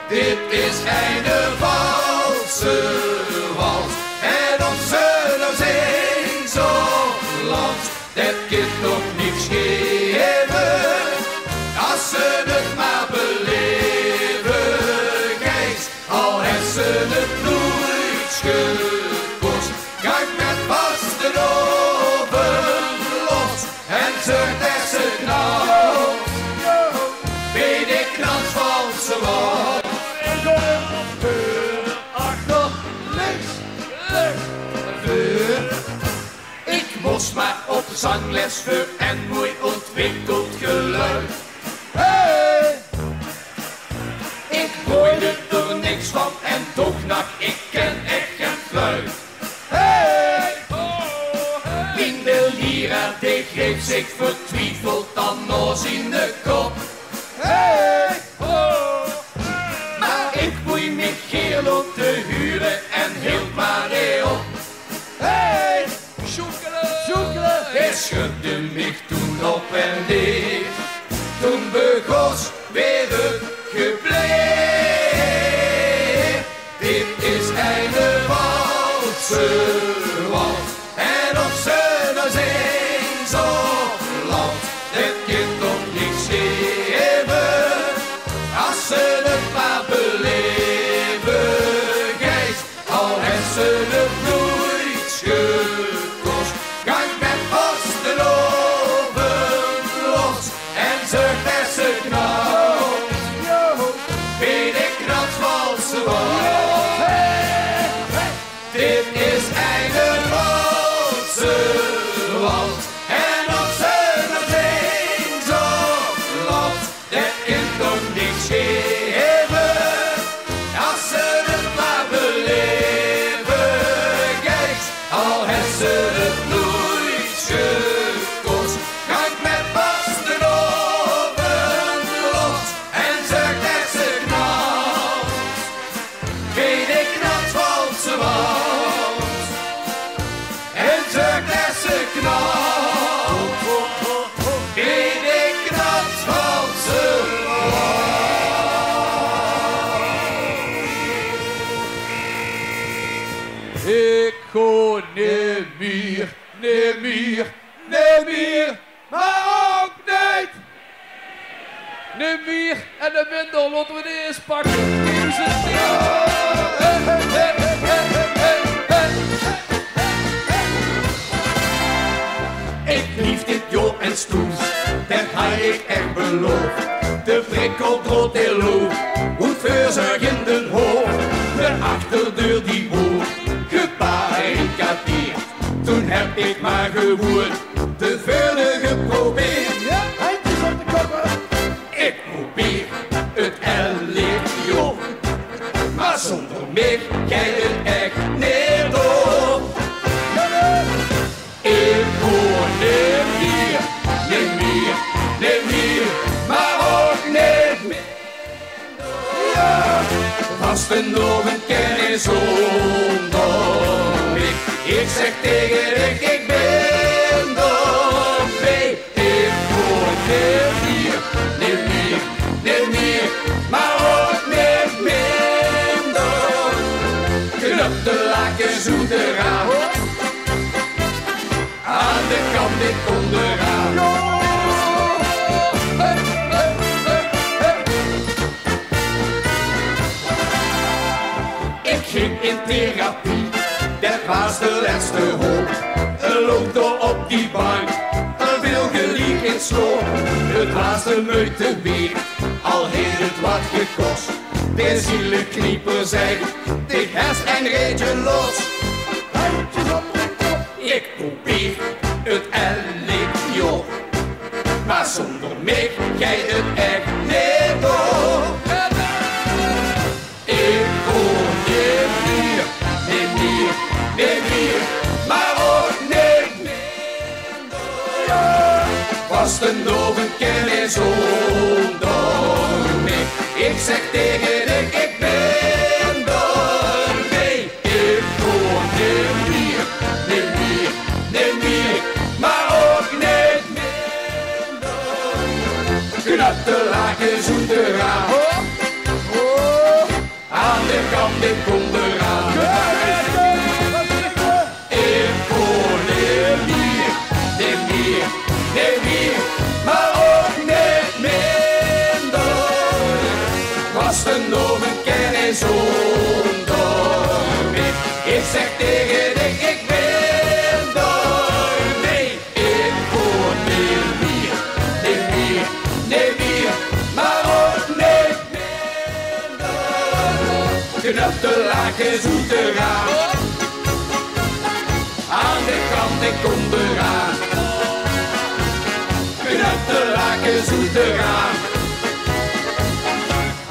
Dit is geen valse wals, en onze nos in zo'n land, dat kind nog niets geven, als ze het maar beleven. maar op zangles voor en mooi ontwikkeld geluid. Hey! Ik gooide er niks van en toch nak, ik ken echt geen fluit. Hey! Minder lira, die greep zich vertwijfeld dan nos in de kop. Hey! Maar ik boei me geel op te huren en hield maar op. Hey! Zoekelen! Hij schudde me toen op en neer. Toen begon weer het gebleef. Dit is einde walse wals. En op z'n zin zo land. Het kind nog niets geven. Als ze het maar beleven. Geest, al hebben ze het nooit gekost. Gang met vasten over los. En zorg dat ze knalt. Weet ik knalt valse wals. Dit is einde valse wals. En op z'n zin zo land. Dat kind nog niks geven. Als ze het maar beleven. Geest, al hebben ze het nooit gekost. Gang met vasten over los. En zorg dat ze knalt. Weet ik knalt valse wals. En zorg dat ze knalt. Weet ik knalt valse wals. Ik go niet meer, maar ook niet. Niet meer en de minder, laten we die eens pakken. Geef ze het Ik lief dit joh en stoes, dat ga ik echt beloofd. De prikkel droot in loof, hoe verzorg in de hoofd. De achterdeur die woord, gebarricadeerd. Toen heb ik maar gewoon te vullen geprobeerd. Handjes op de koppen. Ik probeer het LLO, maar zonder meer jij het echt niet door. Ik hoor niet meer, maar ook niet meer. Ja, vasten nog een kennis zonder ik. Ik zeg tegen ik ben doorwee. Ik hoor niet meer, maar ook niet minder. Knap de laken zoeter aan de kant dit onderaan. Ik ging in therapie, dat was de laatste hoop. Er loopt op die bank, een veel geliek in sloop. Het was de meute weer, al heeft het wat gekost. De zielenknieper zei, dit herst en reed je los. Handjes op de kop. Ik probeer het LLO, maar zonder mij jij het echt niet door. Ik hoor niet meer, maar ook niet minder. Vasten nog een kennis zonder mij. Ik zeg tegen ik ben doorwee. Ik hoor niet meer, maar ook niet minder. Knap de laken zoeter aan de kant ik kom eraan. Ik hoor niet meer, maar ook niet minder. Vasten nog een kennis zonder mij. Ik zeg tegen ik ben doorwee. Ik hoor niet meer, maar ook niet minder. Knap de laken zoeter aan de kant ik onderaan. Knutteraken zoete gaan.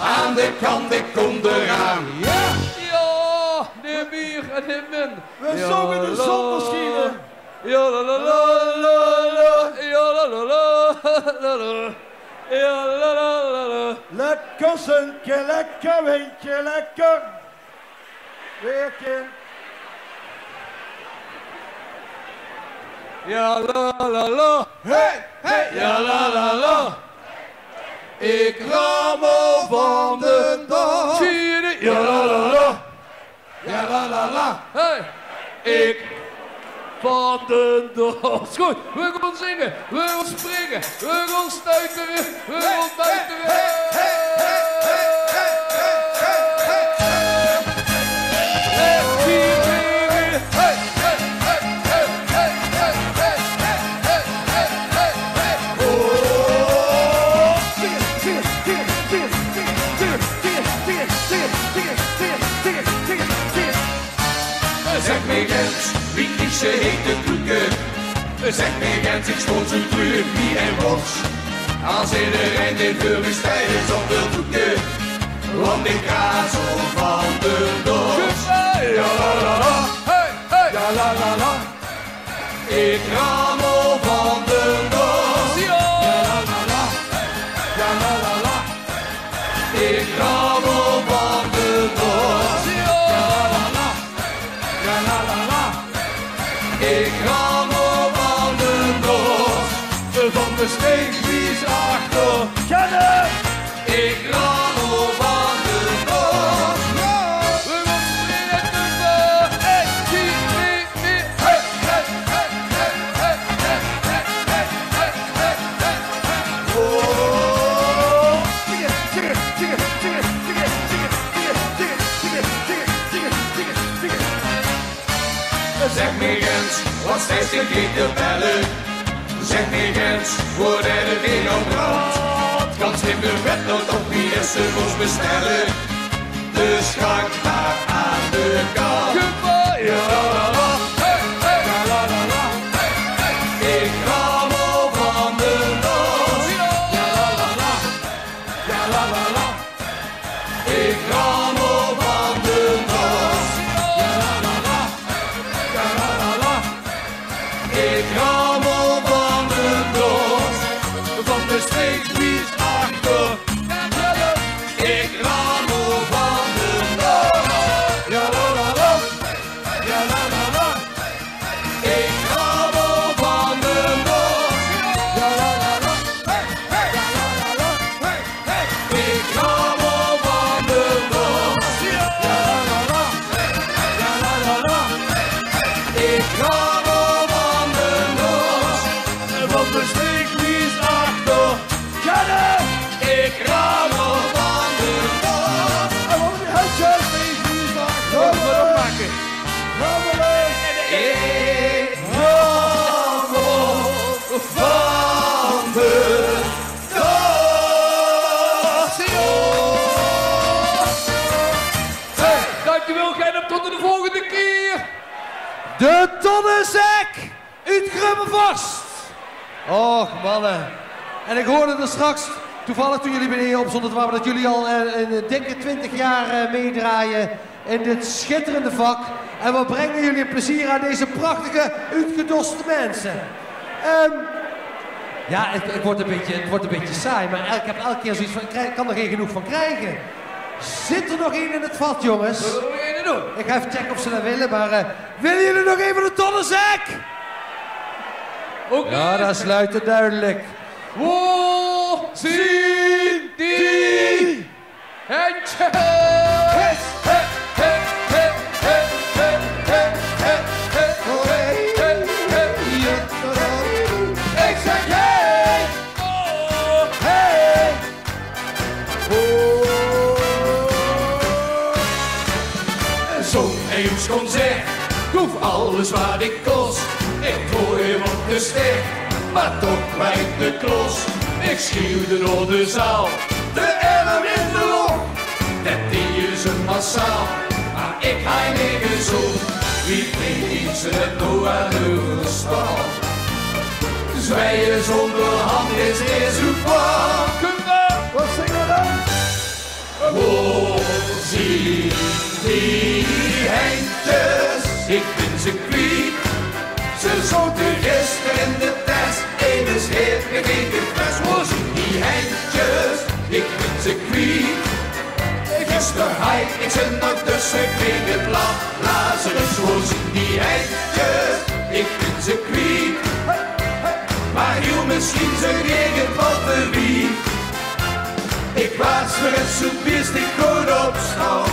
Aan de kant ik onderaan. Ja, de bier en de min. We zongen de zonmaschine. Ja la la la la, ja la la la la, ja la la la. Lekker zonnetje, lekker windje, lekker weertje. Ja la la la, hey, hey, ja la la la. Ik rammel van de dag. Zie je dit? Ja la la la, ja la la la. Hey, ik van de dag. Is goed, we gaan zingen, we gaan springen, we gaan stuiteren, we gaan buiteren. Zeg mij Gens, wie is ze hete koeken? Zeg mij Gens, ik stond zo terug wie en was. Als iedereen in Vuurwestijn zonder koeken, want ik raas zo van de dos. Ja la la la, hey, hey, ja la la la. Ik rammel van de dos. Ja la la la, ja la la la. Ik rammel van de dos. Ik rammel van de dos, van de steekvies achter. Kennen! Ik rammel van de dos. We gaan springen tussen. Hey, zie, hey, hey, hey, hey, hey, hey, hey, hey, hey, hey, hey, hey. Oh. Zingen, zingen, zingen, zingen, zingen, zingen, zingen, zingen, zingen, zingen, zingen, zingen, zingen. Zeg me Gens, wat steeds in de bellen. Zeg me Gens, wordt er de weer op brand. Kan schip de vet nog op wie is ze moest bestellen. Dus ga ik daar aan de kant. Ja la la la, hey, hey, ja la la la, hey, hey. Ik rammel van de dos. Ja la la la, ja la la la. Ik rammel van de dos. Ja la la la, ja la la la. Ik rammel van de dos, van de steekvies achter. Ik rammel van de dos. Ja la la la, ja la la la. Ik rammel van de dos. Ja la la la, hey, ja la la la, hey, hey. Ik rammel van de dos. Ja la la la, ja la la la. Ik rammel van de dos, van de steekvies achter. Kennen! Ik rammel van de dos. En wat die huisjes, steekvies achter. Rammelen! Maken. Rammelen! Ik rammel van de dos. Hey, dankjewel, Gennep, tot de volgende keer. De Tonnenzek uit Grummenvorst. Och mannen. En ik hoorde er straks, toevallig toen jullie beneden op zondag waren, dat jullie al een dikke 20 jaar meedraaien in dit schitterende vak. En wat brengen jullie een plezier aan deze prachtige, uitgedoste mensen. Ja, het wordt een beetje saai, maar ik heb elke keer zoiets van, ik kan er geen genoeg van krijgen. Zit er nog één in het vat, jongens? Zullen we nog één doen? Ik ga even checken of ze dat willen, maar willen jullie nog even de Tonnenzek? Okay. Ja, dat is luid en duidelijk. Wo zien die handjes? Hey, hey, hey, hey, hey, hey, hey, hey, hey, hey, hey, hey. Ik zeg hey! Oh, hey! Oh. Zo'n eeuwsconcert, ik hoef alles wat ik kost. Ik gooi hem op de ster, maar toch kwijt de klos. Ik schreeuwde door de zaal, de arm in de long. Dat die is een massaal, maar ik ga negen zo. wie brengt ze het nou aan de stal? Zwijgen zonder hand is deze pak. Wat zingen we dan? Oh, zie die Heintjes, ik vind ze kwiek. Ze zouden gisteren in de test, even scheep me geen gefles. Oh, zie die Heintjes, ik vind ze kwiek. Gisteren hij, ik zit nog tussen, ik weet het Lazarus. Oh, zie die Heintjes, ik vind ze kwiek. Maar heel misschien zijn eigen batterie. Ik was voor het soepjes, ik kon opstaan.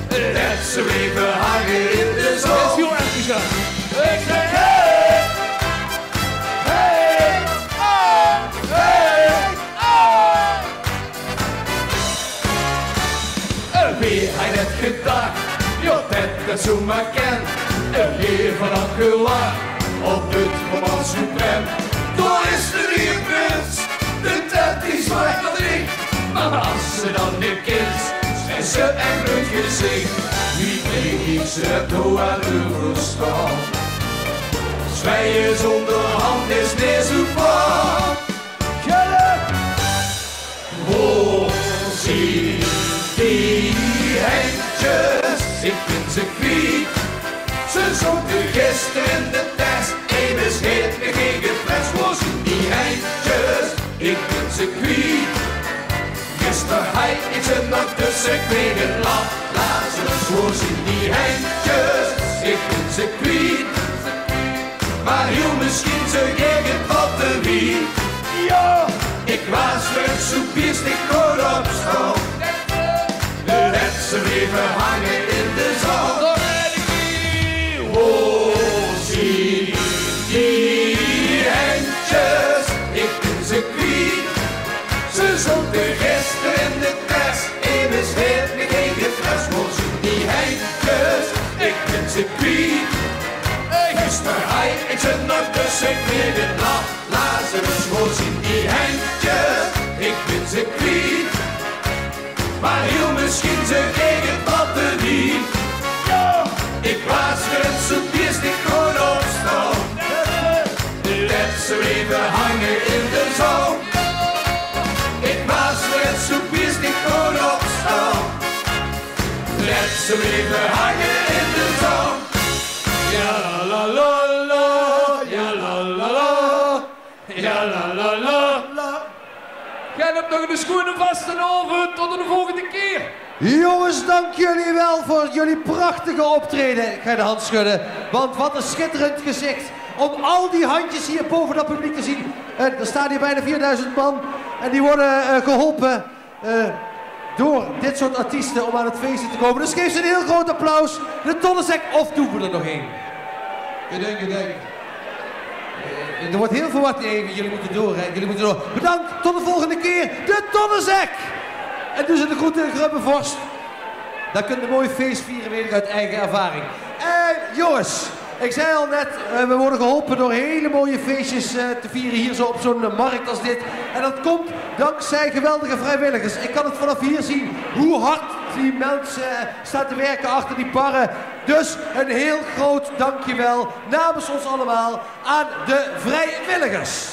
Dat ze even hangen in de zon. Dat is heel erg bizar. Ik zeg hey, hey, oh, hey, oh. Wie hij net gedacht, ja dat zomaar kent. Een leven lang gelach, op het moment suprem. Daar is de nieuwe prins, de tent die zwaait nog niet. Maar als ze dan niet kies, zijn ze en hun gezicht. Wie kreeg ik ze het nou aan de verstand? Zwijgen zonder hand is niet zo bang. Oh, zie die Heintjes, ik vind ze kwiek. Ze zochten gisteren in de test, even scheet me geen gefles. Oh, zie die Heintjes, ik vind ze kwiek. Gisteren hij, ik zit nog tussen, ik weet het Lazarus. Oh, zie die Heintjes, ik vind ze kwiek. Maar heel misschien ze gegen batterie. Ja, ik was met soepjes, ik kon opstaan. Dat ze even hangen in de zon. Oh, zie die Heintjes, ik vind ze kwiek. Ze zochten gisteren in de test, even scheet me geen gefles. Oh, zie die Heintjes, ik vind ze kwiek. Gisteren hij, ik zit nog tussen, ik weet het Lazarus. Oh, zie die Heintjes, ik vind ze kwiek. Maar heel misschien ze gegen batterie. Ja, ik was met soepjes, ik kon opstaan. Dat ze even hangen in de zon. Ik was met soepjes, ik kon opstaan. Dat ze even hangen in de zon. Ja la la la, ja la la la, ja la la la. Jij hebt nog de schoenen vast en over tot de volgende keer. Jongens, dank jullie wel voor jullie prachtige optreden. Ik ga je de hand schudden, want wat een schitterend gezicht. Om al die handjes hier boven dat publiek te zien. Er staan hier bijna 4000 man en die worden geholpen door dit soort artiesten om aan het feestje te komen. Dus geef ze een heel groot applaus. De Tonnenzek, of doen we er nog één? Gedenk. Er wordt heel veel wat even. Jullie moeten door, hè. Jullie moeten door. Bedankt, tot de volgende keer. De Tonnenzek! En dus de groeten in Grubbevorst. Dan kun je een mooi feest vieren, weet ik uit eigen ervaring. Jongens, ik zei al net, we worden geholpen door hele mooie feestjes te vieren hier zo op zo'n markt als dit. En dat komt dankzij geweldige vrijwilligers. Ik kan het vanaf hier zien hoe hard die mensen staan te werken achter die parren. Dus een heel groot dankjewel namens ons allemaal aan de vrijwilligers.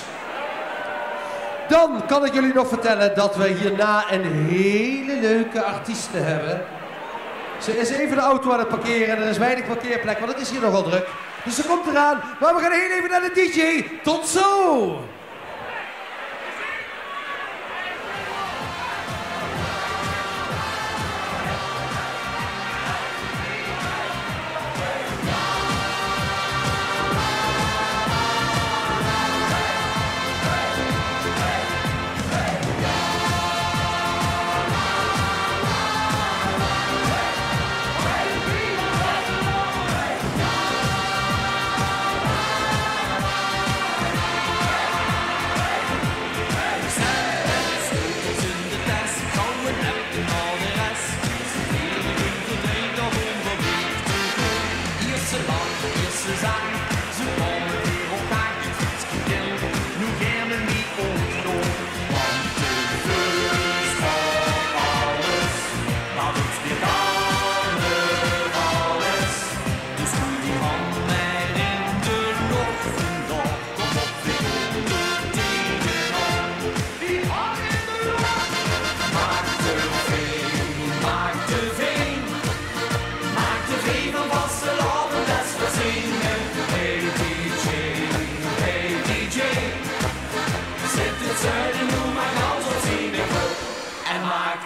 Dan kan ik jullie nog vertellen dat we hierna een hele leuke artieste hebben. Ze is even de auto aan het parkeren en er is weinig parkeerplek, want het is hier nogal druk. Dus ze komt eraan, maar we gaan heel even naar de DJ. Tot zo!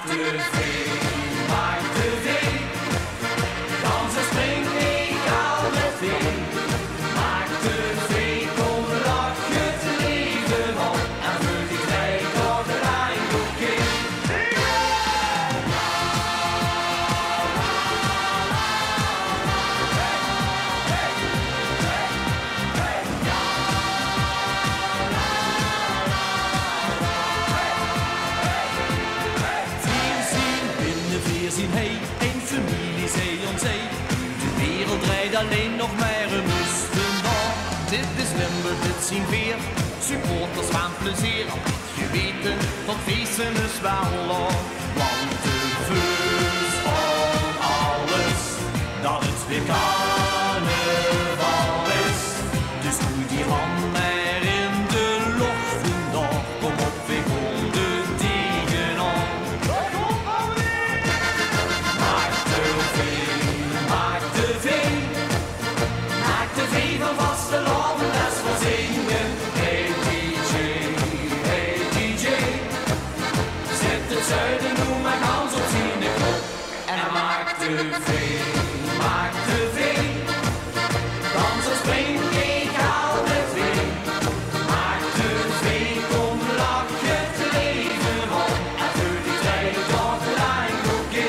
de vee, maak de vee. Dansen, spring, egaal met vee. Maak de vee, kom lach het leven op. En vul die tijd tot het eindhoekje. Hey, een familie zee om zee. De wereld rijdt alleen nog maar een moesten nog. Dit is Limburg, dit zien weer. Supporters van plezier. Je weten dat feesten is wel op. Want de vuurs om alles. Dat het weer carnaval is. Dus doe die hand maar in de lucht. Nog kom op, weer konden tegenop. Van vasteland, les voor zingen. Hey DJ, zet het zuiden, doe maar kans op zien de klok. En maak de vee, maak de vee. Dansen, spring, egaal met vee. Maak de vee, kom lach het leven op. En vul die tijd tot het eindhoekje.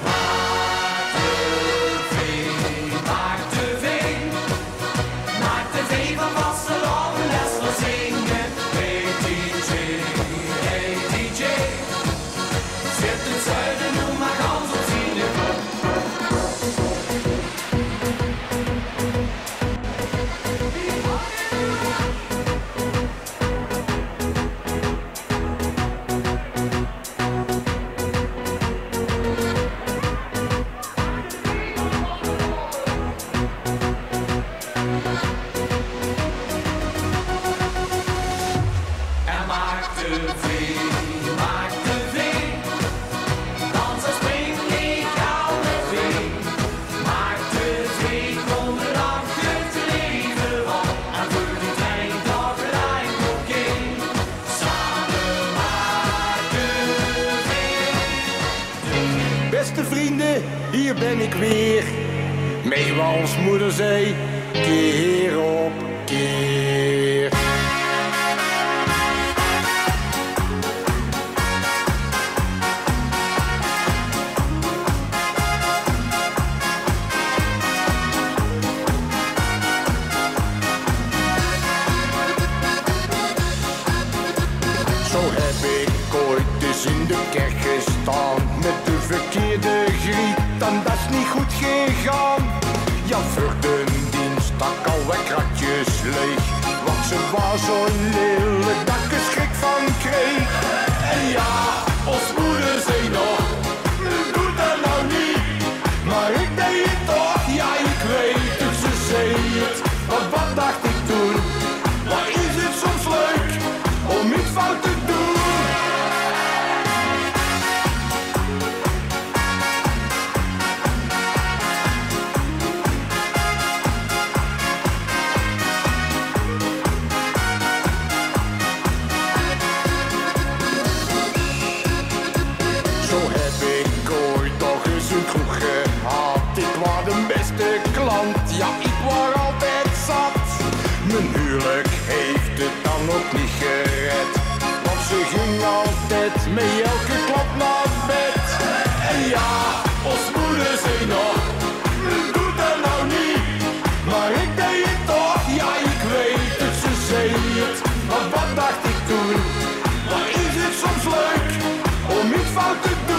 Maak de vee, maak de vee. Maak de vee van vasteland, les voor zingen. Hey DJ, zet het zuiden, doe maar kans op zien de klok. Beste vrienden, hier ben ik weer. Meewals moeder zei, keer op keer. Zo heb ik ooit eens in de kerk gestaan met de verkeerde griet, en dat is niet goed gegaan. Ja, voor de dienst stak al wat kratjes leeg, want ze was zo lelijk dat ik er schrik van kreeg. En ja, ons moeder zei nog, doe dat nou niet, maar ik deed het toch, ja ik weet het, ze zei het, maar wat dacht ik toen? Maar is het soms leuk om iets fout te doen? Zo heb ik ooit toch eens een kroeg gehad. Ik was de beste klant, ja ik was altijd zat. Mijn huwelijk heeft het dan ook niet gered, want ze ging altijd met elke klap naar bed. En ja, ons moeder zei nog, doe dat nou niet, maar ik deed het toch, ja ik weet het, ze zei het, maar wat dacht ik toen? Maar is het soms leuk om iets fout te doen?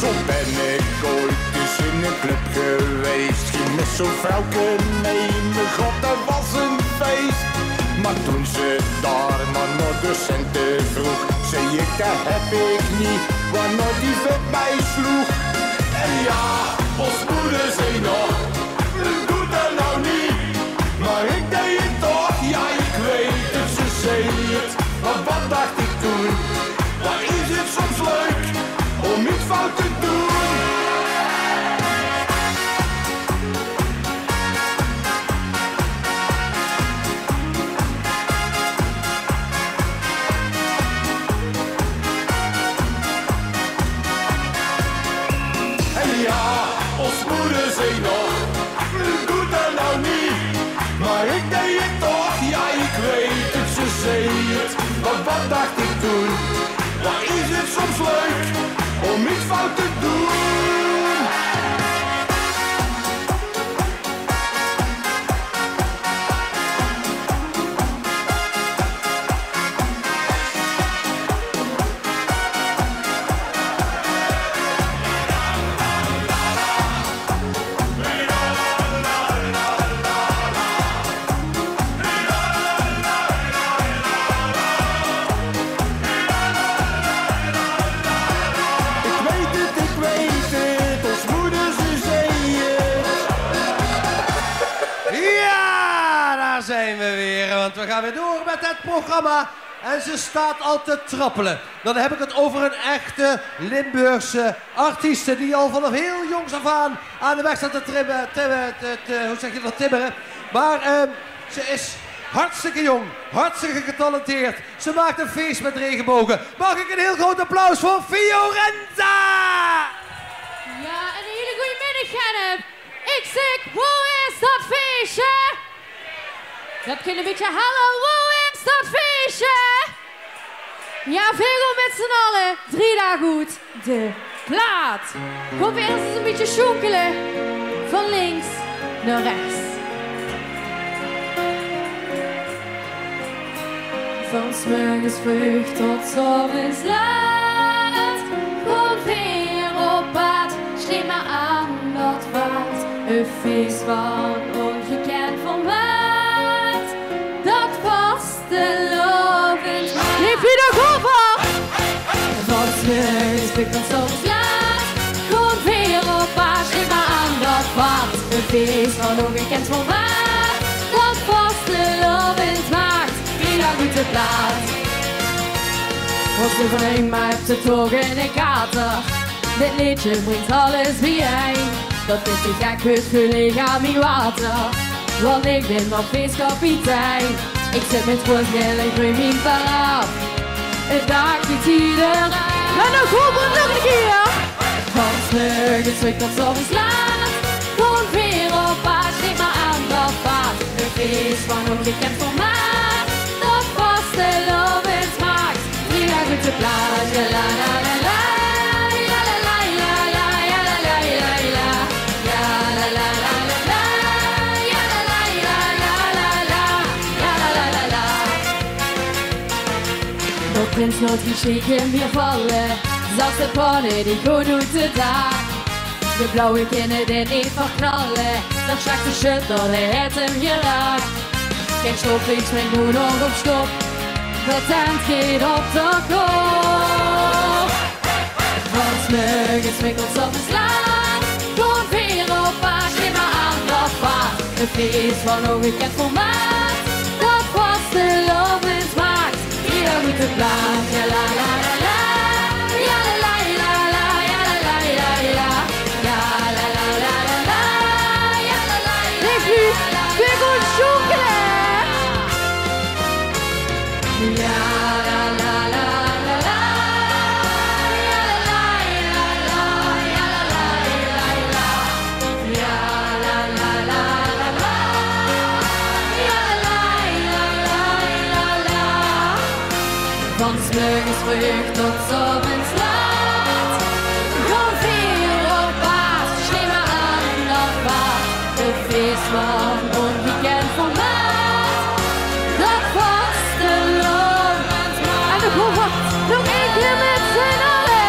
Zo ben ik ooit eens in een club geweest, ging met zo'n vrouwke mee, mijn god dat was een feest. Maar toen ze daar maar naar de centen vroeg, zei ik dat heb ik niet, waarna die vet mij sloeg. En ja, ons moeder zei nog, doe dat nou niet, maar ik deed het toch, ja ik weet het, ze zei het, maar wat dacht ik toen? soms leuk om iets fout te doen. Zijn we weer, want we gaan weer door met het programma. En ze staat al te trappelen. Dan heb ik het over een echte Limburgse artieste die al vanaf heel jongs af aan de weg staat te timmeren. Maar ze is hartstikke jong, hartstikke getalenteerd. Ze maakt een feest met regenbogen. Mag ik een heel groot applaus voor Fiorenza! Ja, een hele goede middag, Gennep. Ik zeg, hoe is dat feestje? Dat kun je een beetje hallo, hoe is dat feestje? Ja, veel met z'n allen. 3 dagen goed. De plaat. Kom weer eens een beetje schonkelen. Van links naar rechts. Van 's morgens vroeg tot 's avonds laat. Kom weer op pad. Sleep maar aan, dat waard. Een feest van ongekend formaat. Dat was de lovend. Geef je nog over! Van 's morgens vroeg tot 's avonds laat. Kom weer op pad. Sleep maar aan, dat waard. Een feest van ongekend formaat. Dat was de lovend maakt. Goed de plaat. Was de vreemd maar hebt de toog in de kater. Dit liedje brengt alles bijeen. Dat is die gek goed gelegen aan mijn water. Want ik ben maar feestkapitein. Ik zit met roosgeel en groei mijn paraat. Het dagje iedereen. En dan goed nog een keer. Van 's morgens vroeg tot 's avonds laat. Kom weer op paard, schrik maar aan dat paard. Een feest van ongekend formaat. De lovend maakt, 3 dagen goed de plaat. Ja la la la la, ja la la la la, ja la la la la, ja la la la la, ja la la la la, ja la la la la. Nog prins nooit gescheken meer vallen, zelfs de pannen die goed doet de dag. De blauwe kinderen die niet verknallen, dat schakt de schutter, het hem geraakt. Geen stop, ik spring nu nog op stop. De tent geht op de kop. Van 's morgens vroeg tot 's avonds laat. Kom weer op paard, schrik maar aan dat paard. Een feest van ongekend formaat. Dat was de lovend maakt. Hier moet de plaat. Ja la la la la. Ja la la la la. Ja la la la la. Ja la la la la. Ja la la la la. Leg u, weer goed schonkelen. Ja la la la la la, ja la la la la, ja la la la la, ja la la la la, ja la la la la. Van 's morgens vroeg tot 's avonds laat. Kom weer op paard, schreef maar aan dat paard. Een feest van ongekend formaat. Dat was de lovend maakt. En de koffer, nog 1 keer met z'n allen.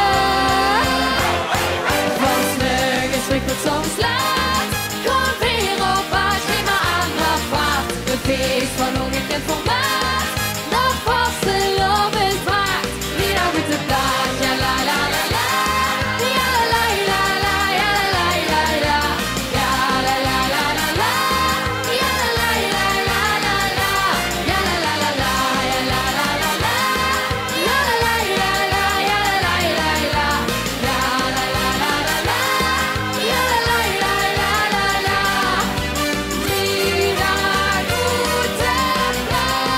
Van 's morgens vroeg tot 's avonds laat. Kom weer op paard, schreef maar aan dat paard. Een feest van ongekend formaat. Dat was de lovend maakt. Wie nou met de plaat, ja la la la la. Ja la la la la, ja la la la la. Ja la la la la la. Ja la la la la la la. Ja la la la la, ja la la la la. Ja la la la la, ja la la la la. Ja la la la la la. Ja la la la la la la. Drie dagen goed de plaat.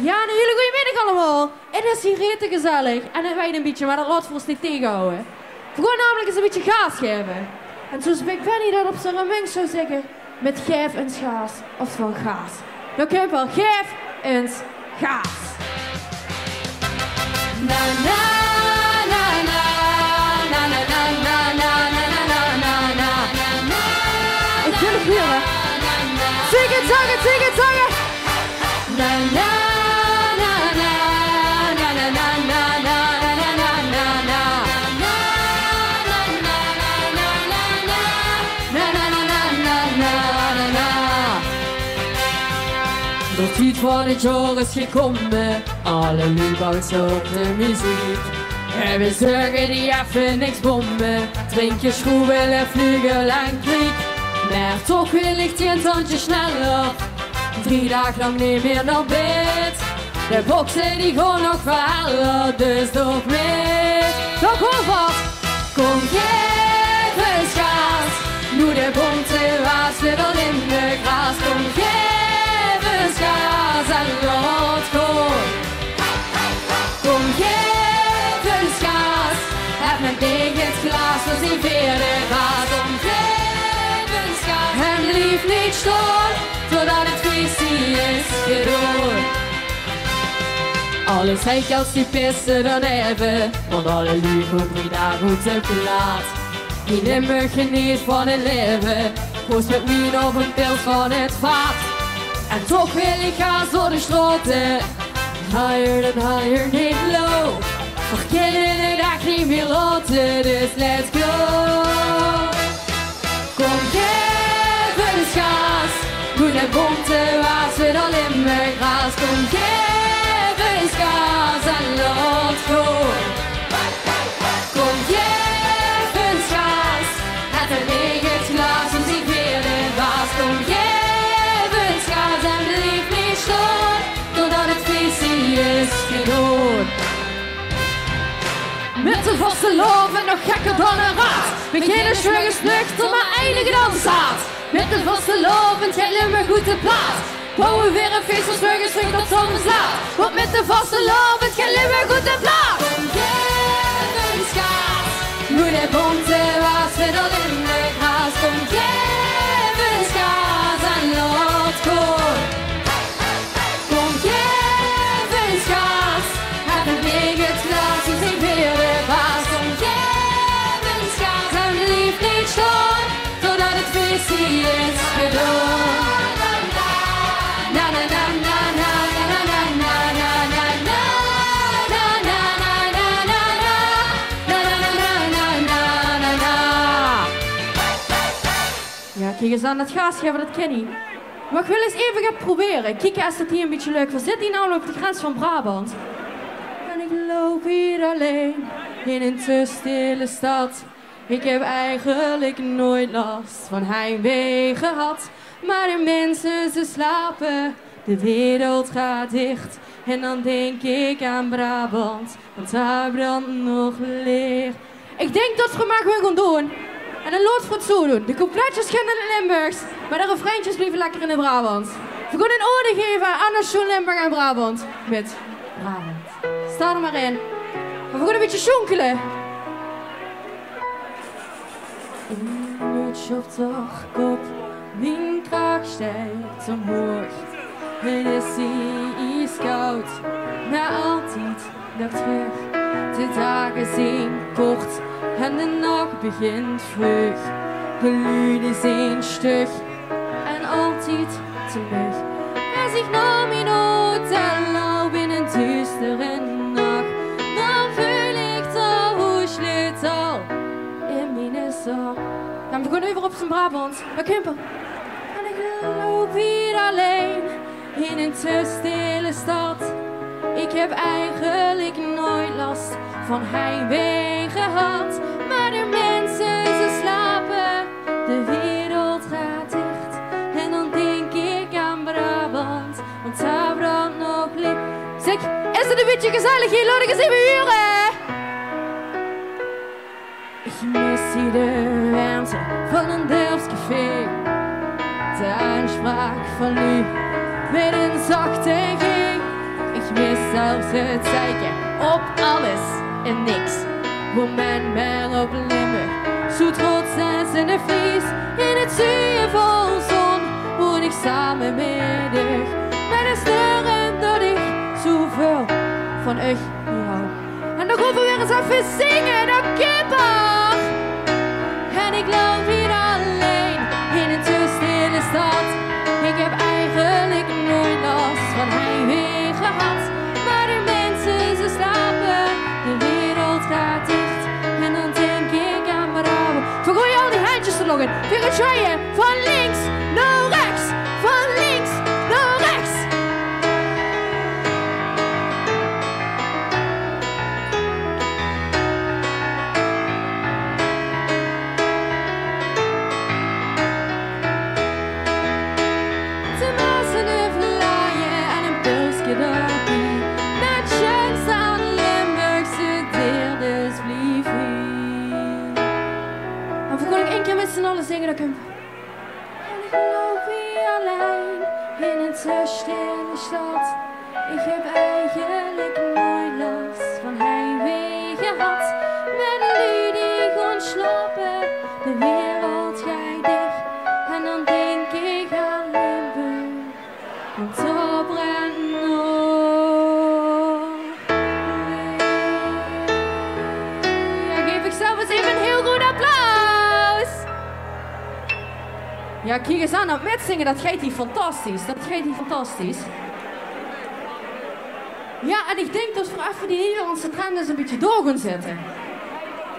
Ja, een hele goede middag allemaal. Het is hier rete gezellig en het wijdt een beetje, maar dat laat voor ons niet tegenhouden. We gaan namelijk eens een beetje gaas geven. En zoals Big Benny dat op zijn reming zou zeggen, met geef eens gaas, oftewel gaas. Dan kun je wel geef eens gaas. van het jaar is gekomen. Alle luibouders op de muziek. En we zorgen die even niks bommen. Drink je schroeven en vlugel en kriek. Maar toch wil ik die een tandje sneller. 3 dagen lang niet meer naar bed. De boksen die gaan nog verhalen, dus nog meer. Nog wel wat. Kom geef eens gas. Nu de bonte was weer al in de gras. Kom geef eens gas en laat gaan. Kom geef eens gas. Heb mijn tegen het glas, dus die verde gas. Kom geef eens gas. En lief niet staan, totdat het feestje is gedaan. Alle zeikels die pissen dan even, want alle liegen op 3 dagen goed zijn verlaat. Die nimmer geniet van het leven, post met wien of een pil van het vaat. En toch wil ik gaan door de straten, higher than higher, niet low. Verkennen de dag niet meer laten, dus let's go. Kom geef eens gas, goed en bonte was weer al in mijn gras. Kom geef eens gas en laat gaan. Kom geef eens gas, het een het glas en die vierde was. Kom geef eens gas en blijf niet staan, totdat het feestje is gedaan. Met een vaste loop en nog gekker dan een rat. Beginnen schwurgens nuchter, maar eindigen dan zaad. Met een vaste loop en tellen we goed de plaats. Bouwen weer een feest als schwurgens terug tot soms laat. Want met een vaste loop en tellen we goed de plaats. Kom geef eens gas. Nu de bonte was weer al in de gras. Kom geef eens gas en laat gaan. Kom geef eens gas. Heb een week het glas en zing weer de baas. Kom geef eens gas en lief niet staan, totdat het feestje is gedaan. Na na na na na na na na na na na na na na na na na. Ja, kijk eens aan het gas geven, dat ken ik. Maar ik wil eens even gaan proberen. Kijk als het hier een beetje leuk was. Zit hier nou op de grens van Brabant? En ik loop hier alleen in een te stille stad. Ik heb eigenlijk nooit last van heimwee gehad. Maar de mensen ze slapen, de wereld gaat dicht. En dan denk ik aan Brabant, want daar brandt nog licht. Ik denk dat we maar gewoon gaan doen. En dan loopt het zo doen. De coupletjes gaan in de Limburgs, maar de refreintjes blijven lekker in de Brabant. We gaan een ode geven aan Nation Limburg en Brabant. Met Brabant. Sta er maar in. Maar we gaan een beetje sjonkelen. Een uurtje op de kop, mijn kraag stijgt omhoog. Het is ijskoud, maar altijd nog terug. De dagen zijn kort en de nacht begint vroeg. De luiden zijn stug en altijd terug. Als ik naar mijn hotel loop in een duistere nacht, dan voel ik de hoesleutel in mijn zak. Dan begon over op zijn Brabant, maar Kumper. En ik loop hier alleen in een te stille stad. Ik heb eigenlijk nooit last van heimwee gehad. Maar de mensen ze slapen, de wereld gaat dicht. En dan denk ik aan Brabant, want daar brandt nog licht. Zeg, is het een beetje gezellig hier? Laat ik eens even huren. Ik mis hier de warmte van een Delfts café. De aanspraak van u met een zachte G. Ik mis zelfs het zeiken op alles en niks. Moment maar op Limburg, zo trots als in de Fries. In het zuiden vol zon woon ik samen met u. Met de sterren dat ik zoveel van u hou. En dan gaan we weer eens even zingen, dat Kipper. En ik loop hier alleen in een te stille stad. Ik heb eigenlijk nooit last van heimwee gehad. Maar de mensen ze slapen, de wereld gaat dicht. En dan denk ik aan Brabant. Vergooi al die handjes er nog in. Weer een van links naar rechts, van links naar rechts. willen zingen, dan kunnen we... En ik loop hier alleen in een te stille stad. Ik heb eigenlijk nooit last van heimwee gehad. Met een lied die ontsloppen, de wereld gaat dicht. En dan denk ik aan Limburg, want daar brandt nog. Ja, geef ik zelf eens even een heel goed applaus. Ja, kijk eens aan, dat metzingen, dat gaat hier fantastisch. Dat gaat hier fantastisch. Ja, en ik denk dat we even die Nederlandse trend eens een beetje door gaan zetten.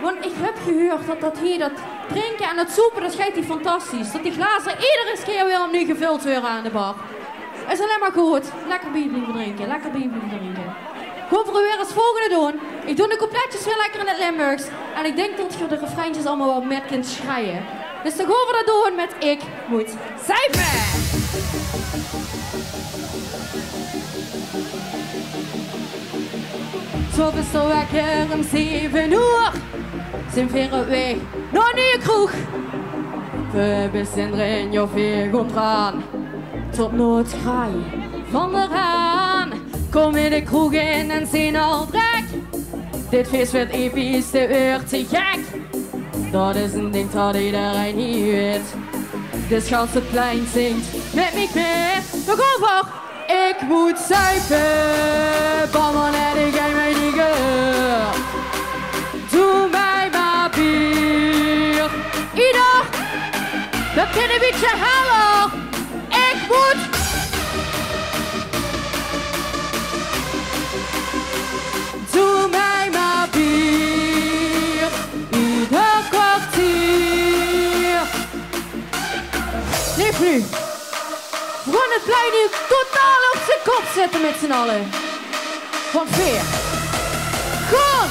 Want ik heb gehoord dat hier dat drinken en het soepen, dat gaat hier fantastisch. Dat die glazen iedere keer weer opnieuw gevuld worden aan de bar. Is alleen maar goed. Lekker bier blijven drinken, lekker bier blijven drinken. Gaan we weer als volgende doen. Ik doe de coupletjes weer lekker in het Limburgs. En ik denk dat je de refreintjes allemaal wel met kunt schreien. Dus dan gaan we dat doen met Ik Moet Zuipen. Zo is de wekker om 7 uur. Zijn veren weg naar een nieuwe kroeg. We bezinnen je veel ontraan. Tot nood kraai van de haan. Kom in de kroeg in en zien al drek. Dit feest werd episch, de uur te gek. Dat is een ding dat iedereen hier weet. Dus gans het plein zingt met me mee. Nog over. Ik moet zuipen, ballen en ik heb mij niet gehoord. Doe mij maar bier. Ieder, dat kan een beetje halen. Ik moet. Doe mij maar bier. Ieder kwartier. Leef nu. We gaan het plein nu totaal op zijn kop zetten met z'n allen. Van veer. Gewoon.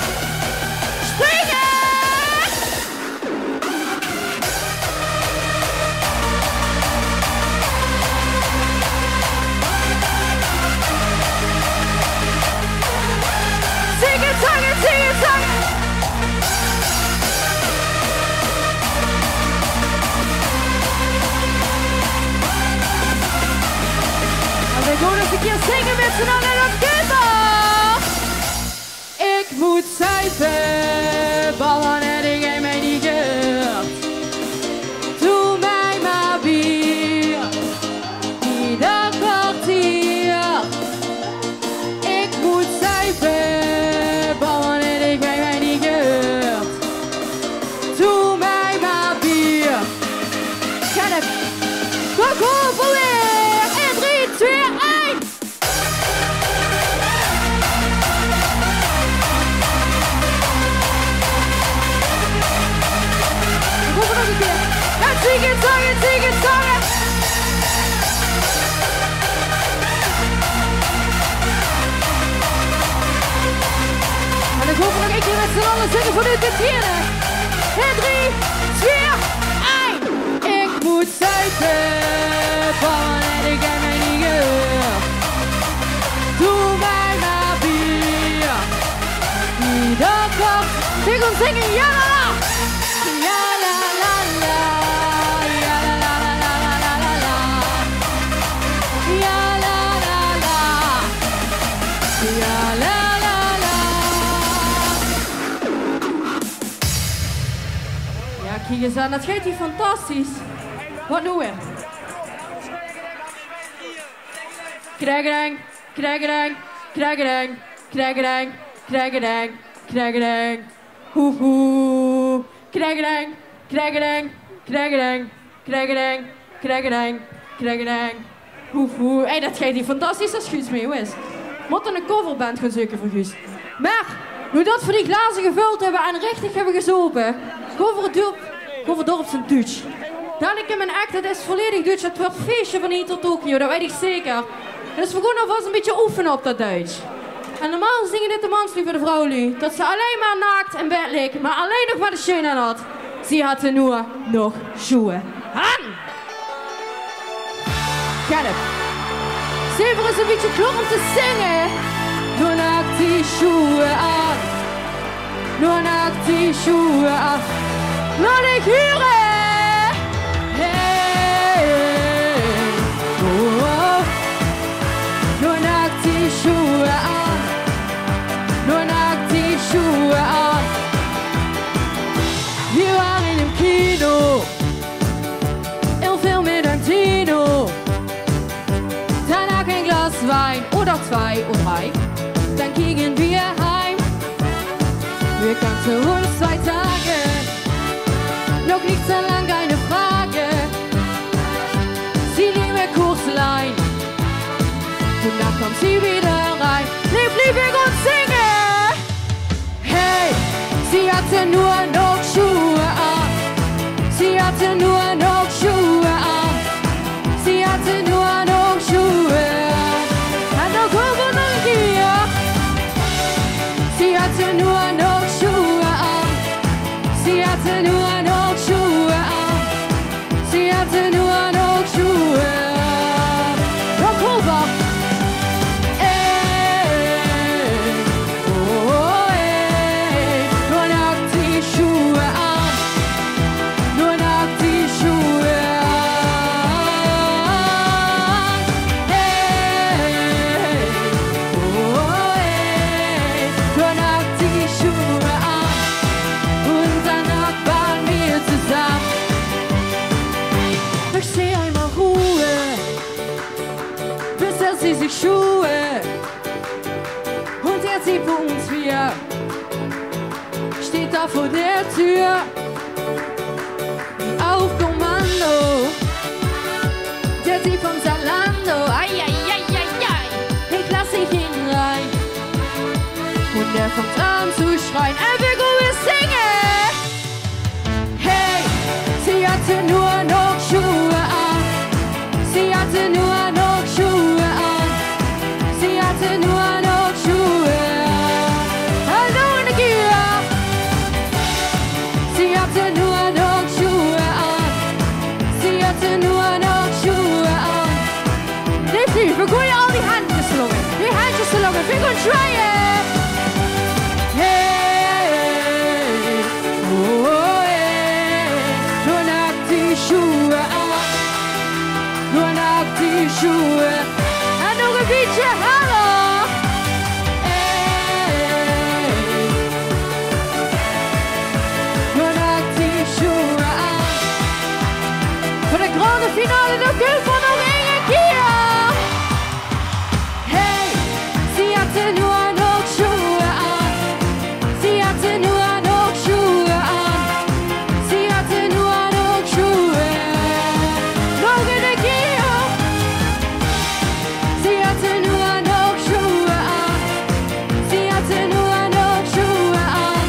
Springen! Zingen, zangen, zingen, zangen. En we gaan eens een keer zingen met z'n allen en dat gaat al. Ik moet zuipen, ballen en ik heb mij niet gehoord. Doe mij maar bier, ieder kwartier. Ik moet zuipen, ballen en ik heb mij niet gehoord. Doe mij maar bier. Ga het. Kom over weer. En 3, 2, 1. Zingen, zangen, zingen, zangen. En dan gaan we nog een keer met z'n allen zingen vanuit de tieren. En 3, 2, 1. Ik moet zuipen, ballen en ik heb mij niet gehoord. Doe mij maar bier. Ieder kop. We gaan zingen, ja la la. Ja la la la. Ja, la, la, la. Ja, kijk eens aan, dat gaat hier fantastisch. Wat doen we? Krijgerang, krijgerang, krijgerang, krijgerang, krijgerang, krijgerang. Hoehoe. Krijgerang, krijgerang, krijgerang, krijgerang, krijgerang, krijgerang. Hoehoe. Hé, dat gaat hier fantastisch als Guus mee, hoe is? Moet een coverband gaan zoeken voor Guus. Maar, nu dat we die glazen gevuld hebben en richtig hebben gezopen, gaan we door op zijn Dutch. Dan ik in mijn act, het is volledig Dutch. Het wordt feestje van hier tot Tokio, dat weet ik zeker. Dus we gaan alvast een beetje oefenen op dat Duits. En normaal zingen dit de manslief voor de vrouwlie. Dat ze alleen maar naakt in bed leek, maar alleen nog maar de schoen aan had. Ze had er nur nog schoenen aan. Gaat het. Zeven is een beetje klop om te zingen. Doe naakt die schoenen aan. Doe naakt die schoenen aan. Laat ik huren. zu uns 2 Tage. Noch nicht so lang, keine Frage. Sie liebe Kurslein. Und dann kommt sie wieder rein. Liebig und singe. Hey, sie hatte nur noch Schuhe an. Sie hatte nur noch Schuhe an. Sie hatte nur noch Schuhe an. Und noch noch hier. Sie hatte nur noch Schuhe an. Sie hatte nur noch Schuhe an. Sie hatte nur noch Schuhe an. Noch rüber. Nur noch die Schuhe an. Nur noch die Schuhe an. Nur noch die Schuhe an. Und danach waren wir zusammen. Ich seh einmal Ruhe, bis er sie sich Schuhe. Und er sieht vor uns wir, steht da vor der Tür. Auf Kommando, der sieht vom Zalando. Ai, ai, ai, ai, ai. Ich lass dich ihn rein. Und er fängt an zu schreien. Will wir singen. Hey, sie hatte nur noch Schuhe an. Sie hatte nur noch Schuhe an. Sie hatte nur noch Schuhe an. Hallo in der Gier. Sie hatte nur noch Schuhe an. Sie hatte nur noch Schuhe an. Lief, we gooien al die handjes te longen. Die handjes te longen. We gaan schreien. Hey, oh, hey. Nur noch die Schuhe an. Nur noch die Schuhe. En nog een beetje hallo. Hey. Nur noch die Schuhe an. Voor de grande finale nog heel van nog één keer. Hey, sie hatte nur noch Schuhe an. Sie hatte nur noch Schuhe an. Sie hatte nur noch Schuhe an. Nog een keer. Sie hatte nur noch Schuhe an. Sie hatte nur noch Schuhe an.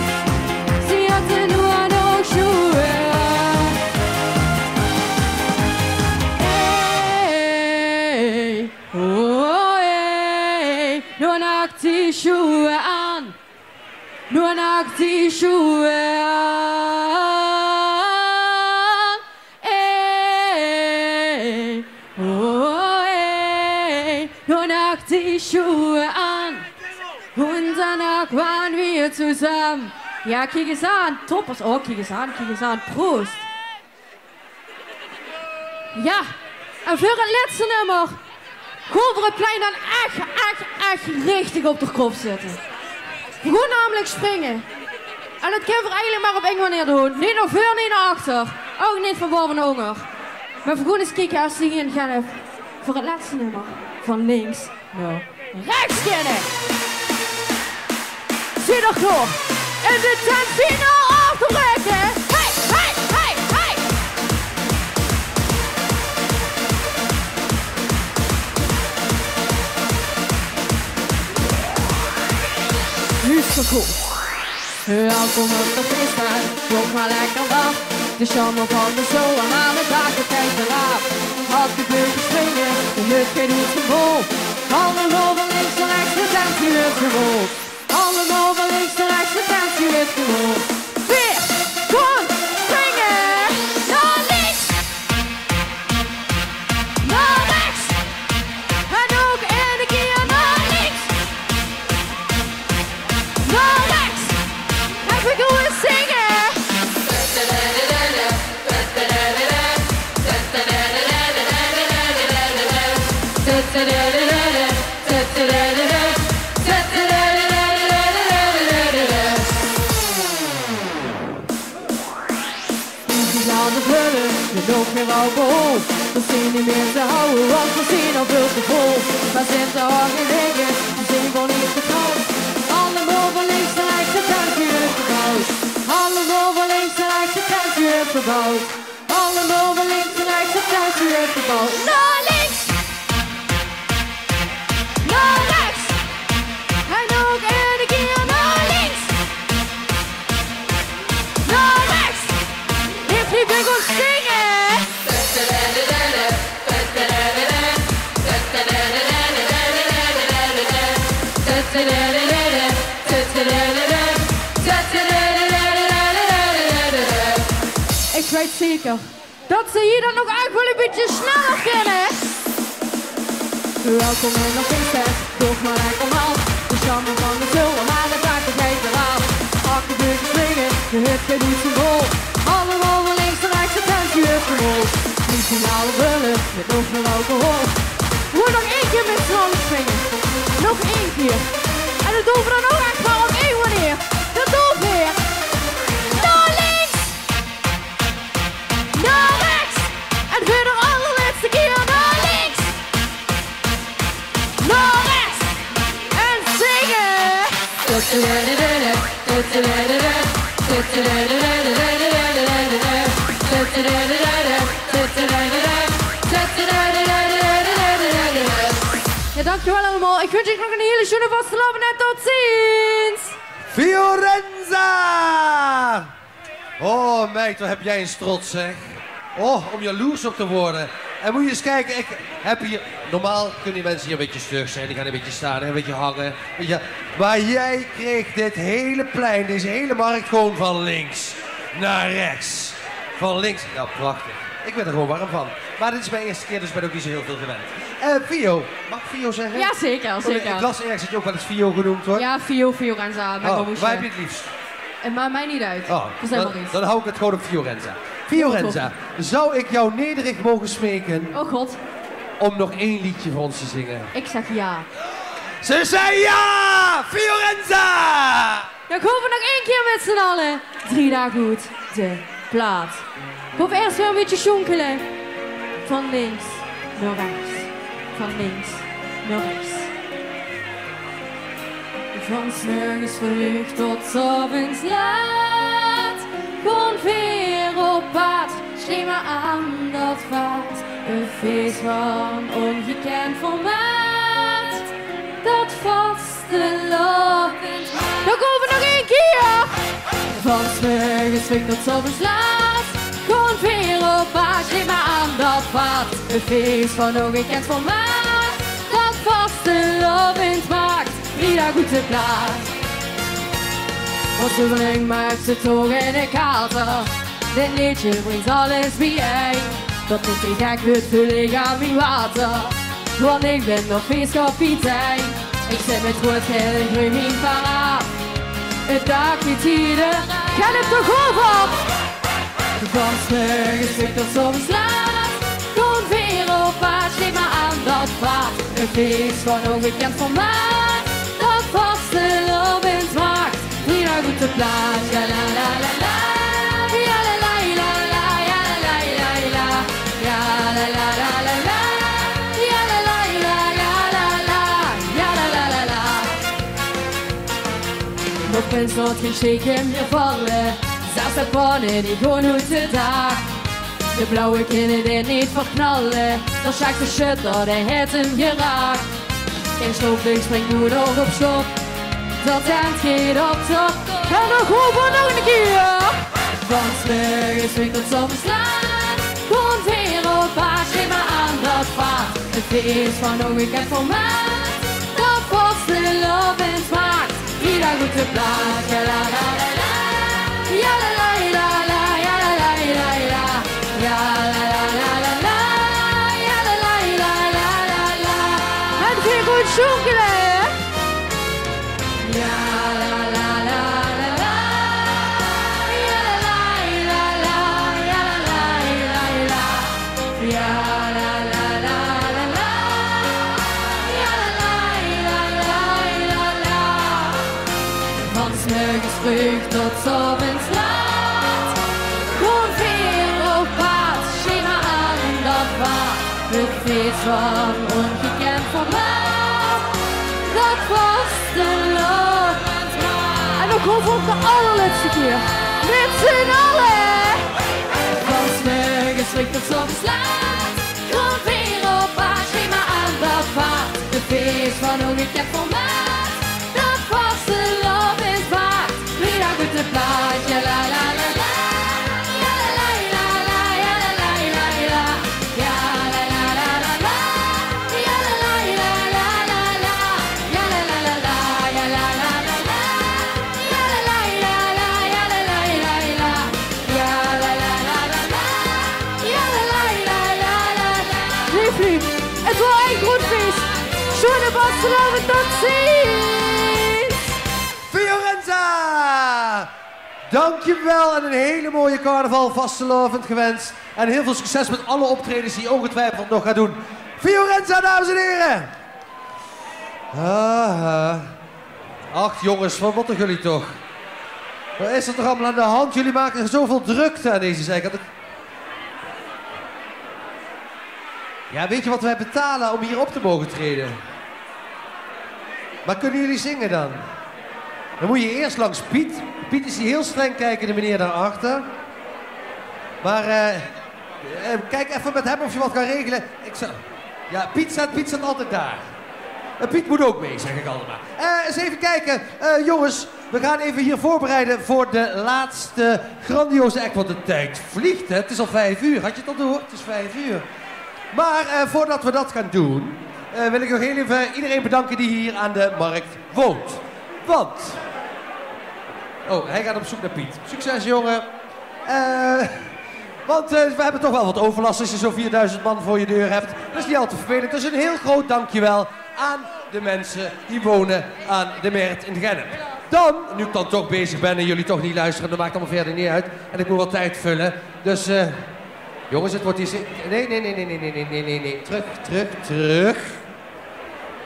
Sie hatte nur noch Schuhe an. Hey, oh, hey. Nur noch die Schuhe an. Nur noch die Schuhe an. Hey, oh, hey. Nur noch die Schuhe an. Und danach waren wir zusammen. Ja, kijk eens aan. Toppers. Oh, kijk eens aan, kijk eens aan. Proost. Ja, en voor het laatste nummer gewoon voor het plein dan echt richtig op de kop zitten. We gaan namelijk springen. En dat kunnen we eigenlijk maar op één manier doen. Niet naar voor, niet naar achter. Ook niet van boven naar onder. Maar we gaan eens kijken als die in gaan voor het laatste nummer. Van links naar rechts kennen. Zie nog door. En de tent finaal afgebreken. Hey, hey, hey, hey. Nu is het goed. Welkom op de feestdag, kom maar lekker af. De charme van de zomer aan de dagen kijkt eraf. Had de beurt springen, de hut geen doet vol. Allemaal van links naar rechts, de tent die wordt gerold. Allemaal van links naar rechts, de tent die wordt gerold. Weer, kom, springen, naar links. Naar rechts. En ook in de keer naar links. Naar rechts. En we gaan zingen. Nog meer alcohol, we zien niet meer te houden, want we zien al veel te vol. Maar zijn te hard liggen, we zien gewoon niet te koud. Allemaal van links naar rechts, de tuintje is gebouwd. verbouwd. Allemaal van links en rechts, het tuintje weer verbouwd. Naar links! Naar rechts! En ook een keer naar links! Naar rechts! If you big on zingen! Ik weet zeker dat ze hier dan nog eigenlijk wel een beetje sneller kennen. Welkom in nog geen stad, toch maar rijk omhoog. De charme van de zul, maar het raakt er geen verhaal. Achterbuurtjes springen, de hut gaat niet zo vol. Allemaal van links en rechts, het tuintje heeft gerold. Niet finale vullen, met nog meer alcohol. Wordt nog één keer met z'n allen springen. Nog één keer. En dat doen we dan ook echt maar op één manier. Dat doen we weer. Naar links. Naar rechts. En weer de allerlaatste keer naar links. Naar rechts. En zingen. Ja, dankjewel allemaal. Ik wens je nog een hele schöne vastelavond en tot ziens. Fiorenza! Oh meid, wat heb jij een trots zeg. Oh, om jaloers op te worden. En moet je eens kijken, ik heb hier... Normaal kunnen die mensen hier een beetje stug zijn, die gaan een beetje staan en een beetje hangen. Weet je. Maar jij kreeg dit hele plein, deze hele markt gewoon van links naar rechts. Van links, nou prachtig. Ik ben er gewoon warm van. Maar dit is mijn eerste keer, dus ik ben ook niet zo heel veel gewend. Fio, mag ik Fio zeggen? Ja, zeker, zeker. Ik las ergens dat je ook wel eens Fio genoemd wordt. Ja, Fiorenza. Waar heb je het liefst? Het maakt mij niet uit. Oh, dat is helemaal niet. Dan hou ik het gewoon op Fiorenza. Fiorenza, zou ik jou nederig mogen smeken? Oh god. Om nog één liedje voor ons te zingen? Ik zeg ja. Ze zei ja! Fiorenza! Dan gaan we nog één keer met z'n allen. 3 dagen goed, de plaat. Ik hoef eerst weer een beetje schonkelen. Van links naar rechts. Van links naar rechts. Van 's morgens vroeg tot 's avonds laat. Gewoon weer op pad. Schreef me aan dat vaart. Een feest van ongekend formaat. Dat vaste lopend. Dan komen we nog één keer. Van 's morgens vroeg tot 's avonds laat. Gewoon weer op pad. Schreef me aan dat vaart. Een feest van ongekend formaat. Dat vaste lopend maakt. 3 dagen goed te plaat. Wat zuiveling maakt ze toch in de kater. Dit liedje brengt alles bijeen. Dat is niet gek, het vul ik aan mijn water. Want ik ben nog feestkapitein. Ik zit met rood, geel en groen in paraat. Het dak niet ieder, gaat het toch over? Van 's morgens vroeg tot 's avonds laat. Kom weer op pad, schreef me aan dat vaart. Een feest van ongekend formaat. Dat vaste lopend maakt. 3 dagen goed te plaat, ja la la la la. Ja la la la la, ja la la la la. Ja la la la la la. Ja la la la, ja la la. Ja la la la la. Nog eens wat geen steken meer vallen. Zelfs de pannen die gewoon uit de dag. De blauwe kinderen die niet verknallen. Dan schakt de shutter, de het hem geraakt. Geen stoofding springt nu nog op stop. Dat eind geht op top. En dan gewoon nog een keer. Van 's morgens vroeg tot 's avonds laat. Kom weer op pad, schreef me aan dat vaart. Het feest van ongekend formaat. Dat vaste lopend maakt. 3 dagen goed te plaat. Ja la la la la. Ja la la la la. Ja la la la la. Ja la la la la la. Ja la la la la la la. En weer goed schonkelen. Ja la la la la la. Ja la la la la. Ja la la la la. Ja la la la la la. Ja la la la la la. Van 's morgens vroeg tot 's avonds laat. Kom weer op pad, schreef me aan dat vaart. Het feest van ongekend formaat. Dat was de lopend maat. En dan komen we op de allerlaatste keer. Met z'n allen. slikt het soms slaat. Gewoon weer op paard, schreef maar aan dat paard. De feest van ongekend formaat. Dat vasteland is waard. Wie dan goed de plaat, ja la la la la. Ja la la la la, ja la la la la. Ja la la la la la. Ja la la la la la la. Ja la la la la, ja la la la la. Ja la la la la, ja la la la la. Ja la la la la la. Ja la la la la la. Lief, lief. Het wordt een goed feest. Schöne Vasteland, tot ziens. Fiorenza! Dankjewel en een hele mooie carnaval vastelovend gewenst. En heel veel succes met alle optredens die je ongetwijfeld nog gaat doen. Fiorenza, dames en heren! Ach jongens, wat moeten jullie toch? Wat is er toch allemaal aan de hand? Jullie maken zoveel drukte aan deze zijkant. Ja, weet je wat wij betalen om hier op te mogen treden? Maar kunnen jullie zingen dan? Dan moet je eerst langs Piet. Piet is die heel streng kijkende meneer daarachter. Maar kijk even met hem of je wat kan regelen. Ja, Piet staat altijd daar. Piet moet ook mee, zeg ik altijd maar. Eens even kijken. Jongens, we gaan even hier voorbereiden voor de laatste grandioze act. Want de tijd vliegt, hè. Het is al 5 uur. Had je het al door? Het is 5 uur. Maar voordat we dat gaan doen, wil ik nog heel even iedereen bedanken die hier aan de markt woont. Want... Oh, hij gaat op zoek naar Piet. Succes, jongen. Want we hebben toch wel wat overlast als je zo'n 4000 man voor je deur hebt. Dat is niet al te vervelend. Dus een heel groot dankjewel aan de mensen die wonen aan de markt in Gennep. Dan, nu ik dan toch bezig ben en jullie toch niet luisteren, dat maakt allemaal verder niet uit. En ik moet wat tijd vullen. Dus, jongens, het wordt hier... Nee. Terug.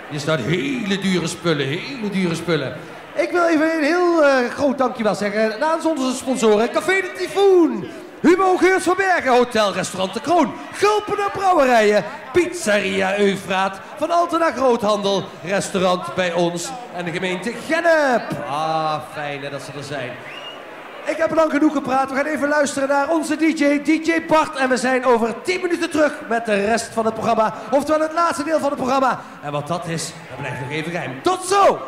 Hier staat hele dure spullen. Ik wil even een heel groot dankjewel zeggen namens onze sponsoren. Café de Tyfoon, Humo Geurs van Bergen, Hotel Restaurant De Kroon, Gulpener Brouwerijen, Pizzeria Eufraat, Van Altena Groothandel, restaurant bij ons en de gemeente Gennep. Ah, fijn hè, dat ze er zijn. Ik heb lang genoeg gepraat. We gaan even luisteren naar onze DJ Bart. En we zijn over 10 minuten terug met de rest van het programma. Oftewel het laatste deel van het programma. En wat dat is, dat blijft nog even geheim. Tot zo!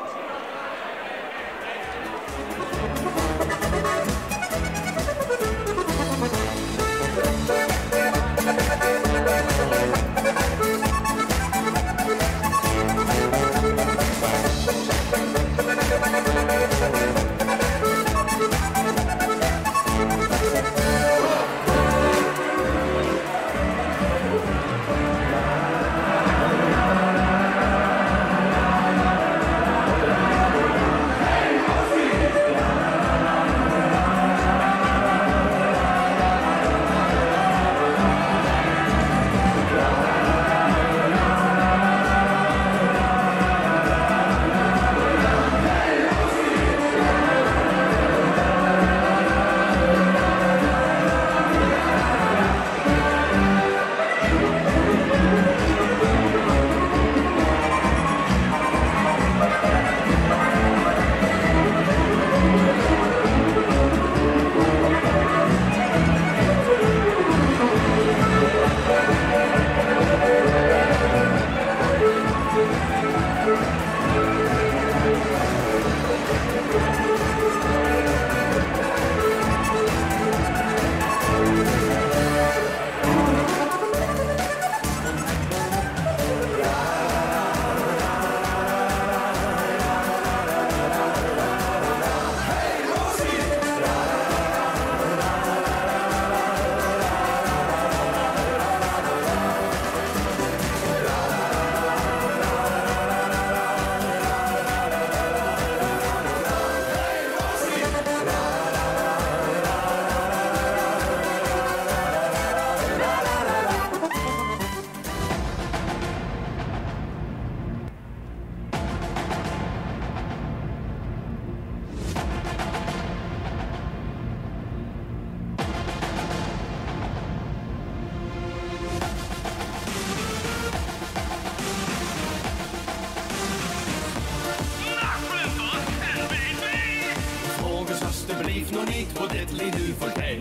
alsjeblieft nog niet, voor dit lied nu voorbij.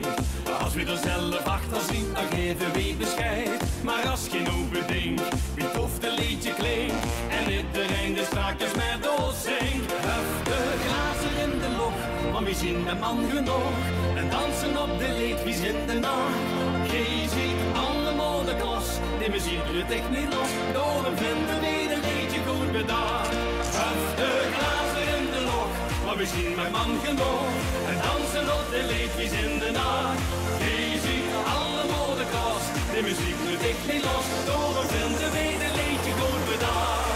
Als we er zelf achter zien, dan geven we was geen open ding. Wie tof de liedje klinkt en iedereen de strakjes met ons zingt. Huff de glazen in de lok, want we zien een man genoeg. En dansen op de leed, wie zit er nog? Gij ziet alle modeklos, die muziek doet echt niet los. Door hem vinden we een liedje goed bedacht. Huff de glazen in de lok, want we zien mijn man genoeg. En dansen op de leed, wie zit er nog? Gij ziet alle modeklos, die muziek doet echt niet los. Door hem vinden we een liedje goed bedacht.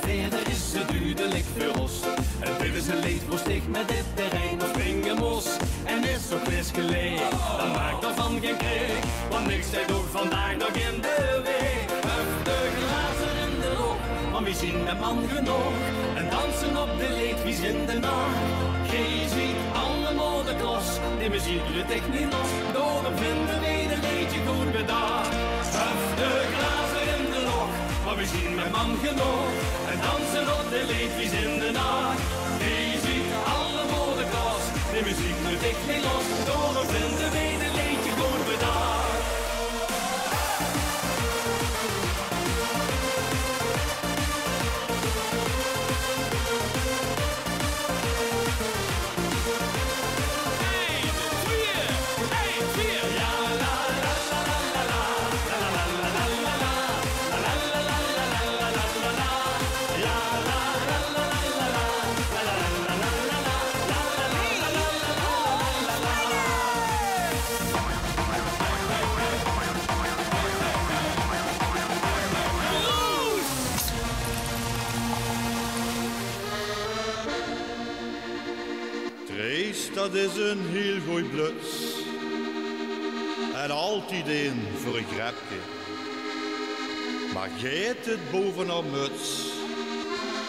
Verder is het duidelijk voor ons. Het dit is een leed voor sticht met dit terrein of springen mos. En is zo fris geleeg, dan maakt er van geen kreeg. Want niks zit ook vandaag nog in de week. Huff de glazen in de lok, want we zien een man genoeg. En dansen op de leed, wie zin de nacht. Gij ziet alle modeklos, die muziek doet echt niet los. Door hem vinden we een liedje goed bedacht. Huff de glazen in de lok, maar we zien mijn man genoeg. En dansen op de leed, wie in de nacht. Wie ziet alle modeklas, de muziek doet echt niet los. Door hem vinden we een liedje goed bedacht. Dat is een heel goed bluts. En altijd een voor een grapje. Maar geet het boven haar muts.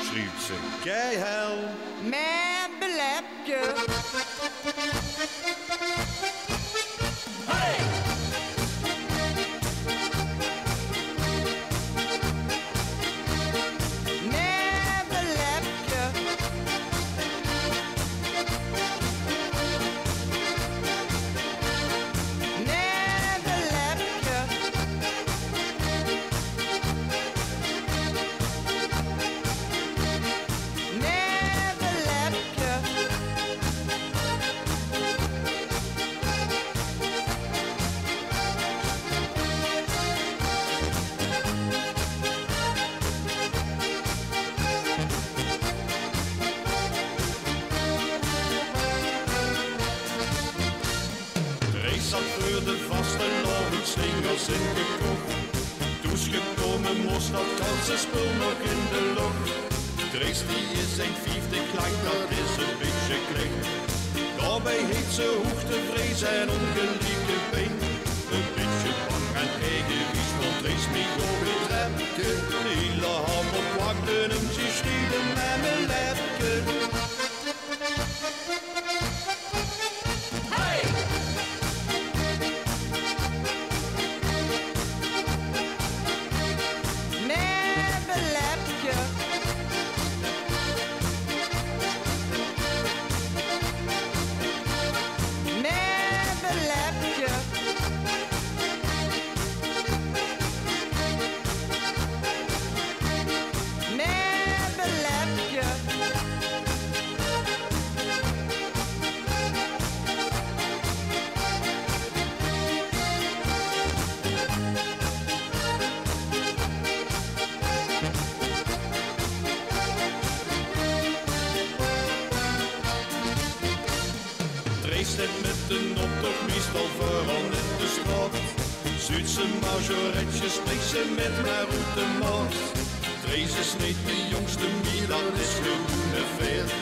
Schreeuwt ze keihel. Mijn belepje. Hey! Mijn belepje. Slingers in de kop. Toesgekomen mos, dat ganse spul nog in de lok. Drees die is zijn 50 lang, dat is een beetje klein. Daarbij heeft ze hoogtevrees en ongelijke been. Een beetje bang en egoïst, want Drees mee op het repje. De hele hammer plakte hem, ze schieden met mijn lepje. Zuidse majoretjes spreekt ze met haar uit de maat. Drees is niet de jongste meer, dat is gewoon een veert.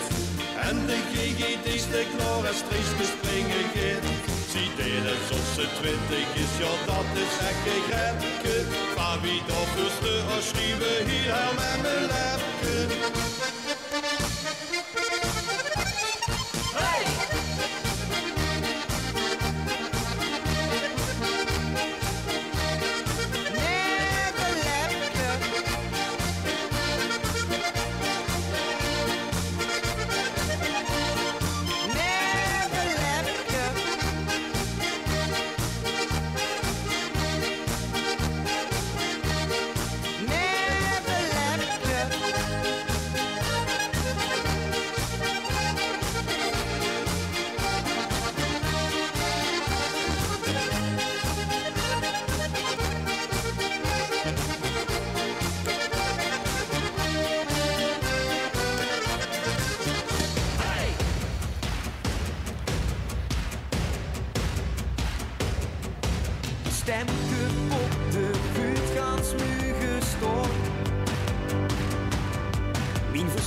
En de GGT is te klaar als Drees gespringen gaat. Ziet het zoals ze 20 is, ja dat is echt geen grapje. Van wie dat voorste als schieven hier met mijn lepje.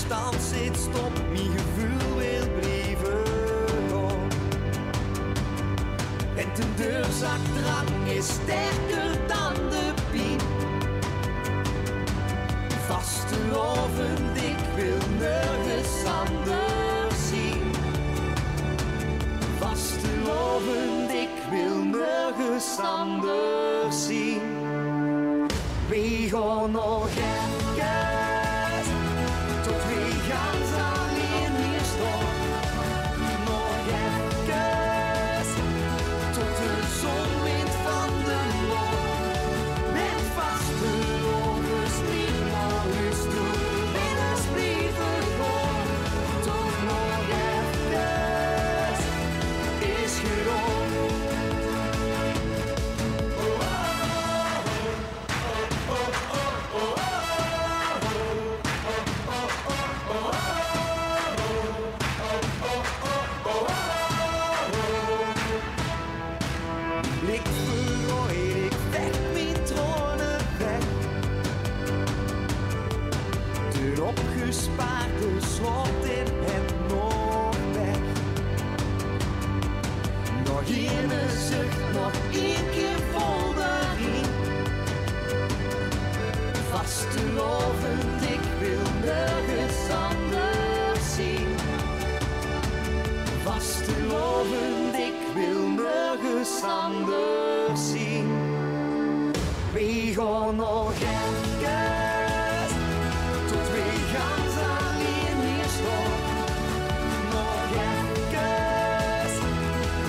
afstand zit, stop mijn gevoel wil blijven gaan. En de deurzakdrang is sterker dan de pijn. Vastelovend, ik wil nergens anders zien. Vastelovend, ik wil nergens anders zien. We gaan nog even, tot we gaan alleen hier staan. Nog even, tot de zon wint van de maan. Met vaste lovers niet naar huis toe, binnen blijven gaan. Tot nog even, is gedaan. Ik vergooi, ik weg mijn tronen weg. De opgespaarde slot in het Noordweg. Nog één zucht, nog één keer vol daarin. Vastelovend, ik wil nergens anders zien. Vastelovend, ik wil nergens anders zien. We gaan nog even, tot we gaan alleen hier staan. Nog even,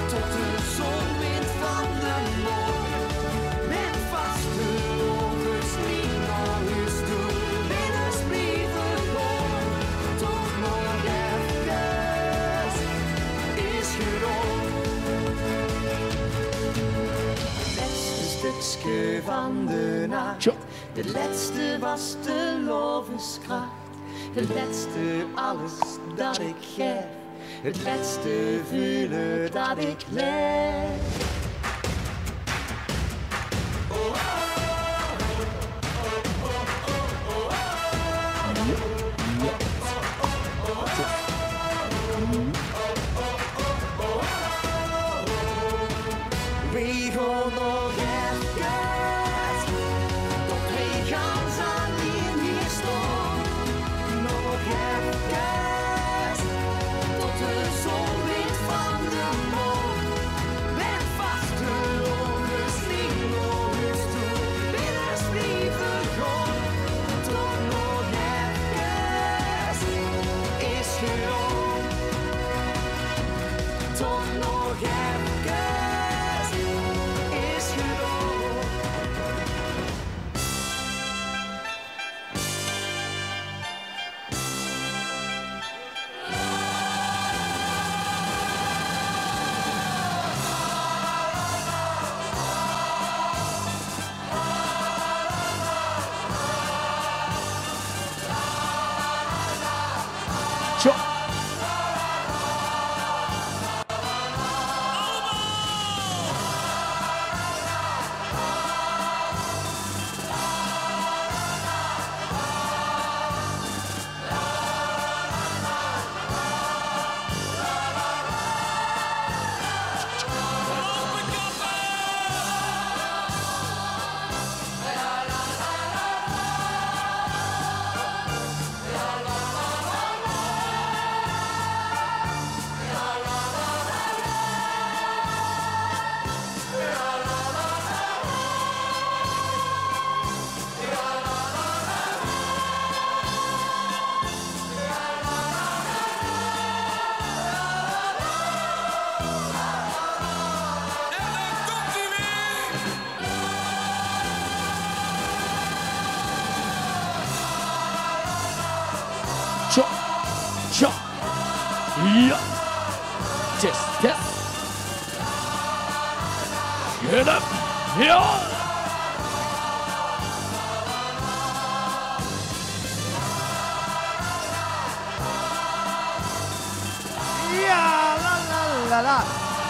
tot de zon wint van de maan. Met vaste lovers niet naar huis toe, binnen blijven gaan. Toch nog even, is gedaan. Stukje van de nacht, de laatste was de lovenskracht. Het laatste alles dat ik geef, het laatste voelen dat ik leef. We gaan nog even, tot we gaan alleen hier staan. Nog even, tot de zon wint van de maan. Met vaste lovers niet naar huis toe, binnen blijven gaan. Tot nog even, is gedaan. Tot nog even. Ja. Test, test. Get up. Ja. Ja, la.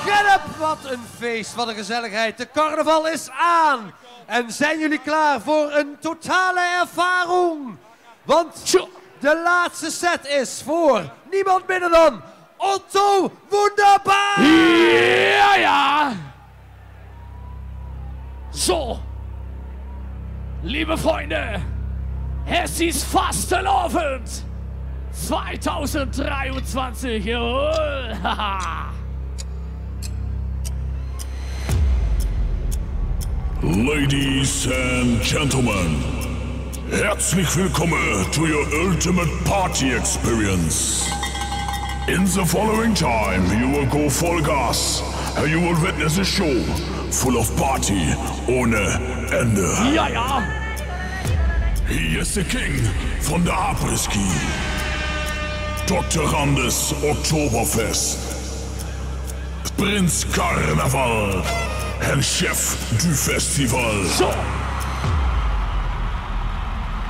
Get up, wat een feest, wat een gezelligheid. De carnaval is aan. En zijn jullie klaar voor een totale ervaring? Want De laatste set is voor niemand minder dan Otto Wunderbar! Ja, ja! So, liebe Freunde, es ist Fastenabend 2023, jawohl! Ladies and gentlemen, herzlich willkommen to your ultimate party experience. In the following time, you will go full gas and you will witness a show full of party ohne Ende. Ja, ja. Hier ist der King von der Apres-Ski. Dr. Randes Oktoberfest. Prinz Karneval. Herr Chef du Festival. So.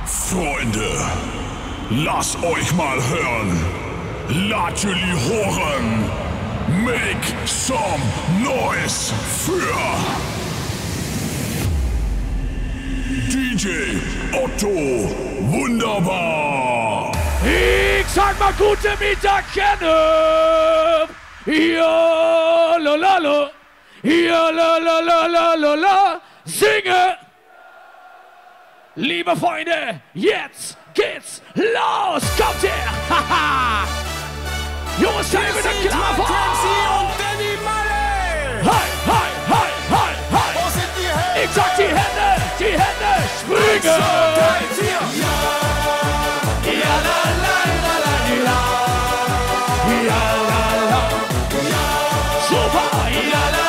Freunde, lasst euch mal hören. Latuli Horen. Make some noise für DJ Otto Wunderbar. Ich sag mal gute Mittag, Kenneth. Ja, lalala. Ja, la, singe! Liebe Freunde, jetzt geht's los! Kommt her! Haha! Jungs, seid bitte klar vor! Hi, hi, hi, hi, hi! Wo sind die Hände? Ich sag die Hände springen! Ja, ja, la, la, la, la, la. Ja, la, la. Super! Ja, la.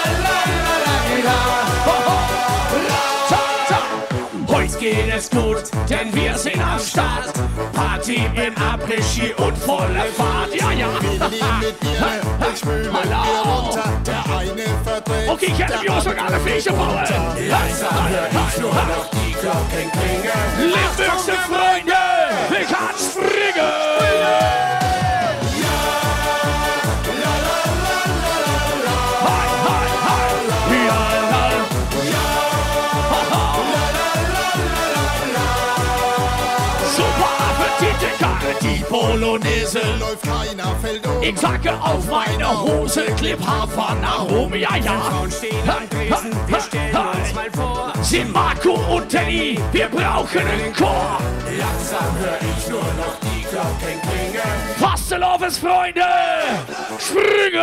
Heute geht es gut, denn wir sind am Start. Party im Après-Ski und volle Fahrt. Ja, ja. Ich spüle mir runter, der eine verdreht. Okay, ich hätte mir auch sogar eine Fläche bauen. Langsam hör ich nur noch die Glocken klingen. Limburgse Freunde, ich kann springen. Die Polonaise läuft keiner Feld um. Ich sage auf meine Hose, Clip Hafer nach oben, ja, ja. Frauen stehen am Tresen, wir stellen uns mal vor. Sind Marco und Teddy, wir brauchen einen Chor. Langsam hör ich nur noch die Glocken klingen. Fastelovens Freunde, springen!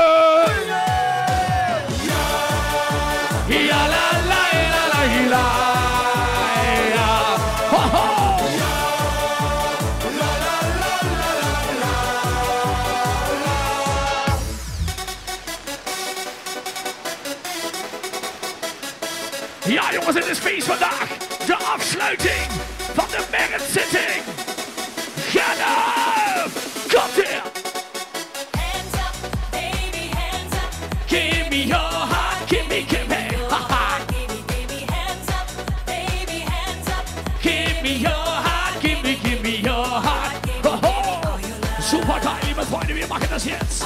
Ja, la, la, la, la, la, ja. Ho, ho. Ja, jongens, het is feest vandaag. De afsluiting van de Merit-zitting. Gerda, komt hier. Hands up, baby, hands up. Give me your heart, give me, haha. Give me hands up, baby, hands up. Give me your heart, give me your heart. Hoho. Super geil, liebe Freunde, wir machen das jetzt.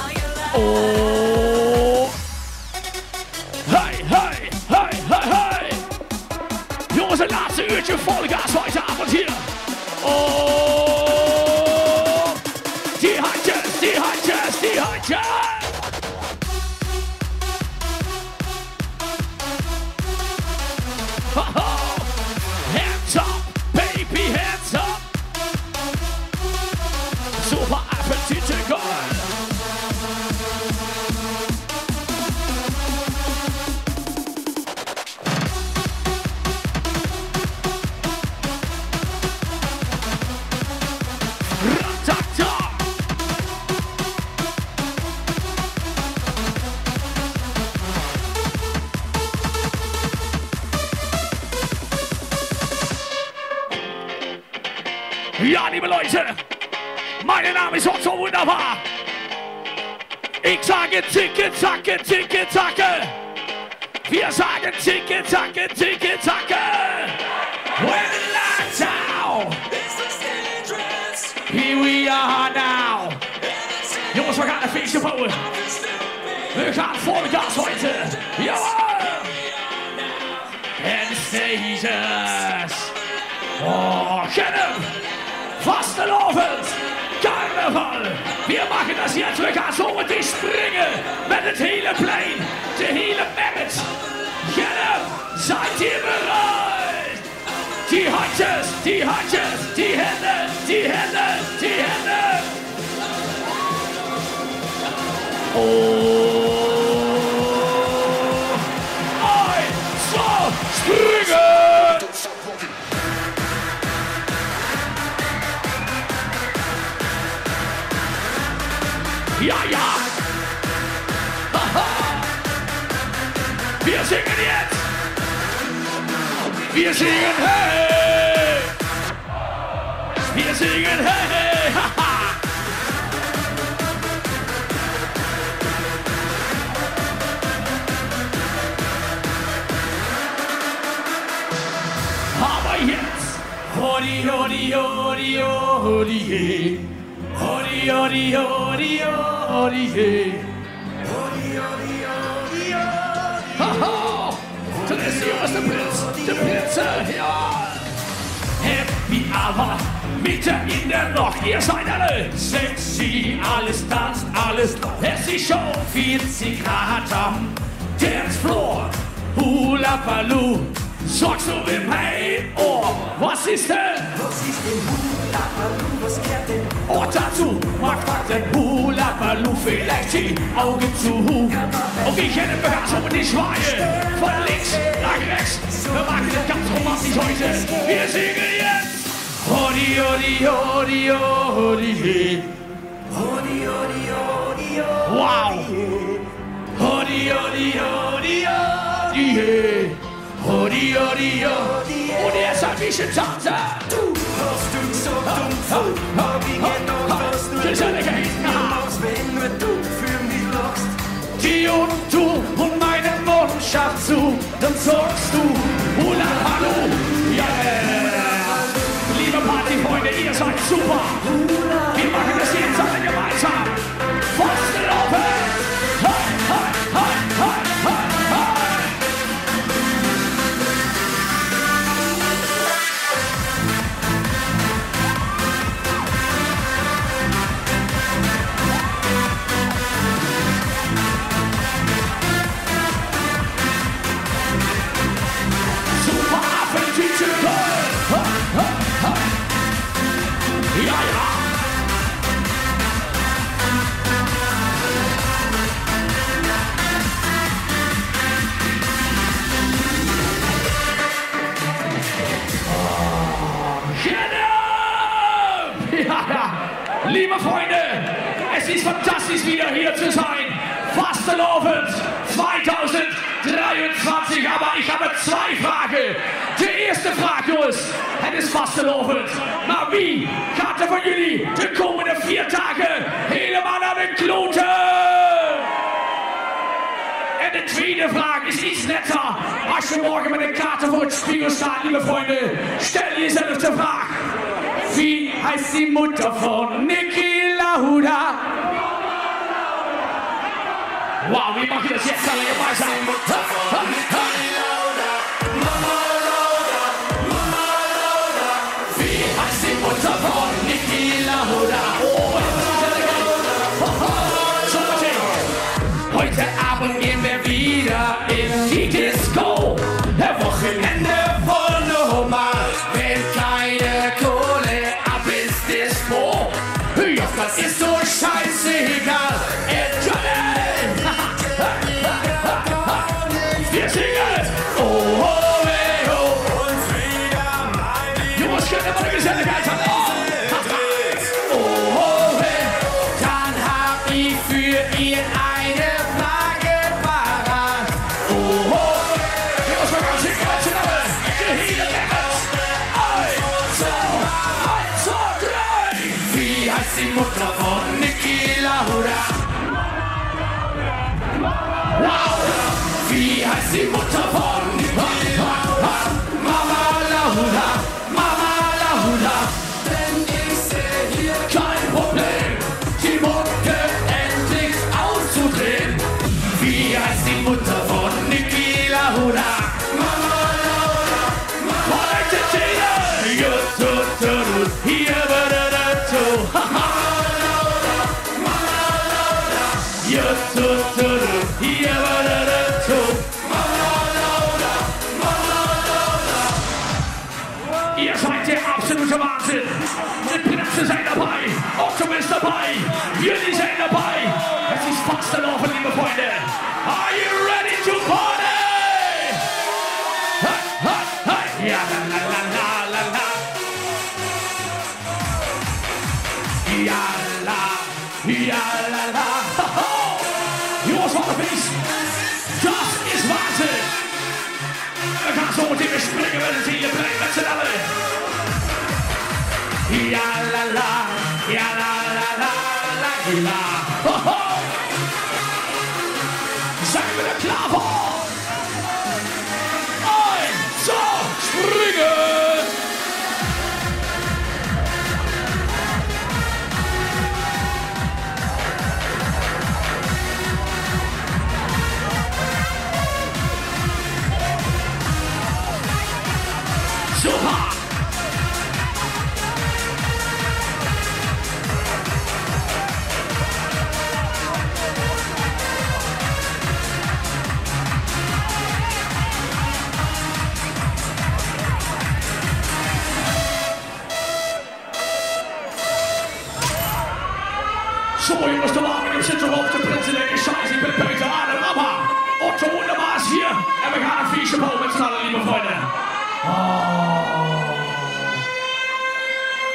Oh. Hey, hey, hey, hey, hey. Jongens, het laatste uurtje Vollgas heute Abend hier. Oh, die handjes, die handjes, die handjes. Hands up, baby, hands up. Super Appetite geil. Ja, liebe Leute, mein Name ist Otto Wunderbar. Ich sage Ticke, Tacke, Ticke, Tacke. Wir sagen Ticke, Tacke, Ticke, Tacke. When the lights out, here we are now. Jongens, we gaan een feestje bouwen. We gaan voor de gas heute. Jawohl! En stages. Oh, get hem! Vastelovend, carnaval. Wir machen das jetzt, we gaan zo meteen springen met het hele plein, de hele markt. Gennep, seid ihr bereit? Die handjes, die handjes, die Hände, die Hände, die Hände. Oh. Springen! Ja, ja! Haha. Wir singen jetzt! Wir singen hey! Wir singen hey! Haha. Hodi, hodi, hodi, hodi, hey. Hodi, hodi, hodi, hodi, hey. Hodi, hodi, hodi, hodi. Haha! Das ist hier was der Blitze, ja. Happy Hour, Mitte in der Nacht, ihr seid alle sexy, alles tanzt, alles. Es ist schon 40 Grad am Dancefloor. Hula Baloo. Sagst du im Hey-Ohr, was ist denn? Was ist denn Hula Baloo, was kehrt denn? Oh, dazu macht den Hula Baloo vielleicht die Augen zu. Und wir kennen bereits um die Schweine. Von links nach rechts, wir machen das ganz romantisch heute. Wir singen jetzt. Hodi, hodi, hodi, hodi, hey. Hodi, hodi, hodi, hodi. Wow. Hodi, hodi, hodi, hodi, hey. Hodi, hodi, hodi, und er ist ein bisschen tanzen. Du hast du so dumm, hab ich gedacht, was du machst, wenn nur du für mich lachst. Die und du und meinen Mund schaffst du, dann sagst du Hula Hallo, yeah. Liebe Partyfreunde, ihr seid super. Wir machen das jetzt alle gemeinsam. Fastelovend, hi, hi, hi, hi, hi, hi. Ja, ja. Ja, liebe Freunde, es ist fantastisch wieder hier zu sein. Fastelovend 2023, aber ich habe zwei Fragen. Die erste Frage ist, het is Vastelovend, maar wie gaat er van jullie de komende 4 dagen helemaal naar de kloten? En de tweede vraag is iets netter. Als je morgen met een kaarten voor het spiegel staat, lieve vrienden, stel jezelf de vraag. Wie heißt die Mutter von Niki Lauda? Wow, wie mag je das jetzt alle gemeinsam? Mama Lauda, Mama Lauda. Wie heißt die Mutter von Niki Lauda? Oh, so heute Abend gehen wir wieder in die Disco. Der Wochenende von Normal, wenn keine Kohle ab ins Disco. Ja, das ist so scheißegal. Wir singen Ihr seid der absolute Wahnsinn. Die Prinzen seid dabei, Otto ist dabei, Jürgen seid dabei. Es ist fast gelaufen, liebe Freunde. Are you ready to party? Hey, hey, hey. Ja, la, la, la, la, la, la. Ja, la, la. Jongens, wat een feest. Dat is Wahnsinn. We gaan zo meteen weer springen met het hele plein met z'n allen. Ja la la, ja la la la la la. Ho ho. Zijn we er klaar voor? 1, 2, springen! Super! So, Jungs, der Wagen im Zentrum auf der Prinzen, der Scheiße, ich bin Peter Adam, aber Otto wunderbar ist hier, und wir gaan een feestje bouwen met z'n allen, liebe Freunde.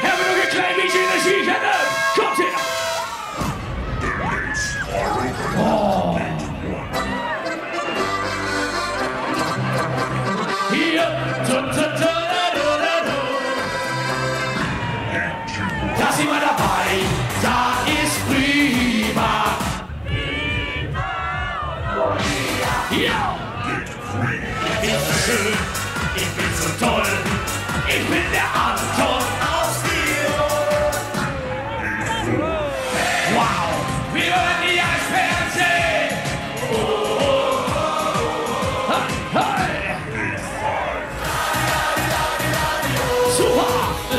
Hebben we nog een klein beetje energie, Genne? Komt hier! Hier, da sind wir dabei, da ist prima. Ja! Ich bin so schön, ich bin so toll, ich bin der Anton aus Tirol. Wow, wir hören die als Fernsehen. Oh, oh, oh. Hey, hey. Super,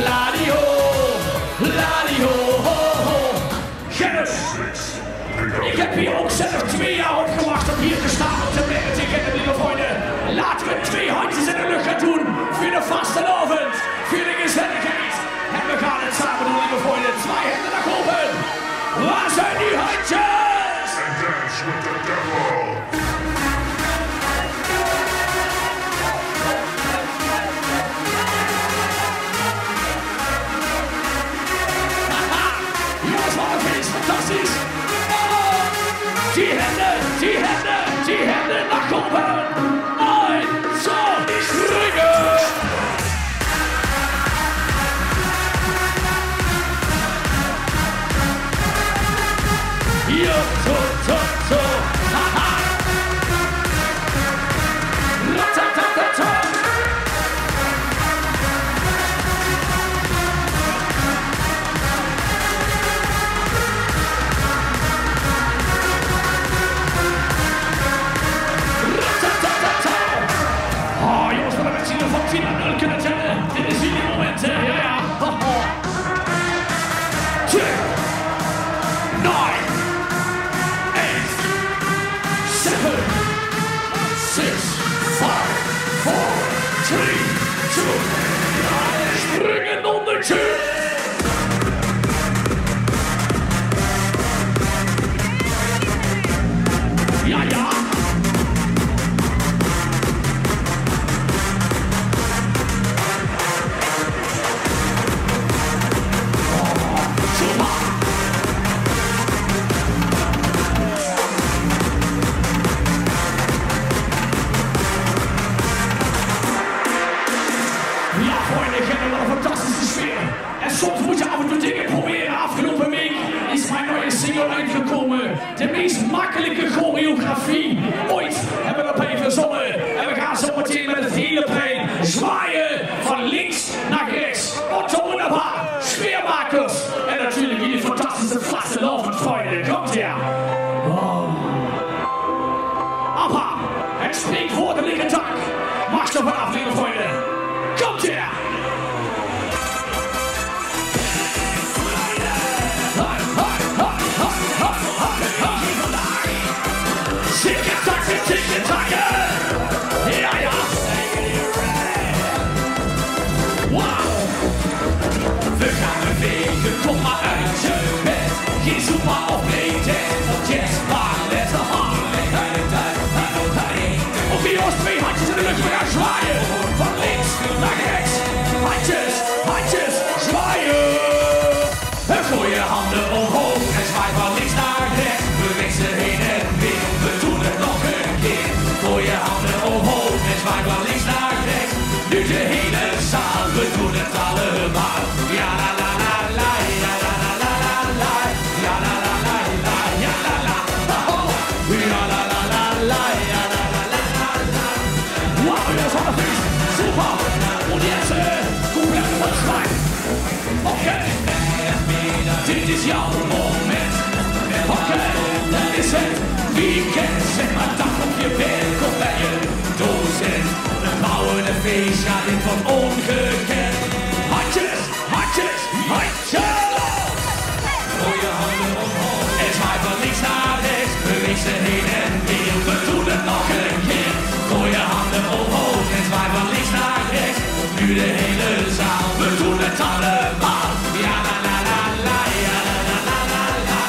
Ladio, Ladio, ho, ho. Yes. Ik heb hier ook zelf 2 jaar op gewacht om hier te staan op de plek te kennen, lieve vrienden. Laten we 2 handjes in de lucht gaan doen voor de vastelavond, voor de gezelligheid. En we gaan het samen doen, lieve vrienden. 2 handen naar boven. Waar zijn die handjes? And dance with the devil. Jongens, wat een feest, fantastisch. Die handen naar boven. 1, 2, springen. Hier, zo. Haha. Ratatatata. Oh, jongens, wat een mensen die van 10 naar 0 kunnen tellen. Dit is jullie momenten, ja. 2, 9, 8, 7, 6, 5, 4, 3, 2, 1. Springen ondertje. Ja. Soms moet je af en toe dingen proberen. Afgelopen week is mijn nieuwe single uitgekomen. De meest makkelijke choreografie ooit hebben we op even zongen. En we gaan zo meteen met het hele plein zwaaien van links naar rechts. Otto wunderbar, sfeermakers. En natuurlijk jullie fantastische vastelavond vrienden. Komt hier. Wow. Appa, het spreekwoordelijke dak. Mag er vanaf, lieve vrienden. Komt hier. Tikken-takken! Ja! Wow! de hele zaal, we doen het allemaal. Ja la la la la, ja la la la la la, ja la la la la, ja la la. Oh, ja la la la la, ja la la la la. Wow, das war der Fisch, super. Und jetzt komplett Volksrein. Okay, dit is jouw moment. Okay, dat is het weekend. Zeg maar dag op je bed, kom bij je dozen. We bouwen een feest, ja dit wordt ongekend. Handjes, handjes, handjes. Gooi je handen omhoog en zwaai van links naar rechts. Beweeg ze heen en weer, we doen het nog een keer. Gooi je handen omhoog en zwaai van links naar rechts. Nu de hele zaal, we doen het allemaal. Ja la la la la, ja la la la la la.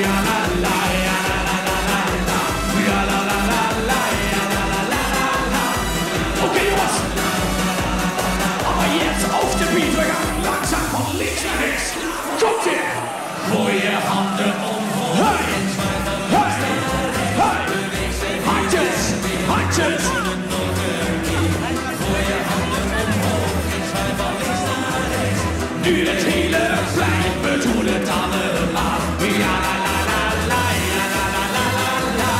Ja la la, ja la la la la la. Ja la la la la, ja la la la la la. Oké jongens. Aber jetzt auf de beat, we gaan langzaam van links naar rechts. Komt ie. Gooi je handen omhoog en zwaai van links naar rechts. Handjes, handjes. Nu het hele plein, we doen het allemaal. Ja la la la la, ja la la la la la.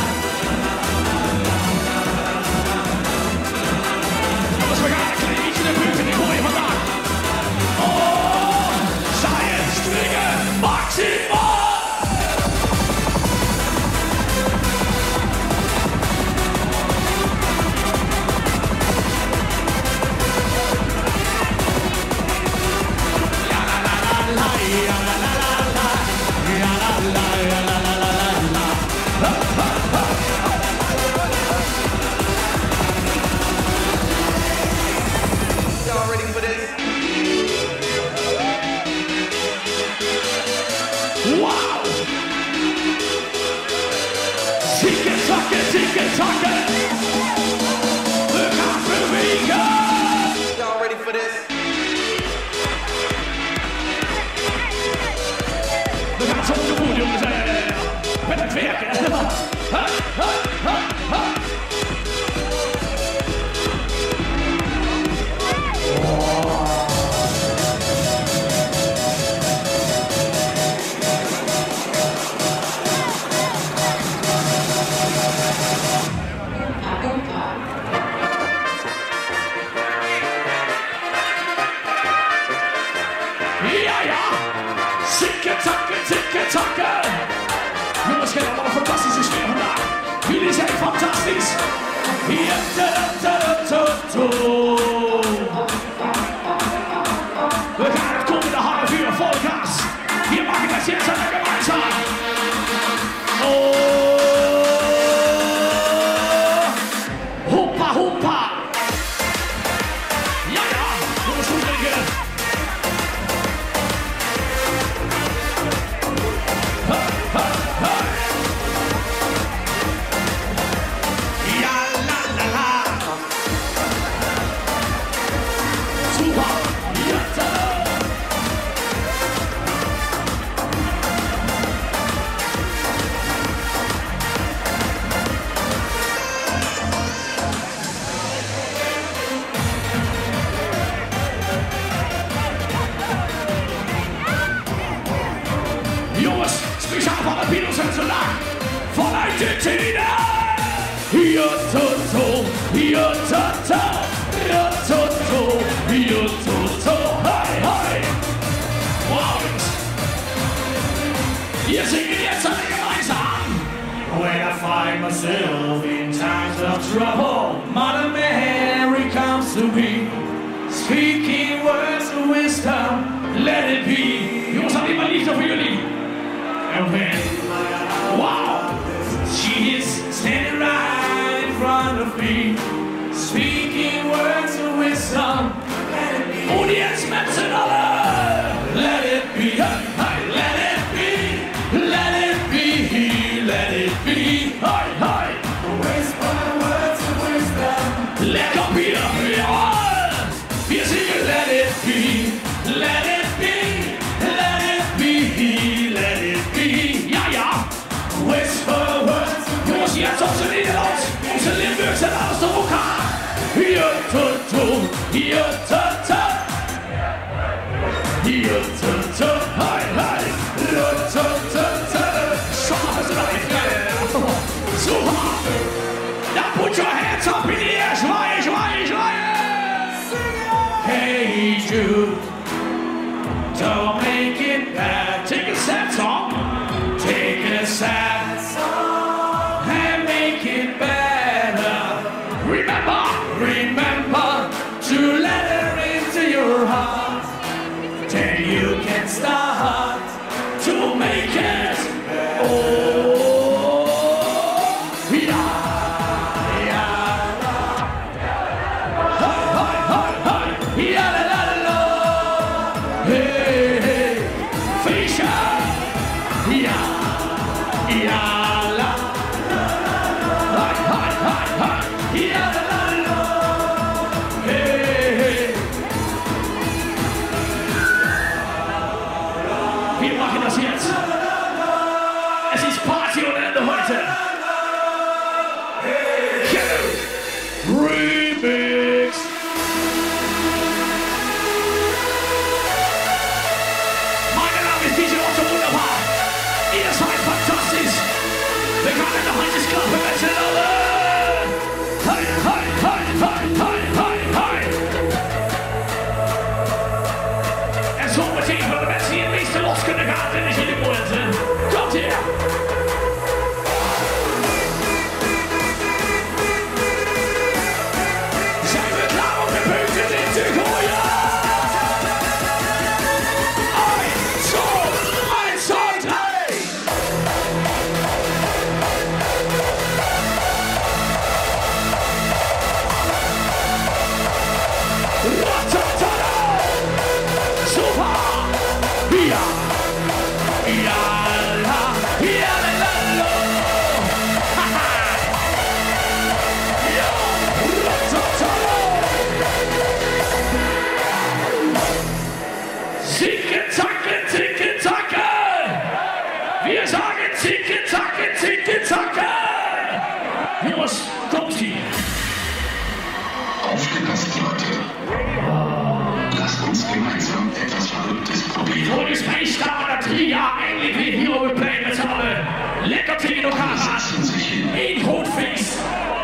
Dus we gaan een klein beetje de buurt in die gooien vandaag. Oh, zaaien, springen, maximaal. Y'all ready for this? Wow! Tikken-takken, tikken-takken! We gaan bewegen! Y'all ready for this? We gaan zo op de podium met het werken. Ha, ha, ha, ha. Ja, ja! Tikken-takken, tikken-takken! Jongens, kijk allemaal een fantastische sfeer vandaag. Jullie zijn fantastisch. Ja, we gaan het komende half uur vol gas. Hier mag ik het jetzt aan de gemeinschaft. Oh, hoppa, hoppa. Ja, ja, jongens, goed liggen. Ha, ha, ha. Ja, la, la, la. Super. Ja, ta. Jongens, speciaal van de Beatles en vandaag vanuit de Tine. Ja, toto, ja, tata, ja, toto, ja, toto, hi, hi. Wow. Hier zingen jetzt alle gemeinsam. When I find myself in times of trouble, Mother Mary comes to me, speaking words of wisdom, let it be. Jongens, had iemand liefde voor jullie? And when, wow, she is standing right in front of me, speaking words of wisdom, let it be. Und jetzt met z'n allen, let it be, hey, let it be, let it be, let it be, hey, hey. Whisper words of wisdom. Lekker Peter, jawohl, wir singen let it be, let it be, let it be, let it be, ja, ja. Whisper words of wisdom. Jongens, jetzt op z'n Now put your hands up in the air, Schwein, Schwein, Schwein. Hey Jude, don't make it bad. Take a sad song, take a sad song, and make it better. Remember, remember to let her into your heart. Then you can start to make it. Oh. Wir machen das jetzt. Es ist Party ohne Ende heute. Remix. Mein Name ist DJ Otto Wunderbar. Ihr seid fantastisch. Wir können noch ein Klappe messen, alle. Hi, hi, hi, hi, hi, hi, hi. En zometeen voor de mensen die het meeste los kunnen gaan, en is jullie moeite. Komt hier. Zijn we klaar om de punten in te gooien? Eins, zwei, drei. Super! Ja! Ja, la! Ja, la, la! Haha! Ja! Ratatata! Zicke, zacke, zicke, zacke! Wir sagen zicke, zacke, zicke, zacke! Jungs, kommt hier! Aufgepasst, Leute. Lasst uns gemeinsam etwas Verrücktes probieren. Voor de spijskamer dat 3 jaar eindelijk weer hier op het plein met z'n allen lekker tegen elkaar gaan. Eén groot feest,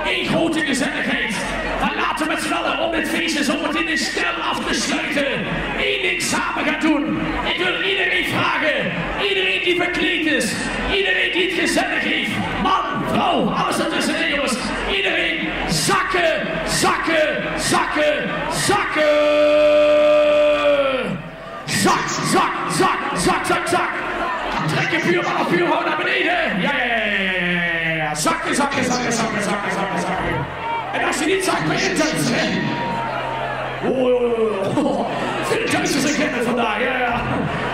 één grote gezelligheid. Maar laten we met z'n allen om dit feest zometeen in stijl af te sluiten. Eén ding samen gaan doen. Ik wil iedereen vragen, iedereen die verkleed is, iedereen die het gezellig heeft. Man, vrouw, alles ertussenin jongens. Iedereen zakken, zakken, zakken, zakken. Zak, zak, zak, zak, zak, zak. Trek je buurman of buurvrouw naar beneden. Ja, ja, ja, ja, ja, ja. Zakken, zakken, zakken, zakken, zakken, zakken, zakken. En als je niet zakt, ben je thuis, hè. Oh, veel thuisjes herkennen vandaag, ja, ja.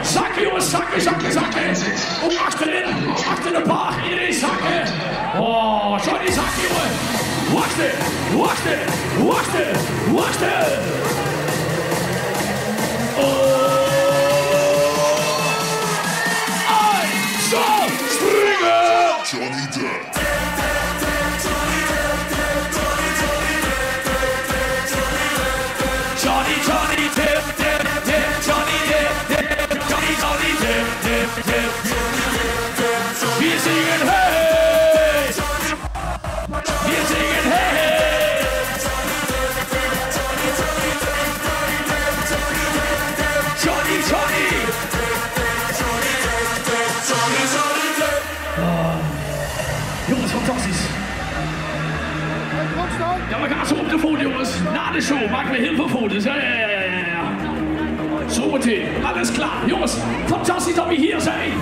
Zakken, jongens, zakken, zakken, zakken. Ook achterin, achter de bar, iedereen zakken. Oh, Johnny zakken, jongen. Wachten, wachten, wachten, wachten. Oh. Springen! Johnny Depp. Johnny, Johnny Depp, Depp, Depp, Johnny Depp, Depp, Johnny, Johnny Depp, Depp, Depp. Wir singen hey! Wir singen hey! Johnny, Johnny! Jongens, fantastisch. Ja, we gaan zo op de foto, jongens. Na de show maken we heel veel foto's. Ja, ja, ja, ja. Zometeen, alles klar. Jongens, fantastisch dat we hier zijn.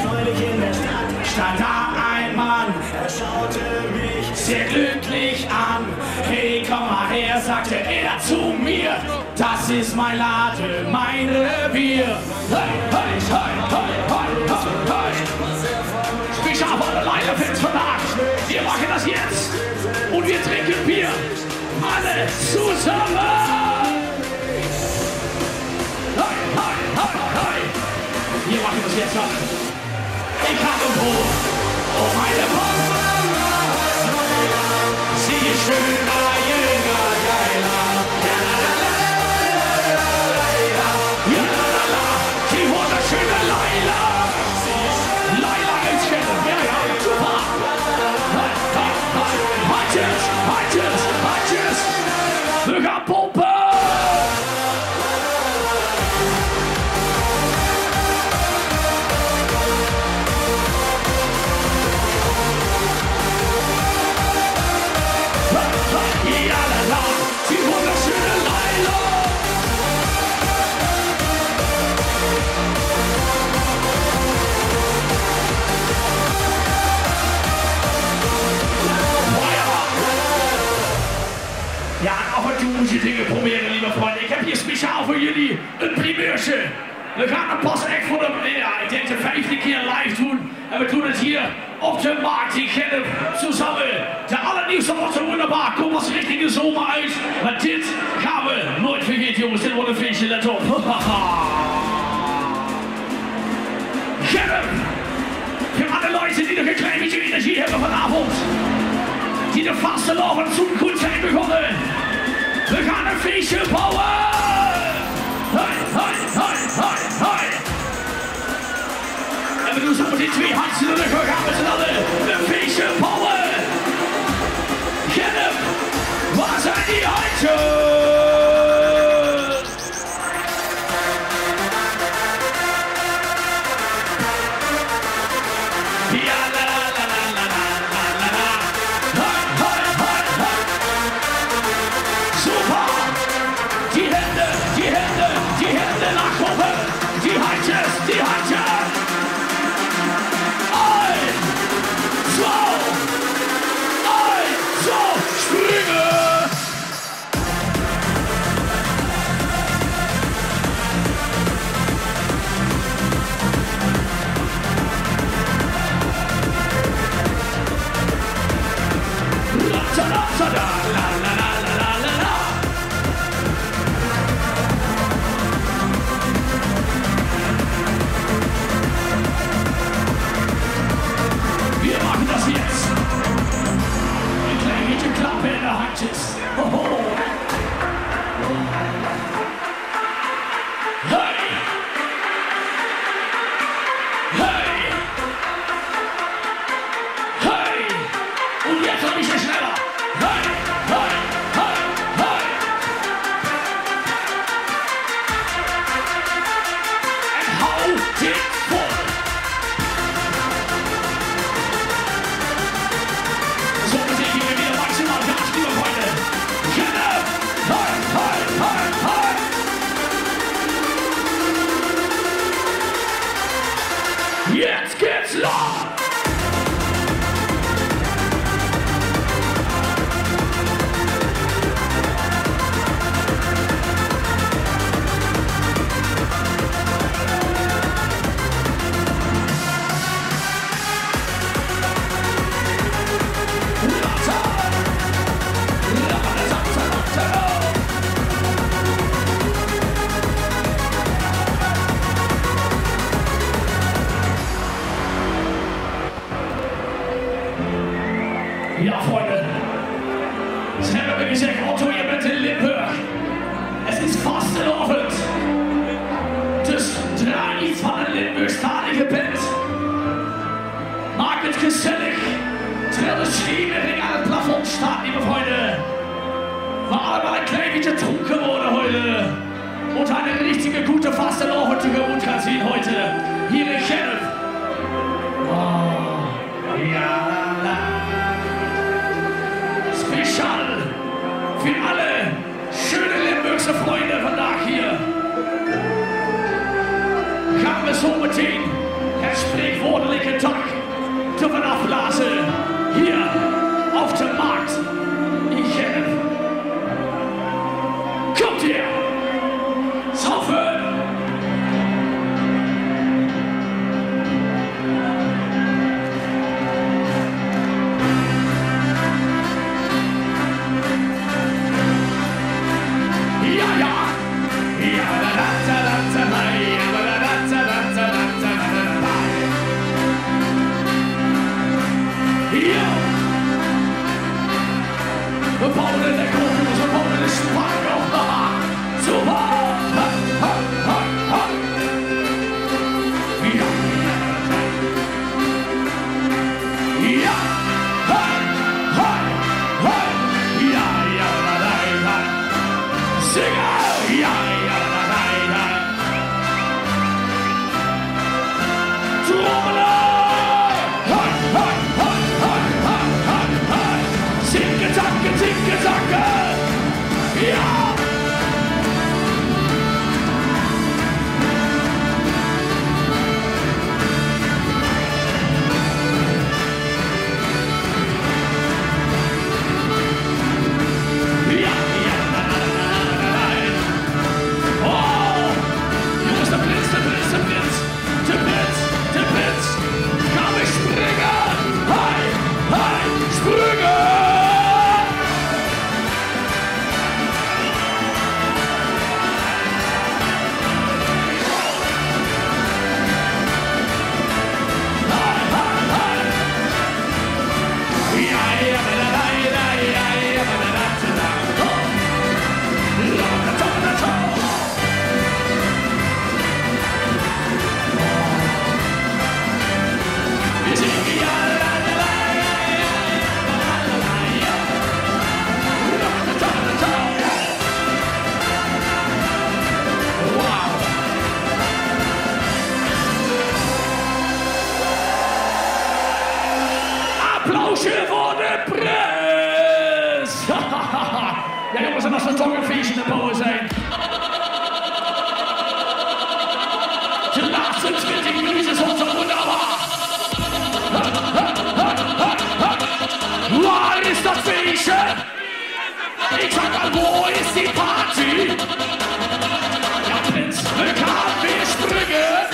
Neulich in der Stadt stand da ein Mann. Schaute mich sehr glücklich an. Hey, komm mal her, sagte er zu mir. Das ist mein Laden, mein Revier. Hey, hey, hey, hey, hey, hey, hey. Sprich auf alle Leiterfans vandaag. Wir machen das jetzt. Und wir trinken Bier. Alle zusammen. Hey, hey, hey, hey. Wir machen das jetzt ab. Ich habe Brot. Oh, meine Mama. Sie ist schöner, jünger, geiler. speciaal voor jullie een primeurtje. We gaan het pas echt voor ik denk de 5e keer live doen. En we doen het hier op de markt in Gennep. Zusammen. De allernieuwste Otto Wunderbar. Kom als richting de zomer uit. Maar dit gaan we nooit vergeten, jongens. Dit wordt een feestje, let op. Gennep. Für alle Leute, die noch ein klein bisschen Energie haben von Abend. Die de vaste lopen zum goed zijn begonnen. We gaan een feestje bouwen. Hoi, hoi, hoi, hoi, hoi. En we doen zo meteen 2 handjes in de lucht. We gaan met z'n allen een feestje bouwen. Gennep, waar zijn die handjes? Jetzt geht's los! Ja, Freunde, ze hebben me gezegd, Otto, je bent in Limburg. Het is vastenavond. Dus draai iets van een Limburgstalige band. Maak het gezellig, terwijl de schemering aan het plafond staat, lieve Freunde. Wir allemaal ein klein bisschen trunken worden heute. Und eine richtige gute Fastenabend gewohnt kann sehen heute. Hier in Gennep. Oh, ja, la. Spezial für alle schöne Limburgse Freunde vandaag hier. Gaan we zo meteen het spreekwoordelijke dak ervan afblazen. Hier auf der Markt in Gennep. Kommt her! Saufen! We bouwen in de koken, we bouwen in de spanning op. Super! Ha, ha, ha, ha. Ja. Ja. Hey, hey, hey. Ja, ja, la, la, la. Zingen! Ja, ja, la, la, la. Ja, jongens, en als er toch een feestje te bouwen zijn. De laatste 20 minuten is ons zo wunderbaar. Waar is dat feestje? Ik zag al, wo is die party? Ja, Prins, we gaan weer springen.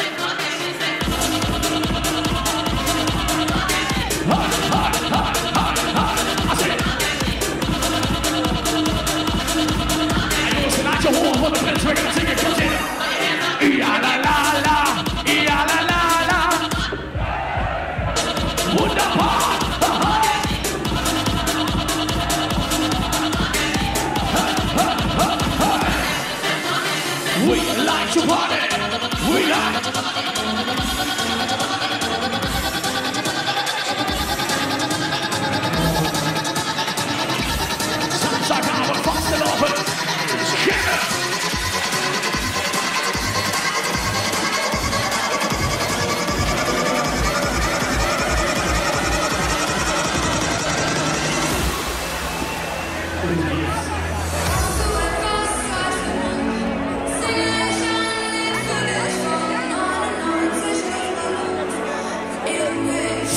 Je horen van de Prins, we gaan zingen, komt in. Ja la la la, ja la la la. Wunderbar. We like to party, we like. Samstagavond vastelavond.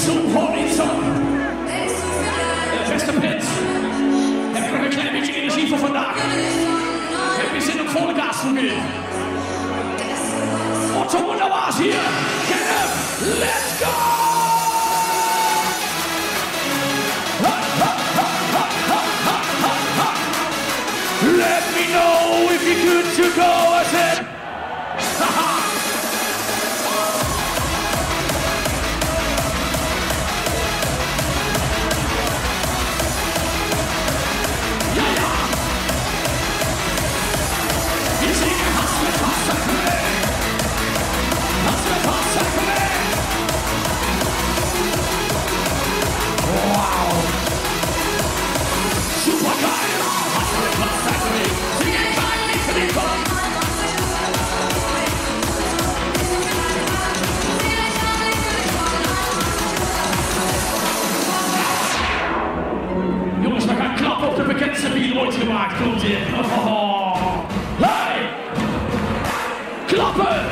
Zum Horizont. Beste Prins, heb je nog een klein beetje energie voor vandaag? Heb je zin om volle gas te gaan? Wat zo wunderbaar hier. Get up, let's go! Let me know if you're good to go. I said, jongens, we gaan klappen op de bekendste bier ooit gemaakt. Komt in. Oh. Hey! Klappen!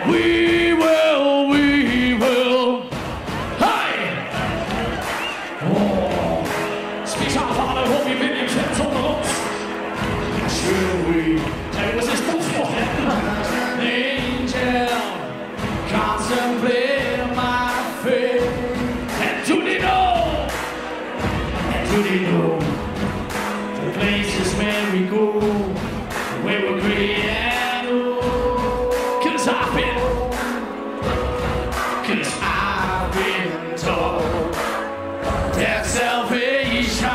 We will, we will. Hey! Oh. Speciaal voor alle hobbywinnings zonder ons. Should we? Hey, was is toch voor Angel, contemplate my fate. And do they know? Do they know the places where we go, where we're great and old? Cause I've been told that salvation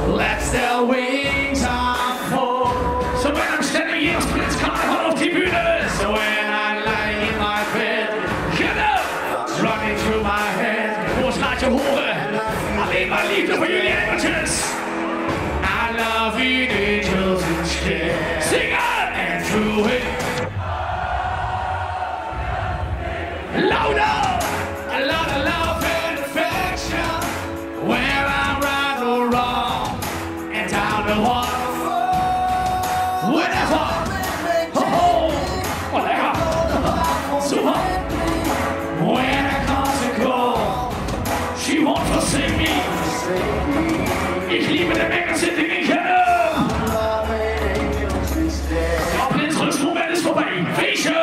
lets their wings unfold. So when I'm standing here, Prins Carnival auf die Bühne. So when I lie in my bed, get up, running through my head. Jongens, laat je horen. Alleen maar liefde voor jullie engeltjes. I love you, angels instead. Sing it and through it. Louder! A lot of love and affection. Where I'm right or wrong. And down the waterfall. Whenever. Oh, whatever. So hot. When I come to call. She won't forsake me. Ich liebe den Mecker, sind die ich kenne. Ja, Prins, Rückmoment ist vorbei. Fische!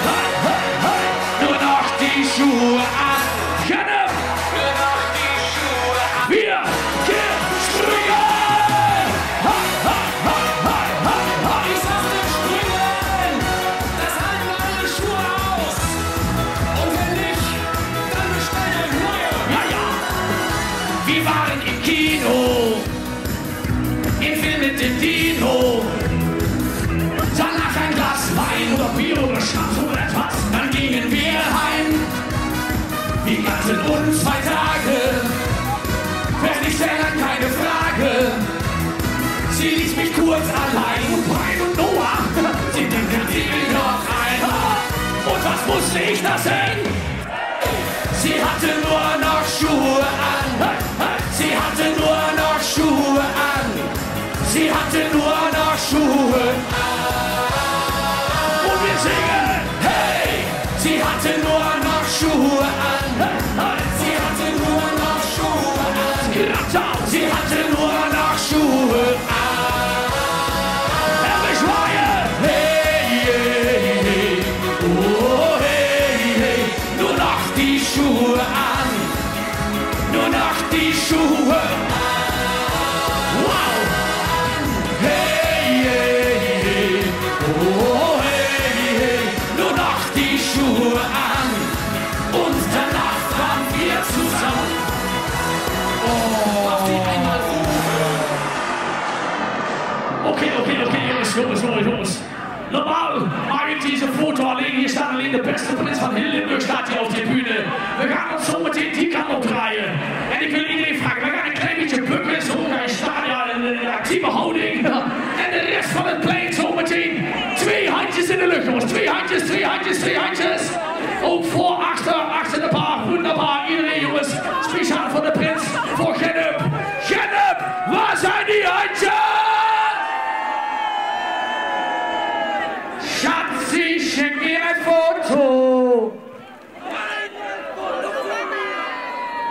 Hey, hey, hey! Nur noch die Schuhe an. Kenne! Nur noch die Schuhe an. Wir gehen springen! Hey, hey, hey, hey, hey, hey! Ich sagte springen! Das halten eure Schuhe aus! Und wenn nicht, dann bestellen neue! Ja, ja! Wir waren im Kino! Im Film mit dem Dino! Danach ein Glas Wein oder Bier oder Schnaps oder etwas, dann gingen wir heim. Wir kannten uns 2 Tage, wenn ich selber keine Frage. Sie ließ mich kurz allein und Brian und Noah, sie denken, sie will noch ein. Und was musste ich da sehen? Sie hatte nur noch Schuhe an. Sie hatte nur noch Schuhe an. Sie hatte nur noch Schuhe an. Und wir singen, hey! Sie hatte nur noch Schuhe an. Sie hatte nur noch Schuhe an. Sie hatte nur noch Schuhe an. Herrlich Weihe! Hey, hey, hey. Oh, hey, hey. Nur noch die Schuhe an. Nur noch die Schuhe an. Wow! Hey, hey, hey. Oh, hey, hey. Nur noch die Schuhe an. Und danach waren wir zusammen. Oh. Auf die einmal Okay, Jungs. Normal mag ich diese Foto anlegen. Hier stand alleen der beste Prinz van Hildenburg staat hier auf der Bühne. We gaan ons zo meteen die kant opdraaien. En ik wil iedereen vragen, we gaan een klein beetje bukken, zo naar een stadion en een actieve houding. En de rest van het plein zo meteen. 2 handjes in de lucht, jongens. 2 handjes, 2 handjes, 2 handjes. Ook voor, achter de bar. Wunderbar, iedereen jongens. Speciaal voor de Prins, voor Genup. Genup, waar zijn die handjes? Schatzi, schenk mir ein Foto.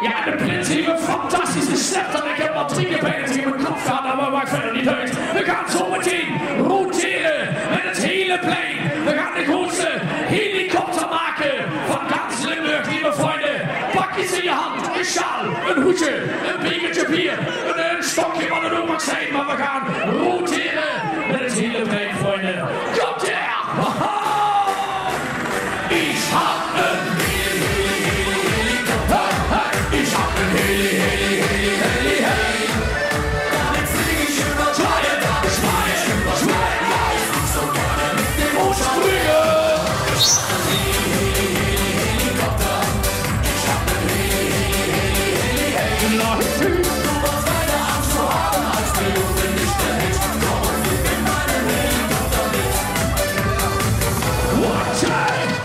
Ja, de Prins heeft een fantastische stem. Ik heb al 3 keer bijna tegen mijn kop gehad, maar maakt verder niet uit. We gaan zo meteen roteren met het hele plein. We gaan de grootste helikopter maken van ganz Limburg, lieve vrienden. Pak iets in je hand, een sjaal, een hoedje, een bekertje bier, een stokje, wat het ook mag zijn. Maar we gaan roteren met het hele plein, vrienden. Komt er! Ich hab een helikopter. Ich hab een heli. Jetzt flieg ich über Schwein. Ich flieg so gerne mit dem Hochsprünge. Helikopter. Ich hab een heli. Du warst meine Angst zu haben, als Pilot bin ich der Held. Komm und flieg in meinem Helikopter mit.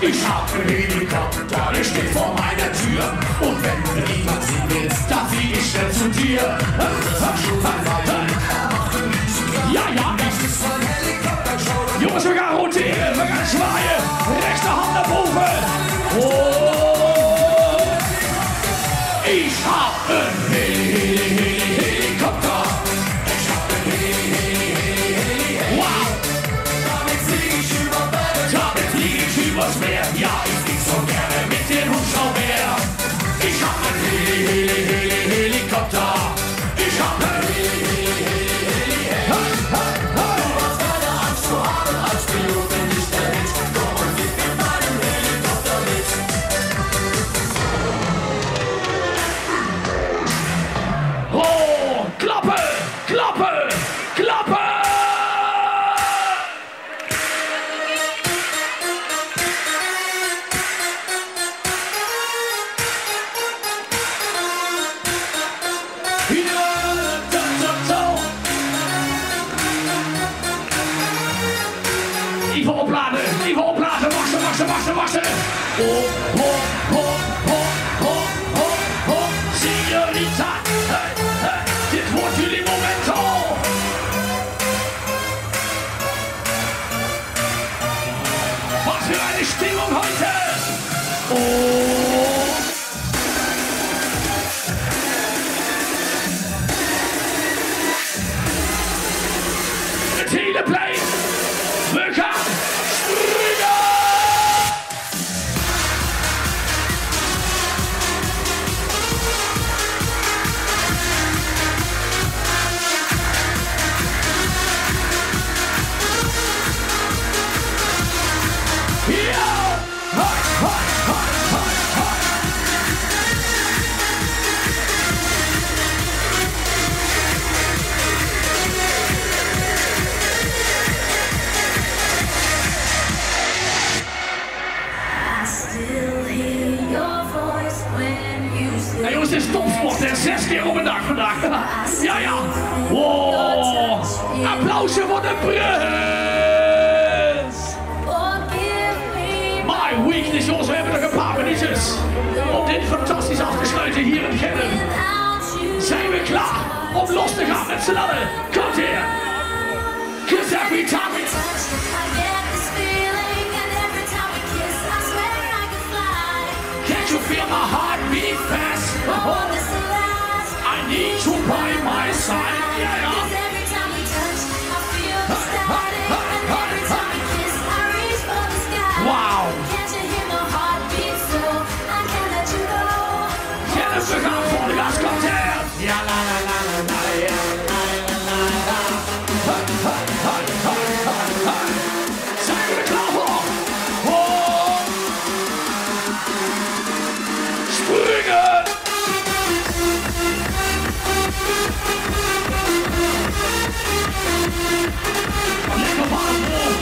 Ich hab einen Helikopter, der steht vor meiner Tür. Und wenn du niemand sehen willst, dann flieg ich schnell zu dir. Ja, das ist ein Helikopter-Show. Jongens, we gaan roteren, we gaan zwaaien. Rechter hand naar boven. Oh. Ich hab een Helikopter. Ich hab een Heli. Wow. Damit flieg ich über Berge. Damit flieg ich übers Meer. Ja, ich flieg so gerne mit dem Hubschrauber. Ich hab ein Helikopter. Ich hab ein Du warst keine Angst zu haben, als Pilot bin ich der Held. Komm und flieg in meinem Helikopter mit. Oh, Klappe, Klappe, Klappe! Even opladen, wachten. Signorita, dit wordt jullie momento. Was für eine Stimmung heute. Het hele plein. We gaan springen! Hey jongens, dit is topsport en 6 keer op een dag vandaag. Ja. Wow. Applausje voor de Prins. My weakness, jongens, we hebben nog een paar minuten. liedjes. Om dit fantastisch af te sluiten hier in Gennep. Zijn we klaar om los te gaan met z'n allen? Komt hier. 'Cause every time we touch, I get this feeling, and every time we kiss, I swear I can fly. Can't you feel my heart beat fast? I want this to last. I need you by my side. Yeah, yeah. 'Cause every time we touch, I feel the static, and every time we kiss, I reach for the sky. Wow. Can't you hear my heart beat so? I can't let you go. Gennep, we gaan voor de gas, komt hier. Ja, la la la la la, ja. Zijn we er klaar voor? Oh. Springen! Lekker warm hoor!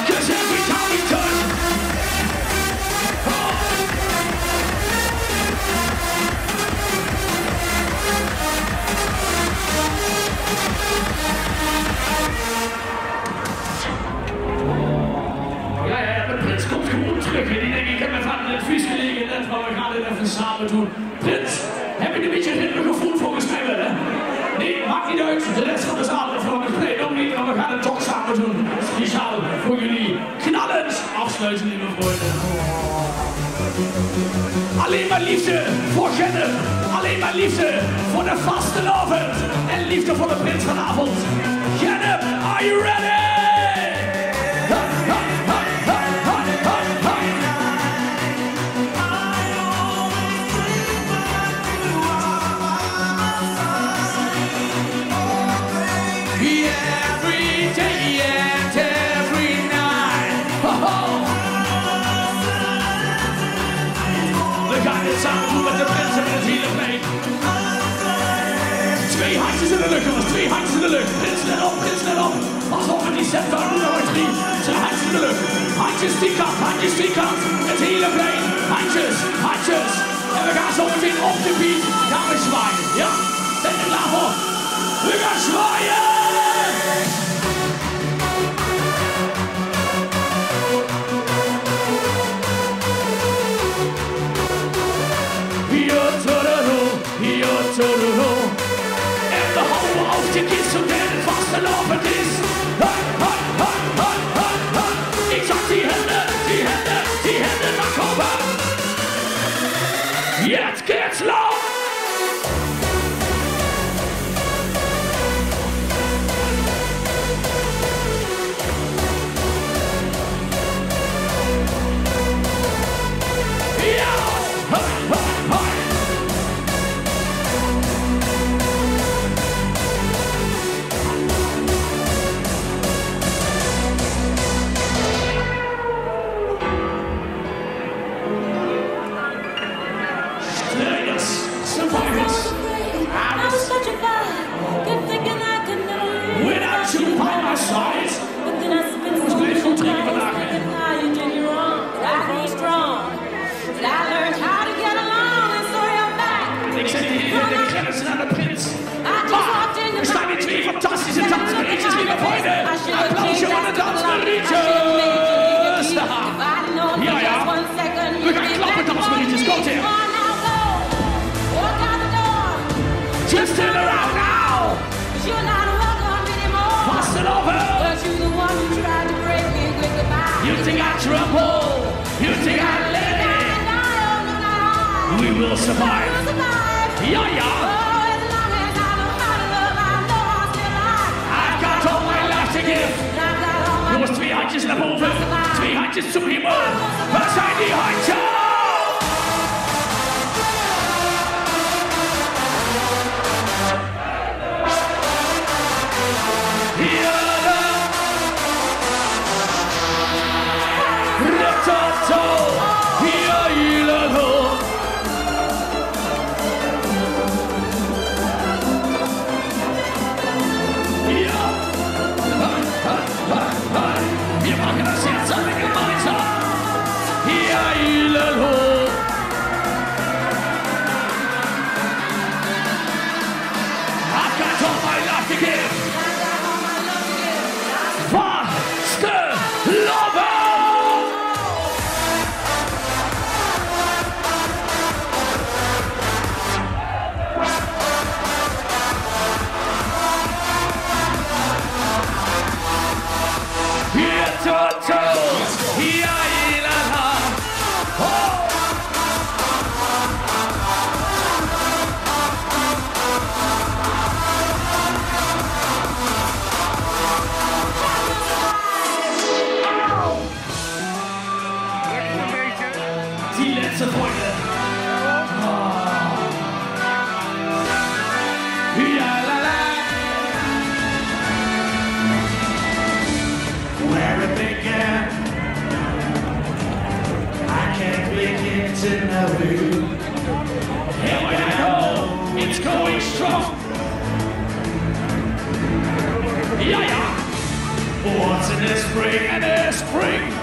'Cause every time we touch. Die denk ik heb even aan het advies gelegen net, maar we gaan dit even samen doen. Prins, heb je een beetje ritme gevoeld volgens mij wel, hè? Nee, maakt niet uit. De rest van de zaal heeft gewoon gesprek ook niet, maar we gaan het toch samen doen. Speciaal voor jullie. Knallend afsluiten, lieve vrienden. Alleen maar liefde voor Gennep. Alleen maar liefde voor de vastelavond. En liefde voor de prins vanavond. Gennep, are you ready? Samen doen met de mensen met het hele plein. 2 handjes in de lucht, jongens, 2 handjes in de lucht. Prins, let op, prins, let op. Pas op met die set van nummer 3. 2 handjes in de lucht. Handjes die kant, handjes die kant. Het hele plein. Handjes, handjes. En we gaan zo meteen op de beat. Gaan we zwaaien, ja? Zijn we klaar voor? We gaan zwaaien! En de handen auf die Kist und der den Fastelavond ist. Ich sag die Hände, die Hände, die Hände nach oben. Jetzt geht's los! Just turn around now! You're not welcome anymore. Fastelavond! But you're the one who tried to break me with the goodbye. You think I trouble? You think I let it? We will survive. Yeah, yeah. Oh, as long as I know how to love, I know I'll still alive. I've got all my life to give. Jongens, 2 handjes naar boven. 2 handjes zum Himmel. Waar zijn die handjes? Wir machen das jetzt alle gemeinsam. Hier, spring. And when I know it's going strong. Ja. What's in the spring and the spring?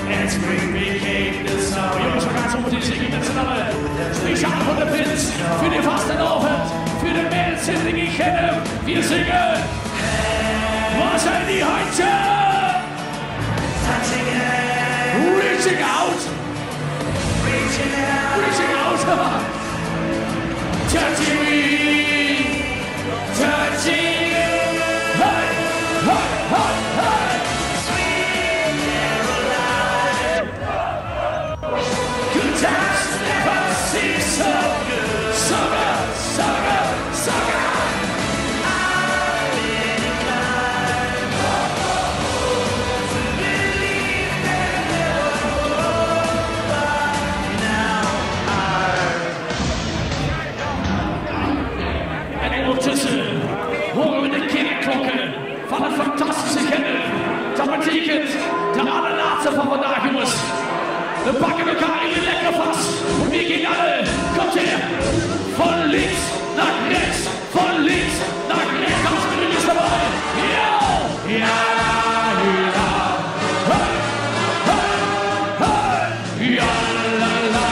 En spring became the summer. Jongens, we gaan zo meteen zingen met z'n allen. Speciaal voor de prins, voor de vastenavond, voor de mensen die ik kennen. Wir zingen. Waar zijn die handjes? Touching it. Reaching out. Reaching out. Reaching out. Touching me. Touching you. Hey, hey, hey, hey. Sweet Caroline. Good times never seem so good. So good, so good, so good. Ondertussen horen we de kinderklokken van het fantastische kennen. Dat betekent de allerlaatste van vandaag, jongens. We pakken elkaar even lekker vast. Wie ging alle? Komt hier. Van links naar rechts. Van links naar rechts. Als we er is erbij. Ja! Ja! Ja! Hey! Hey! Hey! Ja! La la!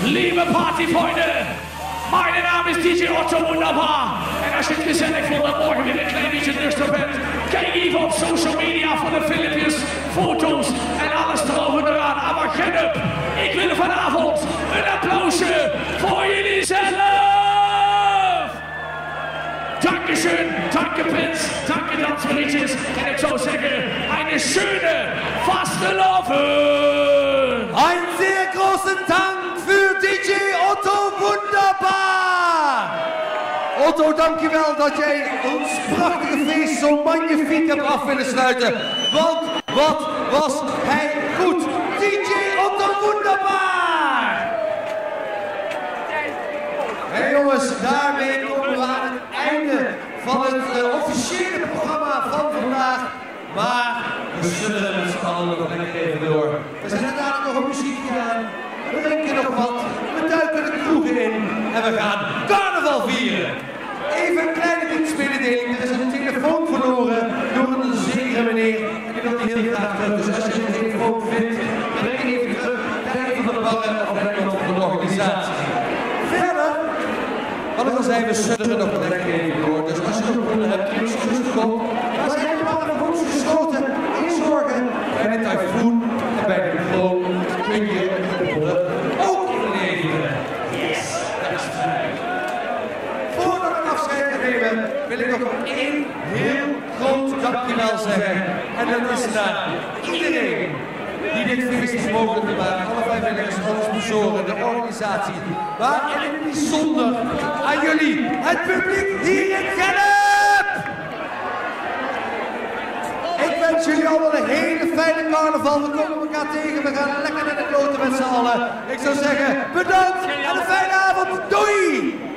Liebe Partyfreunde, mein Name ist DJ Otto Wunderbar. En als je het gezellig vond dat morgen weer een klein beetje nuchter bent, kijk even op social media voor de filmpjes, foto's en alles erover eraan. Maar Gennep, ik wil vanavond een applausje voor jullie zelf. Dankeschön, danke Prinz, danke Dansmarietjes. En ik zou zeggen, eine schöne Fastelavond. Ein sehr großen Dank für DJ Otto Wunderbar. Otto, dankjewel dat jij ons prachtige feest zo magnifiek hebt af willen sluiten. Want wat was hij goed. DJ Otto Wunderbar. Hey jongens, daarmee komen we aan het einde van het officiële programma van vandaag. Maar we zullen met z'n allen nog even door. We zetten dadelijk nog een muziekje aan. We drinken nog wat. We duiken de kroegen in. En we gaan carnaval vieren. Even een kleine dienstmededeling. Er is een telefoon verloren door een zekere meneer. En die wil die heel graag terug. Dus als je een telefoon vindt, breng die even terug. Kijk even van de bangen of breng hem op de organisatie. Verder, wat ik al zei, we sudderen nog lekker even door. Dus als je nog een hebt, rustig op. Dan zijn de bangen nog goed gesloten. Inzorgen bij de tyfoon en bij de kroon kun je ook inleveren. Yes, dat is fijn. Voordat we afscheid nemen, wil ik nog één heel groot dank dit feest mogelijk te maken. Alle vrijwilligers, alle sponsoren, de organisatie. Maar in het bijzonder aan jullie, het publiek hier in Gennep! Ik wens jullie allemaal een hele fijne carnaval. We komen elkaar tegen, we gaan lekker naar de kloten met z'n allen. Ik zou zeggen, bedankt en een fijne avond. Doei!